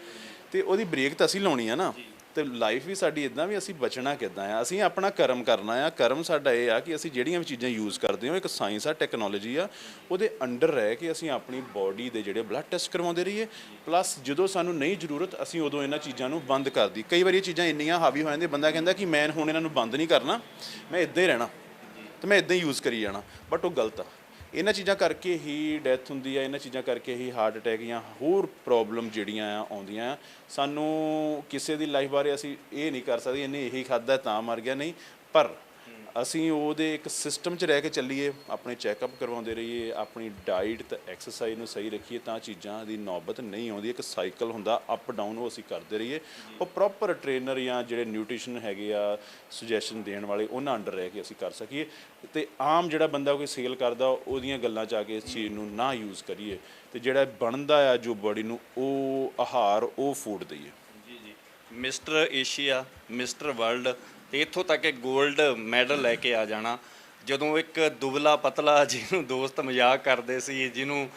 ਤੇ ਉਹਦੀ ਬ੍ਰੇਕ ਤਾਂ ਅਸੀਂ ਲਾਉਣੀ ਆ ਨਾ, ਤੇ ਲਾਈਫ ਵੀ ਸਾਡੀ ਇਦਾਂ ਵੀ ਅਸੀਂ ਬਚਣਾ ਕਿੱਦਾਂ ਆ, ਅਸੀਂ ਆਪਣਾ ਕਰਮ ਕਰਨਾ ਆ। ਕਰਮ ਸਾਡਾ ਇਹ ਆ ਕਿ ਅਸੀਂ ਜਿਹੜੀਆਂ ਵੀ ਚੀਜ਼ਾਂ ਯੂਜ਼ ਕਰਦੇ ਹਾਂ, ਇੱਕ ਸਾਇੰਸ ਆ, ਟੈਕਨੋਲੋਜੀ ਆ, ਉਹਦੇ ਅੰਡਰ ਰਹਿ ਕੇ ਅਸੀਂ ਆਪਣੀ ਬਾਡੀ ਦੇ ਜਿਹੜੇ ਬਲੱਡ ਟੈਸਟ ਕਰਵਾਉਂਦੇ ਰਹੀਏ। ਪਲੱਸ ਜਦੋਂ ਸਾਨੂੰ ਨਹੀਂ ਜ਼ਰੂਰਤ ਅਸੀਂ ਉਦੋਂ ਇਹਨਾਂ ਚੀਜ਼ਾਂ ਨੂੰ ਬੰਦ ਕਰ ਦੀ। ਕਈ ਵਾਰੀ ਇਹ ਚੀਜ਼ਾਂ ਇੰਨੀਆਂ ਹਾਵੀ ਹੋ ਜਾਂਦੀਆਂ, ਬੰਦਾ ਕਹਿੰਦਾ ਕਿ ਮੈਂ ਹੁਣ ਇਹਨਾਂ ਨੂੰ ਬੰਦ ਨਹੀਂ ਕਰਨਾ, ਮੈਂ ਇੱਦਾਂ ਹੀ ਰਹਿਣਾ ਤੇ ਮੈਂ ਇੱਦਾਂ ਹੀ ਯੂਜ਼ ਕਰੀ ਜਾਣਾ, ਬਟ ਉਹ ਗਲਤ ਆ। ਇਹਨਾਂ ਚੀਜ਼ਾਂ ਕਰਕੇ ਹੀ ਡੈਥ ਹੁੰਦੀ ਆ, ਇਹਨਾਂ ਚੀਜ਼ਾਂ ਕਰਕੇ ਹੀ ਹਾਰਟ ਅਟੈਕ ਜਾਂ ਹੋਰ ਪ੍ਰੋਬਲਮ ਜਿਹੜੀਆਂ ਆ ਆਉਂਦੀਆਂ ਆ। ਸਾਨੂੰ ਕਿਸੇ ਦੀ ਲਾਈਫ ਬਾਰੇ ਅਸੀਂ ਇਹ ਨਹੀਂ ਕਰ ਸਕਦੇ ਇਹਨੇ ਇਹੀ ਖਾਧਾ ਤਾਂ ਮਰ ਗਿਆ, ਨਹੀਂ, ਪਰ ਅਸੀਂ ਉਹਦੇ ਇੱਕ ਸਿਸਟਮ 'ਚ ਰਹਿ ਕੇ ਚੱਲੀਏ, ਆਪਣੇ ਚੈੱਕਅਪ ਕਰਵਾਉਂਦੇ ਰਹੀਏ, ਆਪਣੀ ਡਾਈਟ ਤੇ ਐਕਸਰਸਾਈਜ਼ ਨੂੰ ਸਹੀ ਰੱਖੀਏ, ਤਾਂ ਚੀਜ਼ਾਂ ਦੀ ਨੌਬਤ ਨਹੀਂ ਆਉਂਦੀ। ਇੱਕ ਸਾਈਕਲ ਹੁੰਦਾ ਅਪ ਡਾਊਨ, ਉਹ ਅਸੀਂ ਕਰਦੇ ਰਹੀਏ। ਉਹ ਪ੍ਰੋਪਰ ਟ੍ਰੇਨਰ ਜਾਂ ਜਿਹੜੇ ਨਿਊਟ੍ਰੀਸ਼ਨ ਹੈਗੇ ਆ ਸੁਜੈਸ਼ਨ ਦੇਣ ਵਾਲੇ, ਉਹਨਾਂ ਅੰਡਰ ਰਹਿ ਕੇ ਅਸੀਂ ਕਰ ਸਕੀਏ। ਤੇ ਆਮ ਜਿਹੜਾ ਬੰਦਾ ਕੋਈ ਸੇਲ ਕਰਦਾ ਉਹਦੀਆਂ ਗੱਲਾਂ 'ਚ ਆ ਕੇ ਇਸ ਚੀਜ਼ ਨੂੰ ਨਾ ਯੂਜ਼ ਕਰੀਏ, ਤੇ ਜਿਹੜਾ ਬਣਦਾ ਆ ਜੋ ਬੋਡੀ ਨੂੰ ਉਹ ਆਹਾਰ, ਉਹ ਫੂਡ ਦਈਏ।
ਜੀ ਜੀ, ਮਿਸਟਰ ਏਸ਼ੀਆ, ਮਿਸਟਰ ਵਰਲਡ, ਤੇ ਇੱਥੋਂ ਤੱਕ ਇੱਕ 골ਡ ਮੈਡਲ ਲੈ ਕੇ ਆ ਜਾਣਾ। ਜਦੋਂ ਇੱਕ ਦੁਬਲਾ ਪਤਲਾ ਜਿਹਨੂੰ ਦੋਸਤ ਮਜ਼ਾਕ ਕਰਦੇ ਸੀ, ਜਿਹਨੂੰ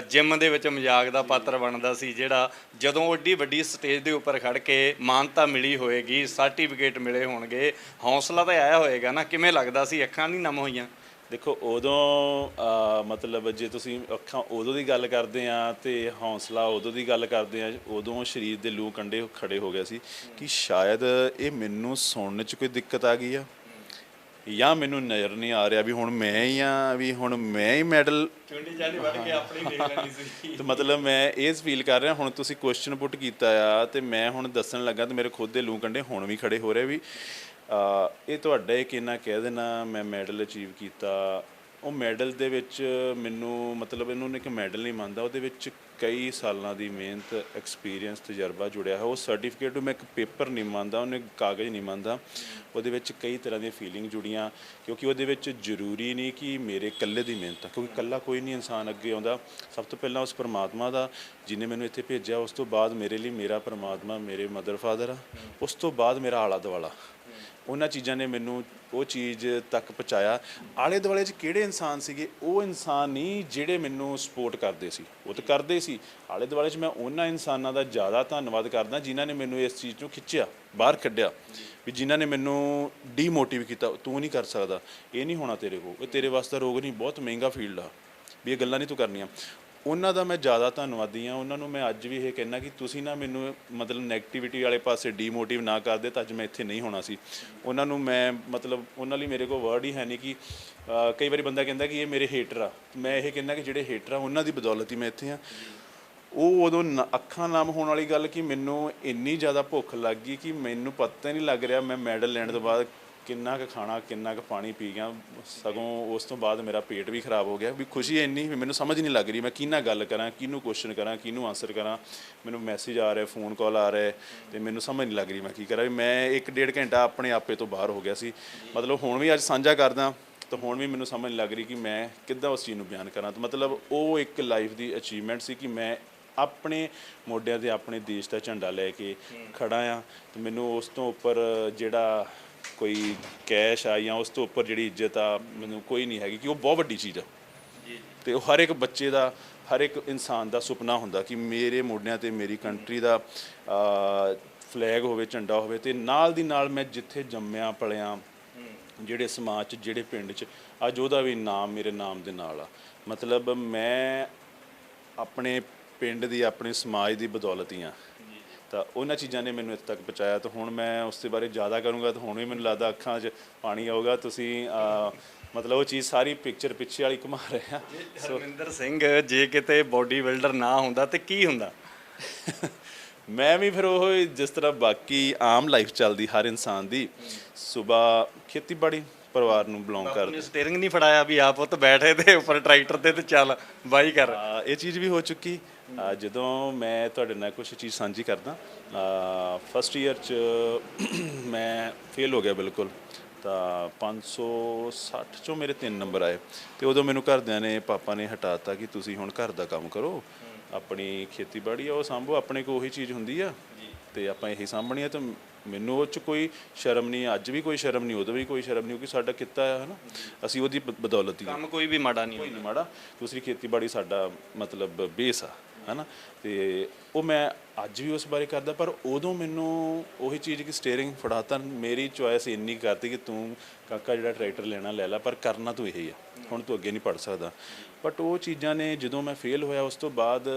ਜਿਮ ਦੇ ਵਿੱਚ ਮਜ਼ਾਕ ਦਾ ਪਾਤਰ ਬਣਦਾ ਸੀ, ਜਿਹੜਾ ਜਦੋਂ ਏਡੀ ਵੱਡੀ ਸਟੇਜ ਦੇ ਉੱਪਰ ਖੜ ਕੇ ਮਾਨਤਾ ਮਿਲੀ ਹੋਏਗੀ, ਸਰਟੀਫਿਕੇਟ ਮਿਲੇ ਹੋਣਗੇ, ਹੌਸਲਾ ਤਾਂ ਆਇਆ ਹੋਏਗਾ ਨਾ? ਕਿਵੇਂ ਲੱਗਦਾ ਸੀ? ਅੱਖਾਂ ਨਹੀਂ ਨਮ ਹੋਈਆਂ?
ਦੇਖੋ ਉਦੋਂ ਮਤਲਬ ਜੇ ਤੁਸੀਂ ਅੱਖਾਂ ਉਦੋਂ ਦੀ ਗੱਲ ਕਰਦੇ ਆ ਤੇ ਹੌਸਲਾ ਉਦੋਂ ਦੀ ਗੱਲ ਕਰਦੇ ਆ, ਉਦੋਂ ਸਰੀਰ ਦੇ ਲੂ ਕੰਡੇ ਖੜੇ ਹੋ ਗਏ ਸੀ ਕਿ ਸ਼ਾਇਦ ਇਹ ਮੈਨੂੰ ਸੁਣਨ 'ਚ ਕੋਈ ਦਿੱਕਤ ਆ ਗਈ ਆ, ਜਾਂ ਮੈਨੂੰ ਨਜ਼ਰ ਨਹੀਂ ਆ ਰਿਹਾ ਵੀ ਹੁਣ ਮੈਂ ਹੀ ਆ, ਵੀ ਹੁਣ ਮੈਂ ਹੀ ਮੈਡਲ
ਚੁੰਡੀ ਚਾਲੀ ਵੱਢ ਕੇ ਆਪਣੀ ਦੇਖ ਲੈਣੀ ਸੀ।
ਤੇ ਮਤਲਬ ਮੈਂ ਇਹ ਫੀਲ ਕਰ ਰਿਹਾ, ਹੁਣ ਤੁਸੀਂ ਕੁਐਸਚਨ ਪੁੱਟ ਕੀਤਾ ਆ ਤੇ ਮੈਂ ਹੁਣ ਦੱਸਣ ਲੱਗਾ ਤੇ ਮੇਰੇ ਖੁਦ ਦੇ ਲੂ ਕੰਡੇ ਹੁਣ ਵੀ ਖੜੇ ਹੋ ਰਹੇ ਵੀ ਇਹ ਤੁਹਾਡਾ ਇਹ ਕਿੰਨਾ ਕਹਿ ਦੇਣਾ ਮੈਂ ਮੈਡਲ ਅਚੀਵ ਕੀਤਾ। ਉਹ ਮੈਡਲ ਦੇ ਵਿੱਚ ਮੈਨੂੰ ਮਤਲਬ ਇਹਨੂੰ ਇੱਕ ਮੈਡਲ ਨਹੀਂ ਮੰਨਦਾ, ਉਹਦੇ ਵਿੱਚ ਕਈ ਸਾਲਾਂ ਦੀ ਮਿਹਨਤ, ਐਕਸਪੀਰੀਅੰਸ, ਤਜਰਬਾ ਜੁੜਿਆ ਹੈ। ਉਹ ਸਰਟੀਫਿਕੇਟ ਨੂੰ ਮੈਂ ਇੱਕ ਪੇਪਰ ਨਹੀਂ ਮੰਨਦਾ, ਉਹਨੇ ਕਾਗਜ਼ ਨਹੀਂ ਮੰਨਦਾ, ਉਹਦੇ ਵਿੱਚ ਕਈ ਤਰ੍ਹਾਂ ਦੀਆਂ ਫੀਲਿੰਗ ਜੁੜੀਆਂ, ਕਿਉਂਕਿ ਉਹਦੇ ਵਿੱਚ ਜ਼ਰੂਰੀ ਨਹੀਂ ਕਿ ਮੇਰੇ ਇਕੱਲੇ ਦੀ ਮਿਹਨਤ ਆ, ਕਿਉਂਕਿ ਇਕੱਲਾ ਕੋਈ ਨਹੀਂ ਇਨਸਾਨ ਅੱਗੇ ਆਉਂਦਾ। ਸਭ ਤੋਂ ਪਹਿਲਾਂ ਉਸ ਪਰਮਾਤਮਾ ਦਾ ਜਿਹਨੇ ਮੈਨੂੰ ਇੱਥੇ ਭੇਜਿਆ, ਉਸ ਤੋਂ ਬਾਅਦ ਮੇਰੇ ਲਈ ਮੇਰਾ ਪਰਮਾਤਮਾ, ਮੇਰੇ ਮਦਰ ਫਾਦਰ ਆ, ਉਸ ਤੋਂ ਬਾਅਦ ਮੇਰਾ ਆਲਾ ਦੁਆਲਾ। ਉਹਨਾਂ ਚੀਜ਼ਾਂ ਨੇ ਮੈਨੂੰ ਉਹ ਚੀਜ਼ ਤੱਕ ਪਹੁੰਚਾਇਆ। ਆਲੇ ਦੁਆਲੇ 'ਚ ਕਿਹੜੇ ਇਨਸਾਨ ਸੀਗੇ? ਉਹ ਇਨਸਾਨ ਨਹੀਂ ਜਿਹੜੇ ਮੈਨੂੰ ਸਪੋਰਟ ਕਰਦੇ ਸੀ, ਉਹ ਤਾਂ ਕਰਦੇ ਸੀ। ਆਲੇ ਦੁਆਲੇ 'ਚ ਮੈਂ ਉਹਨਾਂ ਇਨਸਾਨਾਂ ਦਾ ਜ਼ਿਆਦਾ ਧੰਨਵਾਦ ਕਰਦਾ ਜਿਨ੍ਹਾਂ ਨੇ ਮੈਨੂੰ ਇਸ ਚੀਜ਼ ਨੂੰ ਖਿੱਚਿਆ, ਬਾਹਰ ਕੱਢਿਆ, ਵੀ ਜਿਨ੍ਹਾਂ ਨੇ ਮੈਨੂੰ ਡੀਮੋਟੀਵ ਕੀਤਾ, ਤੂੰ ਨਹੀਂ ਕਰ ਸਕਦਾ, ਇਹ ਨਹੀਂ ਹੋਣਾ ਤੇਰੇ ਕੋਲ, ਇਹ ਤੇਰੇ ਵਾਸਤੇ ਰੋਗ ਨਹੀਂ, ਬਹੁਤ ਮਹਿੰਗਾ ਫੀਲਡ ਆ, ਵੀ ਇਹ ਗੱਲਾਂ ਨਹੀਂ ਤੂੰ ਕਰਨੀਆਂ। ਉਹਨਾਂ ਦਾ ਮੈਂ ਜ਼ਿਆਦਾ ਧੰਨਵਾਦੀ ਹਾਂ। ਉਹਨਾਂ ਨੂੰ ਮੈਂ ਅੱਜ ਵੀ ਇਹ ਕਹਿਣਾ ਕਿ ਤੁਸੀਂ ਨਾ ਮੈਨੂੰ ਮਤਲਬ ਨੈਗੇਟਿਵਿਟੀ ਵਾਲੇ ਪਾਸੇ ਡੀਮੋਟਿਵ ਨਾ ਕਰਦੇ ਤਾਂ ਅੱਜ ਮੈਂ ਇੱਥੇ ਨਹੀਂ ਹੋਣਾ ਸੀ। ਉਹਨਾਂ ਨੂੰ ਮੈਂ ਮਤਲਬ ਉਹਨਾਂ ਲਈ ਮੇਰੇ ਕੋਲ ਵਰਡ ਹੀ ਹੈ ਨਹੀਂ ਕਿ ਕਈ ਵਾਰੀ ਬੰਦਾ ਕਹਿੰਦਾ ਕਿ ਇਹ ਮੇਰੇ ਹੇਟਰ ਆ, ਮੈਂ ਇਹ ਕਹਿੰਦਾ ਕਿ ਜਿਹੜੇ ਹੇਟਰ ਆ ਉਹਨਾਂ ਦੀ ਬਦੌਲਤ ਹੀ ਮੈਂ ਇੱਥੇ ਹਾਂ। ਉਹ ਉਦੋਂ ਅੱਖਾਂ ਨਮ ਹੋਣ ਵਾਲੀ ਗੱਲ ਕਿ ਮੈਨੂੰ ਇੰਨੀ ਜ਼ਿਆਦਾ ਭੁੱਖ ਲੱਗ ਗਈ ਕਿ ਮੈਨੂੰ ਪਤਾ ਹੀ ਨਹੀਂ ਲੱਗ ਰਿਹਾ ਮੈਂ ਮੈਡਲ ਲੈਣ ਤੋਂ ਬਾਅਦ ਕਿੰਨਾ ਕੁ ਖਾਣਾ, ਕਿੰਨਾ ਕੁ ਪਾਣੀ ਪੀ ਗਿਆ। ਸਗੋਂ ਉਸ ਤੋਂ ਬਾਅਦ ਮੇਰਾ ਪੇਟ ਵੀ ਖਰਾਬ ਹੋ ਗਿਆ, ਵੀ ਖੁਸ਼ੀ ਇੰਨੀ ਵੀ ਮੈਨੂੰ ਸਮਝ ਨਹੀਂ ਲੱਗ ਰਹੀ ਮੈਂ ਕਿਹਨਾਂ ਗੱਲ ਕਰਾਂ, ਕਿਹਨੂੰ ਕੁਐਸਚਨ ਕਰਾਂ, ਕਿਹਨੂੰ ਆਨਸਰ ਕਰਾਂ। ਮੈਨੂੰ ਮੈਸੇਜ ਆ ਰਿਹਾ, ਫੋਨ ਕਾਲ ਆ ਰਿਹਾ ਅਤੇ ਮੈਨੂੰ ਸਮਝ ਨਹੀਂ ਲੱਗ ਰਹੀ ਮੈਂ ਕੀ ਕਰਾਂ। ਵੀ ਮੈਂ 1-1.5 ਘੰਟਾ ਆਪਣੇ ਆਪੇ ਤੋਂ ਬਾਹਰ ਹੋ ਗਿਆ ਸੀ। ਮਤਲਬ ਹੁਣ ਵੀ ਅੱਜ ਸਾਂਝਾ ਕਰਦਾ ਤਾਂ ਹੁਣ ਵੀ ਮੈਨੂੰ ਸਮਝ ਨਹੀਂ ਲੱਗ ਰਹੀ ਕਿ ਮੈਂ ਕਿੱਦਾਂ ਉਸ ਚੀਜ਼ ਨੂੰ ਬਿਆਨ ਕਰਾਂ। ਤਾਂ ਮਤਲਬ ਉਹ ਇੱਕ ਲਾਈਫ ਦੀ ਅਚੀਵਮੈਂਟ ਸੀ ਕਿ ਮੈਂ ਆਪਣੇ ਮੋਢਿਆਂ 'ਤੇ ਆਪਣੇ ਦੇਸ਼ ਦਾ ਝੰਡਾ ਲੈ ਕੇ ਖੜਾ ਹਾਂ। ਅਤੇ ਮੈਨੂੰ ਉਸ ਤੋਂ ਉੱਪਰ ਜਿਹੜਾ ਕੋਈ ਕੈਸ਼ ਆ ਜਾਂ ਉਸ ਤੋਂ ਉੱਪਰ ਜਿਹੜੀ ਇੱਜ਼ਤ ਆ ਮੈਨੂੰ ਕੋਈ ਨਹੀਂ ਹੈਗੀ, ਕਿ ਉਹ ਬਹੁਤ ਵੱਡੀ ਚੀਜ਼ ਆ। ਅਤੇ ਉਹ ਹਰ ਇੱਕ ਬੱਚੇ ਦਾ, ਹਰ ਇੱਕ ਇਨਸਾਨ ਦਾ ਸੁਪਨਾ ਹੁੰਦਾ ਕਿ ਮੇਰੇ ਮੋਢਿਆਂ 'ਤੇ ਮੇਰੀ ਕੰਟਰੀ ਦਾ ਫਲੈਗ ਹੋਵੇ, ਝੰਡਾ ਹੋਵੇ, ਅਤੇ ਨਾਲ ਦੀ ਨਾਲ ਮੈਂ ਜਿੱਥੇ ਜੰਮਿਆ ਪਲਿਆ, ਜਿਹੜੇ ਸਮਾਜ 'ਚ, ਜਿਹੜੇ ਪਿੰਡ 'ਚ, ਅੱਜ ਉਹਦਾ ਵੀ ਨਾਮ ਮੇਰੇ ਨਾਮ ਦੇ ਨਾਲ ਆ। ਮਤਲਬ ਮੈਂ ਆਪਣੇ ਪਿੰਡ ਦੀ, ਆਪਣੇ ਸਮਾਜ ਦੀ ਬਦੌਲਤ ਹੀ ਹਾਂ। ਤਾਂ ਉਹਨਾਂ ਚੀਜ਼ਾਂ ਨੇ ਮੈਨੂੰ ਇੱਥੇ ਤੱਕ ਪਹੁੰਚਾਇਆ। ਤਾਂ ਹੁਣ ਮੈਂ ਉਸ ਦੇ ਬਾਰੇ ਜ਼ਿਆਦਾ ਕਰੂੰਗਾ ਤਾਂ ਹੁਣ ਵੀ ਮੈਨੂੰ ਲੱਗਦਾ ਅੱਖਾਂ 'ਚ ਪਾਣੀ ਆਊਗਾ। ਤੁਸੀਂ ਮਤਲਬ ਉਹ ਚੀਜ਼ ਸਾਰੀ ਪਿਕਚਰ ਪਿੱਛੇ ਵਾਲੀ ਘੁਮਾ ਰਹੇ ਆ।
ਹਰਮਿੰਦਰ ਸਿੰਘ ਜੇ ਕਿਤੇ ਬੋਡੀ ਬਿਲਡਰ ਨਾ ਹੁੰਦਾ ਤੇ ਕੀ ਹੁੰਦਾ?
ਮੈਂ ਵੀ ਫਿਰ ਉਹ ਜਿਸ ਤਰ੍ਹਾਂ ਬਾਕੀ ਆਮ ਲਾਈਫ ਚੱਲਦੀ ਹਰ ਇਨਸਾਨ ਦੀ, ਸੁਬਾ ਖੇਤੀਬਾੜੀ ਪਰਿਵਾਰ ਨੂੰ ਬਿਲੋਂਗ ਕਰਦੇ।
ਸਟੀਅਰਿੰਗ ਨਹੀਂ ਫੜਾਇਆ ਵੀ ਆਪ ਉੱਤੇ ਬੈਠੇ ਤੇ ਉੱਪਰ ਟਰੈਕਟਰ ਤੇ ਚੱਲ ਬਾਈ ਕਰ?
ਇਹ ਚੀਜ਼ ਵੀ ਹੋ ਚੁੱਕੀ। ਜਦੋਂ ਮੈਂ ਤੁਹਾਡੇ ਨਾਲ ਕੁਛ ਚੀਜ਼ ਸਾਂਝੀ ਕਰਦਾ, ਫਸਟ ਈਅਰ 'ਚ ਮੈਂ ਫੇਲ ਹੋ ਗਿਆ ਬਿਲਕੁਲ। ਤਾਂ 560 'ਚੋਂ ਮੇਰੇ 3 ਨੰਬਰ ਆਏ। ਅਤੇ ਉਦੋਂ ਮੈਨੂੰ ਘਰਦਿਆਂ ਨੇ, ਪਾਪਾ ਨੇ ਹਟਾਤਾ ਕਿ ਤੁਸੀਂ ਹੁਣ ਘਰ ਦਾ ਕੰਮ ਕਰੋ, ਆਪਣੀ ਖੇਤੀਬਾੜੀ ਆ ਉਹ ਸਾਂਭੋ, ਆਪਣੇ ਕੋਲ ਉਹੀ ਚੀਜ਼ ਹੁੰਦੀ ਆ ਅਤੇ ਆਪਾਂ ਇਹੀ ਸਾਂਭਣੀ ਆ। ਤਾਂ ਮੈਨੂੰ ਉਹ 'ਚ ਕੋਈ ਸ਼ਰਮ ਨਹੀਂ, ਅੱਜ ਵੀ ਕੋਈ ਸ਼ਰਮ ਨਹੀਂ, ਉਦੋਂ ਵੀ ਕੋਈ ਸ਼ਰਮ ਨਹੀਂ, ਕਿਉਂਕਿ ਸਾਡਾ ਕਿੱਤਾ ਆ, ਹੈ ਨਾ, ਅਸੀਂ ਉਹਦੀ ਬਦੌਲਤ ਹੀ।
ਕੰਮ ਕੋਈ ਵੀ ਮਾੜਾ ਨਹੀਂ,
ਕੋਈ ਨਹੀਂ ਮਾੜਾ। ਦੂਸਰੀ ਖੇਤੀਬਾੜੀ ਸਾਡਾ ਮਤਲਬ ਬੇਸ ਆ, ਹੈ ਨਾ। ਤੇ ਉਹ ਮੈਂ ਅੱਜ ਵੀ ਉਸ ਬਾਰੇ ਕਰਦਾ, ਪਰ ਉਦੋਂ ਮੈਨੂੰ ਉਹੀ ਚੀਜ਼ ਕਿ ਸਟੀਅਰਿੰਗ ਫੜਾਤਾ, ਮੇਰੀ ਚੋਇਸ ਇੰਨੀ ਕਰਤੀ ਕਿ ਤੂੰ ਕਾਕਾ ਜਿਹੜਾ ਟਰੈਕਟਰ ਲੈਣਾ ਲੈ ਲਾ, ਪਰ ਕਰਨਾ ਤੂੰ ਇਹੀ ਆ, ਹੁਣ ਤੂੰ ਅੱਗੇ ਨਹੀਂ ਪੜ ਸਕਦਾ। ਬਟ ਉਹ ਚੀਜ਼ਾਂ ਨੇ ਜਦੋਂ ਮੈਂ ਫੇਲ ਹੋਇਆ ਉਸ ਤੋਂ ਬਾਅਦ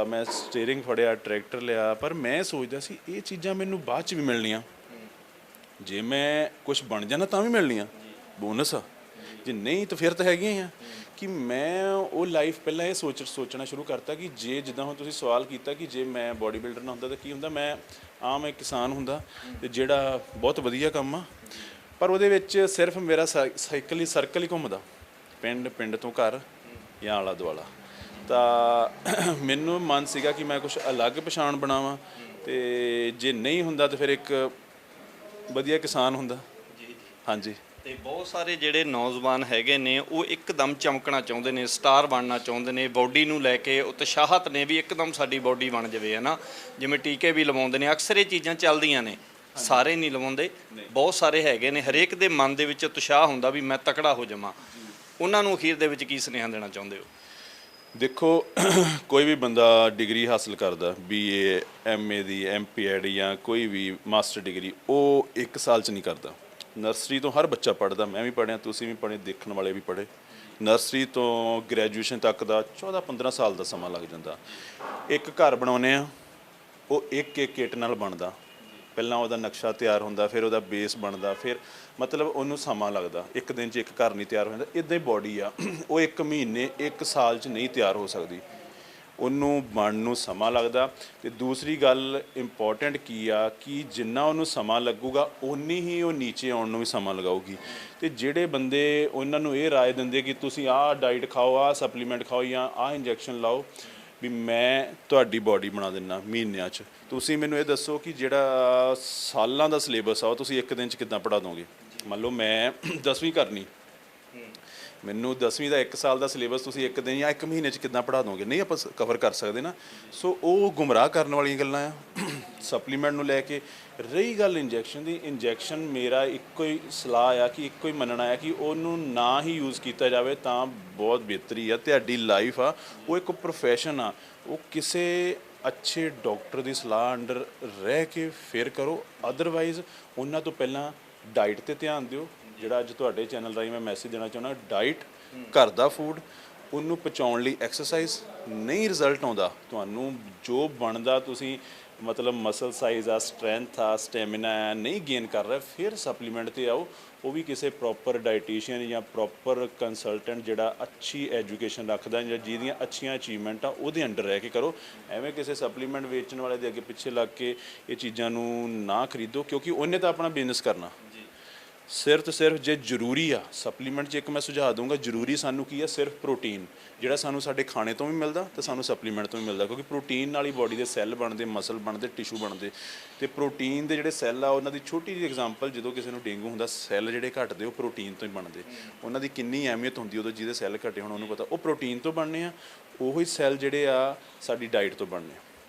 ਮੈਂ ਸਟੀਅਰਿੰਗ ਫੜਿਆ, ਟਰੈਕਟਰ ਲਿਆ, ਪਰ ਮੈਂ ਸੋਚਦਾ ਸੀ ਇਹ ਚੀਜ਼ਾਂ ਮੈਨੂੰ ਬਾਅਦ 'ਚ ਵੀ ਮਿਲਣੀਆਂ, ਜੇ ਮੈਂ ਕੁਝ ਬਣ ਜਾਣਾ ਤਾਂ ਵੀ ਮਿਲਣੀਆਂ, ਬੋਨਸ ਆ, ਜੇ ਨਹੀਂ ਤਾਂ ਫਿਰ ਤਾਂ ਹੈਗੀਆਂ ਹੀ ਆ। ਕਿ ਮੈਂ ਉਹ ਲਾਈਫ ਪਹਿਲਾਂ ਇਹ ਸੋਚਣਾ ਸ਼ੁਰੂ ਕਰਤਾ ਕਿ ਜੇ ਜਿੱਦਾਂ ਹੁਣ ਤੁਸੀਂ ਸਵਾਲ ਕੀਤਾ ਕਿ ਜੇ ਮੈਂ ਬੋਡੀ ਬਿਲਡਰ ਨਾ ਹੁੰਦਾ ਤਾਂ ਕੀ ਹੁੰਦਾ, ਮੈਂ ਆਮ ਇੱਕ ਕਿਸਾਨ ਹੁੰਦਾ, ਤੇ ਜਿਹੜਾ ਬਹੁਤ ਵਧੀਆ ਕੰਮ ਆ, ਪਰ ਉਹਦੇ ਵਿੱਚ ਸਿਰਫ ਮੇਰਾ ਸਾਈਕਲ ਹੀ ਸਰਕਲ ਹੀ ਘੁੰਮਦਾ, ਪਿੰਡ ਤੋਂ ਘਰ ਜਾਂ ਆਲਾ ਦੁਆਲਾ। ਤਾਂ ਮੈਨੂੰ ਮਨ ਸੀਗਾ ਕਿ ਮੈਂ ਕੁਝ ਅਲੱਗ ਪਛਾਣ ਬਣਾਵਾਂ, ਤੇ ਜੇ ਨਹੀਂ ਹੁੰਦਾ ਤਾਂ ਫਿਰ ਇੱਕ ਵਧੀਆ ਕਿਸਾਨ ਹੁੰਦਾ। ਹਾਂਜੀ।
ਤੇ ਬਹੁਤ ਸਾਰੇ ਜਿਹੜੇ ਨੌਜਵਾਨ ਹੈਗੇ ਨੇ ਉਹ ਇੱਕਦਮ ਚਮਕਣਾ ਚਾਹੁੰਦੇ ਨੇ, ਸਟਾਰ ਬਣਨਾ ਚਾਹੁੰਦੇ ਨੇ, ਬਾਡੀ ਨੂੰ ਲੈ ਕੇ ਉਤਸ਼ਾਹਤ ਨੇ ਵੀ ਇੱਕਦਮ ਸਾਡੀ ਬਾਡੀ ਬਣ ਜਾਵੇ, ਹੈ ਨਾ। ਜਿਵੇਂ ਟੀਕੇ ਵੀ ਲਵਾਉਂਦੇ ਨੇ, ਅਕਸਰ ਇਹ ਚੀਜ਼ਾਂ ਚੱਲਦੀਆਂ ਨੇ, ਸਾਰੇ ਨਹੀਂ ਲਵਾਉਂਦੇ, ਬਹੁਤ ਸਾਰੇ ਹੈਗੇ ਨੇ। ਹਰੇਕ ਦੇ ਮਨ ਦੇ ਵਿੱਚ ਉਤਸ਼ਾਹ ਹੁੰਦਾ ਵੀ ਮੈਂ ਤਕੜਾ ਹੋ ਜਾਵਾਂ, ਉਹਨਾਂ ਨੂੰ ਅਖੀਰ ਦੇ ਵਿੱਚ ਕੀ ਸੁਨੇਹਾ ਦੇਣਾ ਚਾਹੁੰਦੇ ਹੋ?
ਦੇਖੋ, ਕੋਈ ਵੀ ਬੰਦਾ ਡਿਗਰੀ ਹਾਸਲ ਕਰਦਾ, BA MA ਦੀ, MPEd ਜਾਂ ਕੋਈ ਵੀ ਮਾਸਟਰ ਡਿਗਰੀ, ਉਹ 1 ਸਾਲ 'ਚ ਨਹੀਂ ਕਰਦਾ। ਨਰਸਰੀ ਤੋਂ ਹਰ ਬੱਚਾ ਪੜ੍ਹਦਾ, ਮੈਂ ਵੀ ਪੜ੍ਹਿਆ, ਤੁਸੀਂ ਵੀ ਪੜ੍ਹੇ, ਦੇਖਣ ਵਾਲੇ ਵੀ ਪੜ੍ਹੇ। ਨਰਸਰੀ ਤੋਂ ਗ੍ਰੈਜੂਏਸ਼ਨ ਤੱਕ ਦਾ 14-15 ਸਾਲ ਦਾ ਸਮਾਂ ਲੱਗ ਜਾਂਦਾ। ਇੱਕ ਘਰ ਬਣਾਉਂਦੇ ਆ, ਉਹ ਇੱਕ ਇੱਟ ਨਾਲ ਬਣਦਾ, ਪਹਿਲਾਂ ਉਹਦਾ ਨਕਸ਼ਾ ਤਿਆਰ ਹੁੰਦਾ, ਫਿਰ ਉਹਦਾ ਬੇਸ ਬਣਦਾ, ਫਿਰ ਮਤਲਬ ਉਹਨੂੰ ਸਮਾਂ ਲੱਗਦਾ। ਇੱਕ ਦਿਨ 'ਚ ਇੱਕ ਘਰ ਨਹੀਂ ਤਿਆਰ ਹੋ ਜਾਂਦਾ। ਇੱਦਾਂ ਹੀ ਬਾਡੀ ਆ, ਉਹ 1 ਮਹੀਨੇ 1 ਸਾਲ 'ਚ ਨਹੀਂ ਤਿਆਰ ਹੋ ਸਕਦੀ, ਉਹਨੂੰ ਬਣਨ ਨੂੰ ਸਮਾਂ ਲੱਗਦਾ। ਤੇ ਦੂਸਰੀ ਗੱਲ ਇੰਪੋਰਟੈਂਟ ਕੀ ਆ ਕਿ ਜਿੰਨਾ ਉਹਨੂੰ ਸਮਾਂ ਲੱਗੂਗਾ ਓਨੀ ਹੀ ਉਹ ਨੀਚੇ ਆਉਣ ਨੂੰ ਵੀ ਸਮਾਂ ਲਗਾਊਗੀ। ਤੇ ਜਿਹੜੇ ਬੰਦੇ ਉਹਨਾਂ ਨੂੰ ਇਹ ਰਾਏ ਦਿੰਦੇ ਕਿ ਤੁਸੀਂ ਆਹ ਡਾਈਟ ਖਾਓ, ਆਹ ਸਪਲੀਮੈਂਟ ਖਾਓ ਜਾਂ ਆਹ ਇੰਜੈਕਸ਼ਨ ਲਾਓ, ਵੀ ਮੈਂ ਤੁਹਾਡੀ ਬਾਡੀ ਬਣਾ ਦਿੰਦਾ ਮਹੀਨਿਆਂ 'ਚ, ਤੁਸੀਂ ਮੈਨੂੰ ਇਹ ਦੱਸੋ ਕਿ ਜਿਹੜਾ ਸਾਲਾਂ ਦਾ ਸਿਲੇਬਸ ਆ ਉਹ ਤੁਸੀਂ 1 ਦਿਨ 'ਚ ਕਿੱਦਾਂ ਪੜ੍ਹਾ ਦੋਗੇ? ਮੰਨ ਲਓ ਮੈਂ 10ਵੀਂ ਕਰਨੀ, ਮੈਨੂੰ 10ਵੀਂ ਦਾ 1 ਸਾਲ ਦਾ ਸਿਲੇਬਸ ਤੁਸੀਂ 1 ਦਿਨ ਜਾਂ 1 ਮਹੀਨੇ 'ਚ ਕਿੱਦਾਂ ਪੜ੍ਹਾ ਦੋਗੇ? ਨਹੀਂ ਆਪਾਂ ਕਵਰ ਕਰ ਸਕਦੇ ਨਾ। ਸੋ ਉਹ ਗੁੰਮਰਾਹ ਕਰਨ ਵਾਲੀਆਂ ਗੱਲਾਂ ਆ। ਸਪਲੀਮੈਂਟ ਨੂੰ ਲੈ ਕੇ ਰਹੀ ਗੱਲ ਇੰਜੈਕਸ਼ਨ ਦੀ, ਇੰਜੈਕਸ਼ਨ ਮੇਰਾ ਇੱਕੋ ਹੀ ਸਲਾਹ ਆ ਕਿ ਇੱਕੋ ਹੀ ਮੰਨਣਾ ਆ ਕਿ ਉਹਨੂੰ ਨਾ ਹੀ ਯੂਜ਼ ਕੀਤਾ ਜਾਵੇ ਤਾਂ ਬਹੁਤ ਬਿਹਤਰੀ ਆ। ਤੁਹਾਡੀ ਲਾਈਫ ਆ, ਉਹ ਇੱਕ ਪ੍ਰੋਫੈਸ਼ਨ ਆ, ਉਹ ਕਿਸੇ ਅੱਛੇ ਡਾਕਟਰ ਦੀ ਸਲਾਹ ਅੰਡਰ ਰਹਿ ਕੇ ਫਿਰ ਕਰੋ। ਅਦਰਵਾਈਜ਼ ਉਹਨਾਂ ਤੋਂ ਪਹਿਲਾਂ ਡਾਈਟ 'ਤੇ ਧਿਆਨ ਦਿਓ। ਜਿਹੜਾ ਅੱਜ ਤੁਹਾਡੇ ਚੈਨਲ ਰਾਹੀਂ ਮੈਂ ਮੈਸੇਜ ਦੇਣਾ ਚਾਹੁੰਦਾ, ਡਾਈਟ, ਘਰ ਦਾ ਫੂਡ, ਉਹਨੂੰ ਪਹੁੰਚਾਉਣ ਲਈ ਐਕਸਰਸਾਈਜ਼। ਨਹੀਂ ਰਿਜ਼ਲਟ ਆਉਂਦਾ ਤੁਹਾਨੂੰ ਜੋ ਬਣਦਾ, ਤੁਸੀਂ ਮਤਲਬ ਮਸਲ ਸਾਈਜ਼ ਆ, ਸਟਰੈਂਥ ਆ, ਸਟੈਮਿਨਾ ਆ, ਨਹੀਂ ਗੇਨ ਕਰ ਰਿਹਾ, ਫਿਰ ਸਪਲੀਮੈਂਟ 'ਤੇ ਆਓ। ਉਹ ਵੀ ਕਿਸੇ ਪ੍ਰੋਪਰ ਡਾਈਟੀਸ਼ੀਅਨ ਜਾਂ ਪ੍ਰੋਪਰ ਕੰਸਲਟੈਂਟ ਜਿਹੜਾ ਅੱਛੀ ਐਜੂਕੇਸ਼ਨ ਰੱਖਦਾ ਜਾਂ ਜਿਹਦੀਆਂ ਅੱਛੀਆਂ ਅਚੀਵਮੈਂਟ ਆ ਉਹਦੇ ਅੰਡਰ ਰਹਿ ਕੇ ਕਰੋ। ਐਵੇਂ ਕਿਸੇ ਸਪਲੀਮੈਂਟ ਵੇਚਣ ਵਾਲੇ ਦੇ ਅੱਗੇ ਪਿੱਛੇ ਲੱਗ ਕੇ ਇਹ ਚੀਜ਼ਾਂ ਨੂੰ ਨਾ ਖਰੀਦੋ, ਕਿਉਂਕਿ ਉਹਨੇ ਤਾਂ ਆਪਣਾ ਬਿਜ਼ਨਸ ਕਰਨਾ। ਸਿਰਫ ਤੇ ਸਿਰਫ ਜੇ ਜ਼ਰੂਰੀ ਆ ਸਪਲੀਮੈਂਟ 'ਚ ਇੱਕ ਮੈਂ ਸੁਝਾਅ ਦੂੰਗਾ, ਜ਼ਰੂਰੀ ਸਾਨੂੰ ਕੀ ਆ? ਸਿਰਫ ਪ੍ਰੋਟੀਨ, ਜਿਹੜਾ ਸਾਨੂੰ ਸਾਡੇ ਖਾਣੇ ਤੋਂ ਵੀ ਮਿਲਦਾ ਤੇ ਸਾਨੂੰ ਸਪਲੀਮੈਂਟ ਤੋਂ ਵੀ ਮਿਲਦਾ, ਕਿਉਂਕਿ ਪ੍ਰੋਟੀਨ ਨਾਲ ਹੀ ਬਾਡੀ ਦੇ ਸੈੱਲ ਬਣਦੇ, ਮਸਲ ਬਣਦੇ, ਟਿਸ਼ੂ ਬਣਦੇ। ਤੇ ਪ੍ਰੋਟੀਨ ਦੇ ਜਿਹੜੇ ਸੈੱਲ ਆ ਉਹਨਾਂ ਦੀ ਛੋਟੀ ਜਿਹੀ ਐਗਜ਼ਾਮਪਲ, ਜਦੋਂ ਕਿਸੇ ਨੂੰ ਡੇਂਗੂ ਹੁੰਦਾ, ਸੈੱਲ ਜਿਹੜੇ ਘਟਦੇ ਉਹ ਪ੍ਰੋਟੀਨ ਤੋਂ ਹੀ ਬਣਦੇ। ਉਹਨਾਂ ਦੀ ਕਿੰਨੀ ਅਹਿਮੀਅਤ ਹੁੰਦੀ ਉਦੋਂ, ਜਿਹਦੇ ਸੈੱਲ ਘਟੇ ਹੁਣ ਉਹਨੂੰ ਪਤਾ, ਉਹ ਪ੍ਰੋਟੀਨ ਤੋਂ ਬਣਨੇ ਆ। ਉਹੀ ਸੈੱਲ ਜਿਹੜੇ ਆ ਸਾਡੀ ਡਾਈਟ ਤੋਂ ਬਣਨੇ ਆ।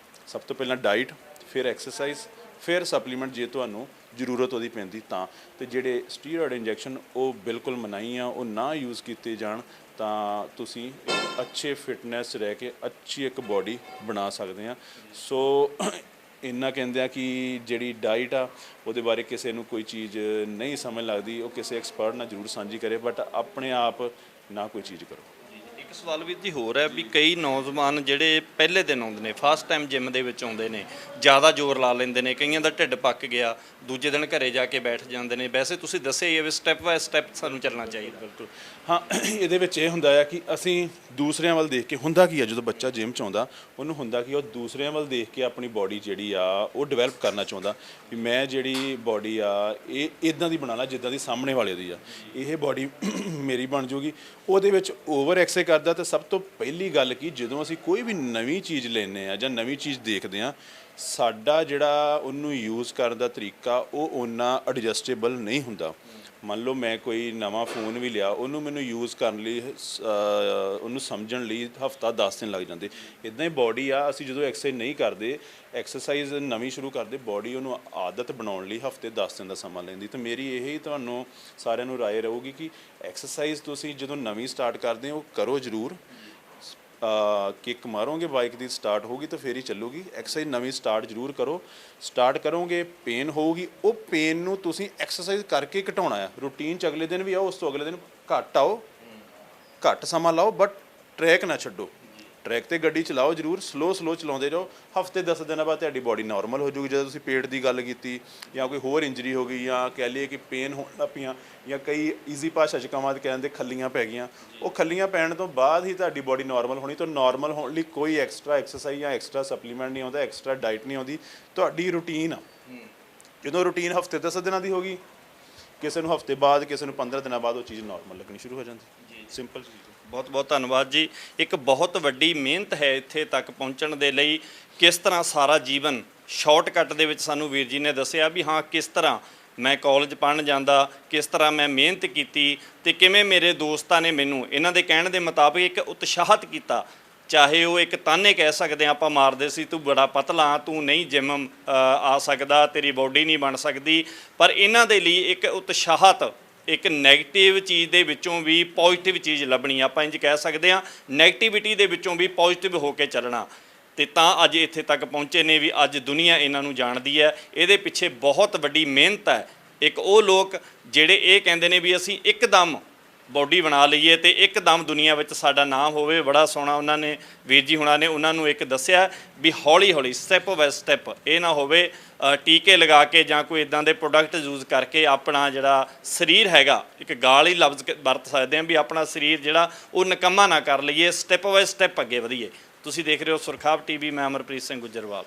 ਸਭ ਤੋਂ ਪਹਿਲਾਂ ਡਾਈਟ, ਫਿਰ ਐਕਸਰਸਾਈਜ਼, ਫਿਰ ਸਪਲੀਮੈਂਟ ਜੇ ਤੁਹਾਨੂੰ ਜ਼ਰੂਰਤ ਉਹਦੀ ਪੈਂਦੀ ਤਾਂ। ਤੇ ਜਿਹੜੇ ਸਟੀਰੋਇਡ ਇੰਜੈਕਸ਼ਨ ਉਹ ਬਿਲਕੁਲ ਮਨਾਹੀ ਆ, ਉਹ ਨਾ ਯੂਜ਼ ਕੀਤੇ ਜਾਣ ਤਾਂ ਤੁਸੀਂ ਇੱਕ ਅੱਛੇ ਫਿਟਨੈਸ ਰਹਿ ਕੇ ਅੱਛੀ ਇੱਕ ਬਾਡੀ ਬਣਾ ਸਕਦੇ ਆ। ਸੋ ਇੰਨਾ ਕਹਿੰਦੇ ਆ ਕਿ ਜਿਹੜੀ ਡਾਈਟ ਆ ਉਹਦੇ ਬਾਰੇ ਕਿਸੇ ਨੂੰ ਕੋਈ ਚੀਜ਼ ਨਹੀਂ ਸਮਝ ਲੱਗਦੀ, ਉਹ ਕਿਸੇ ਐਕਸਪਰਟ ਨਾਲ ਜ਼ਰੂਰ ਸਾਂਝੀ ਕਰੇ, ਬਟ ਆਪਣੇ ਆਪ ਨਾ ਕੋਈ ਚੀਜ਼ ਕਰੋ।
ਇੱਕ ਸਵਾਲ ਵੀਰ ਜੀ ਹੋਰ ਹੈ ਵੀ ਕਈ ਨੌਜਵਾਨ ਜਿਹੜੇ ਪਹਿਲੇ ਦਿਨ ਆਉਂਦੇ ਨੇ, ਫਸਟ ਟਾਈਮ ਜਿਮ ਦੇ ਵਿੱਚ ਆਉਂਦੇ ਨੇ, ਜ਼ਿਆਦਾ ਜ਼ੋਰ ਲਾ ਲੈਂਦੇ ਨੇ, ਕਈਆਂ ਦਾ ਢਿੱਡ ਪੱਕ ਗਿਆ, ਦੂਜੇ ਦਿਨ ਘਰੇ ਜਾ ਕੇ ਬੈਠ ਜਾਂਦੇ ਨੇ। ਵੈਸੇ ਤੁਸੀਂ ਦੱਸਿਆ ਹੀ ਹੈ ਵੀ ਸਟੈਪ ਬਾਏ ਸਟੈਪ ਸਾਨੂੰ ਚੱਲਣਾ ਚਾਹੀਦਾ।
ਬਿਲਕੁਲ ਹਾਂ, ਇਹਦੇ ਵਿੱਚ ਇਹ ਹੁੰਦਾ ਆ ਕਿ ਅਸੀਂ ਦੂਸਰਿਆਂ ਵੱਲ ਦੇਖ ਕੇ, ਹੁੰਦਾ ਕੀ ਆ ਜਦੋਂ ਬੱਚਾ ਜਿਮ 'ਚ ਆਉਂਦਾ ਉਹਨੂੰ ਹੁੰਦਾ ਕਿ ਉਹ ਦੂਸਰਿਆਂ ਵੱਲ ਦੇਖ ਕੇ ਆਪਣੀ ਬਾਡੀ ਜਿਹੜੀ ਆ ਉਹ ਡਿਵੈਲਪ ਕਰਨਾ ਚਾਹੁੰਦਾ ਵੀ ਮੈਂ ਜਿਹੜੀ ਬਾਡੀ ਆ ਇਹ ਇੱਦਾਂ ਦੀ ਬਣਾ ਲਾ ਜਿੱਦਾਂ ਦੀ ਸਾਹਮਣੇ ਵਾਲੇ ਦੀ ਆ, ਇਹ ਬਾਡੀ ਮੇਰੀ ਬਣ ਜੂਗੀ। ਉਹਦੇ ਵਿੱਚ ਓਵਰ ਐਕਸਰਸਾਈਜ਼ ਕਰਦਾ। ਤਾਂ ਸਭ ਤੋਂ ਪਹਿਲੀ ਗੱਲ ਕਿ ਜਦੋਂ ਅਸੀਂ ਕੋਈ ਵੀ ਨਵੀਂ ਚੀਜ਼ ਲੈਂਦੇ ਆ ਜਾਂ ਨਵੀਂ ਚੀਜ਼ ਦੇਖਦੇ ਆ, ਸਾਡਾ ਜਿਹੜਾ ਉਹਨੂੰ ਯੂਜ਼ ਕਰਨ ਦਾ ਤਰੀਕਾ ਉਹ ਓਨਾ ਐਡਜਸਟੇਬਲ ਨਹੀਂ ਹੁੰਦਾ। ਮੰਨ ਲਓ ਮੈਂ ਕੋਈ ਨਵਾਂ ਫੋਨ ਵੀ ਲਿਆ, ਉਹਨੂੰ ਮੈਨੂੰ ਯੂਜ਼ ਕਰਨ ਲਈ, ਉਹਨੂੰ ਸਮਝਣ ਲਈ ਹਫ਼ਤਾ 10 ਦਿਨ ਲੱਗ ਜਾਂਦੇ। ਇੱਦਾਂ ਹੀ ਬਾਡੀ ਆ, ਅਸੀਂ ਜਦੋਂ ਐਕਸਰਸਾਈਜ਼ ਨਹੀਂ ਕਰਦੇ, ਐਕਸਰਸਾਈਜ਼ ਨਵੀਂ ਸ਼ੁਰੂ ਕਰਦੇ, ਬਾਡੀ ਉਹਨੂੰ ਆਦਤ ਬਣਾਉਣ ਲਈ ਹਫ਼ਤੇ 10 ਦਿਨ ਦਾ ਸਮਾਂ ਲੈਂਦੀ। ਤਾਂ ਮੇਰੀ ਇਹੀ ਤੁਹਾਨੂੰ ਸਾਰਿਆਂ ਨੂੰ ਰਾਏ ਰਹੂਗੀ ਕਿ ਐਕਸਰਸਾਈਜ਼ ਤੁਸੀਂ ਜਦੋਂ ਨਵੀਂ ਸਟਾਰਟ ਕਰਦੇ ਹੋ ਕਰੋ ਜ਼ਰੂਰ, ਕਿੱਕ ਮਾਰੋਗੇ ਬਾਈਕ ਦੀ ਸਟਾਰਟ ਹੋਊਗੀ ਤਾਂ ਫੇਰ ਹੀ ਚੱਲੂਗੀ। ਐਕਸਰਸਾਈਜ਼ ਨਵੀਂ ਸਟਾਰਟ ਜ਼ਰੂਰ ਕਰੋ। ਸਟਾਰਟ ਕਰੋਗੇ ਪੇਨ ਹੋਊਗੀ, ਉਹ ਪੇਨ ਨੂੰ ਤੁਸੀਂ ਐਕਸਰਸਾਈਜ਼ ਕਰਕੇ ਘਟਾਉਣਾ ਆ। ਰੂਟੀਨ 'ਚ ਅਗਲੇ ਦਿਨ ਵੀ ਆਓ, ਉਸ ਤੋਂ ਅਗਲੇ ਦਿਨ ਘੱਟ ਆਓ, ਘੱਟ ਸਮਾਂ ਲਾਓ, ਬਟ ਟਰੈਕ ਨਾ ਛੱਡੋ। ਟਰੈਕ ਤੇ ਗੱਡੀ ਚਲਾਓ ਜ਼ਰੂਰ, ਸਲੋ ਚਲਾਉਂਦੇ ਜਾਓ। ਹਫਤੇ 10 ਦਿਨਾਂ ਬਾਅਦ ਤੁਹਾਡੀ ਬੋਡੀ ਨਾਰਮਲ ਹੋ ਜਾਊਗੀ। ਜਦੋਂ ਤੁਸੀਂ ਪੇਟ ਦੀ ਗੱਲ ਕੀਤੀ ਜਾਂ ਕੋਈ ਹੋਰ ਇੰਜਰੀ ਹੋ ਗਈ ਜਾਂ ਕਹਿ ਲਈਏ ਕਿ ਪੇਨ ਹੋਣ ਲੱਗ ਪਈਆਂ ਜਾਂ ਕਈ ਈਜ਼ੀ ਭਾਸ਼ਾ 'ਚ ਕਹਾਂ ਕਹਿੰਦੇ ਖੱਲੀਆਂ ਪੈ ਗਈਆਂ, ਉਹ ਖੱਲੀਆਂ ਪੈਣ ਤੋਂ ਬਾਅਦ ਹੀ ਤੁਹਾਡੀ ਬੋਡੀ ਨਾਰਮਲ ਹੋਣੀ। ਤਾਂ ਨਾਰਮਲ ਹੋਣ ਲਈ ਕੋਈ ਐਕਸਟਰਾ ਐਕਸਰਸਾਈਜ਼ ਜਾਂ ਐਕਸਟਰਾ ਸਪਲੀਮੈਂਟ ਨਹੀਂ ਆਉਂਦਾ, ਐਕਸਟਰਾ ਡਾਈਟ ਨਹੀਂ ਆਉਂਦੀ। ਤੁਹਾਡੀ ਰੂਟੀਨ ਆ, ਜਦੋਂ ਰੂਟੀਨ ਹਫਤੇ 10 ਦਿਨਾਂ ਦੀ ਹੋ ਗਈ, ਕਿਸੇ ਨੂੰ ਹਫਤੇ ਬਾਅਦ, ਕਿਸੇ ਨੂੰ 15 ਦਿਨਾਂ ਬਾਅਦ ਉਹ ਚੀਜ਼ ਨਾਰਮਲ ਲੱਗਣੀ ਸ਼ੁਰੂ ਹੋ ਜਾਂਦੀ। ਸਿੰਪਲ ਚੀਜ਼।
ਬਹੁਤ ਬਹੁਤ ਧੰਨਵਾਦ ਜੀ। ਇੱਕ ਬਹੁਤ ਵੱਡੀ ਮਿਹਨਤ ਹੈ ਇੱਥੇ ਤੱਕ ਪਹੁੰਚਣ ਦੇ ਲਈ। ਕਿਸ ਤਰ੍ਹਾਂ ਸਾਰਾ ਜੀਵਨ ਸ਼ਾਰਟਕੱਟ ਦੇ ਵਿੱਚ ਸਾਨੂੰ ਵੀਰ ਜੀ ਨੇ ਦੱਸਿਆ ਵੀ ਹਾਂ ਕਿਸ ਤਰ੍ਹਾਂ ਮੈਂ ਕਾਲਜ ਪੜ੍ਹਨ ਜਾਂਦਾ, ਕਿਸ ਤਰ੍ਹਾਂ ਮੈਂ ਮਿਹਨਤ ਕੀਤੀ ਤੇ ਕਿਵੇਂ ਮੇਰੇ ਦੋਸਤਾਂ ਨੇ ਮੈਨੂੰ ਇਹਨਾਂ ਦੇ ਕਹਿਣ ਦੇ ਮੁਤਾਬਿਕ ਇੱਕ ਉਤਸ਼ਾਹਿਤ ਕੀਤਾ। ਚਾਹੇ ਉਹ ਇੱਕ ਤਾਨੇ ਕਹਿ ਸਕਦੇ ਆਪਾਂ ਮਾਰਦੇ ਸੀ, ਤੂੰ ਬੜਾ ਪਤਲਾ, ਤੂੰ ਨਹੀਂ ਜਿਮ ਆ ਸਕਦਾ, ਤੇਰੀ ਬੋਡੀ ਨਹੀਂ ਬਣ ਸਕਦੀ, ਪਰ ਇਹਨਾਂ ਦੇ ਲਈ ਇੱਕ ਉਤਸ਼ਾਹਿਤ, ਇੱਕ ਨੈਗੇਟਿਵ ਚੀਜ਼ ਦੇ ਵਿੱਚੋਂ ਵੀ ਪੋਜ਼ਿਟਿਵ ਚੀਜ਼ ਲੱਭਣੀ। ਆਪਾਂ ਇੰਜ ਕਹਿ ਸਕਦੇ ਹਾਂ ਨੈਗੇਟਿਵਿਟੀ ਦੇ ਵਿੱਚੋਂ ਵੀ ਪੋਜ਼ਿਟਿਵ ਹੋ ਕੇ ਚੱਲਣਾ। ਤੇ ਤਾਂ ਅੱਜ ਇੱਥੇ ਤੱਕ ਪਹੁੰਚੇ ਨੇ ਵੀ ਅੱਜ ਦੁਨੀਆ ਇਹਨਾਂ ਨੂੰ ਜਾਣਦੀ ਹੈ। ਇਹਦੇ ਪਿੱਛੇ ਬਹੁਤ ਵੱਡੀ ਮਿਹਨਤ ਹੈ। ਇੱਕ ਉਹ ਲੋਕ ਜਿਹੜੇ ਇਹ ਕਹਿੰਦੇ ਨੇ ਵੀ ਅਸੀਂ ਇੱਕਦਮ ਬੋਡੀ ਬਣਾ ਲਈਏ ਤੇ ਇੱਕਦਮ ਦੁਨੀਆ ਵਿੱਚ ਸਾਡਾ ਨਾਮ ਹੋਵੇ। ਬੜਾ ਸੋਹਣਾ ਉਹਨਾਂ ਨੇ ਵੀਰ ਜੀ ਹੁਣਾਂ ਨੇ ਉਹਨਾਂ ਨੂੰ ਇੱਕ ਦੱਸਿਆ ਵੀ ਹੌਲੀ ਹੌਲੀ ਸਟੈਪ ਬਾਏ ਸਟੈਪ, ਇਹ ਨਾ ਹੋਵੇ ਟੀਕੇ ਲਗਾ ਕੇ ਜਾਂ ਕੋਈ ਇਦਾਂ ਦੇ ਪ੍ਰੋਡਕਟ ਯੂਜ਼ ਕਰਕੇ ਆਪਣਾ ਜਿਹੜਾ ਸਰੀਰ ਹੈਗਾ, ਇੱਕ ਗਾਲ ਹੀ ਲਫ਼ਜ਼ ਵਰਤ ਸਕਦੇ ਹਾਂ ਵੀ ਆਪਣਾ ਸਰੀਰ ਜਿਹੜਾ ਉਹ ਨਿਕੰਮਾ ਨਾ ਕਰ ਲਈਏ। ਸਟੈਪ ਬਾਏ ਸਟੈਪ ਅੱਗੇ ਵਧੀਏ। ਤੁਸੀਂ ਦੇਖ ਰਹੇ ਹੋ ਸੁਰਖਾਬ ਟੀਵੀ, ਮੈਂ ਅਮਰਪ੍ਰੀਤ ਸਿੰਘ ਗੁੱਜਰਵਾਲ।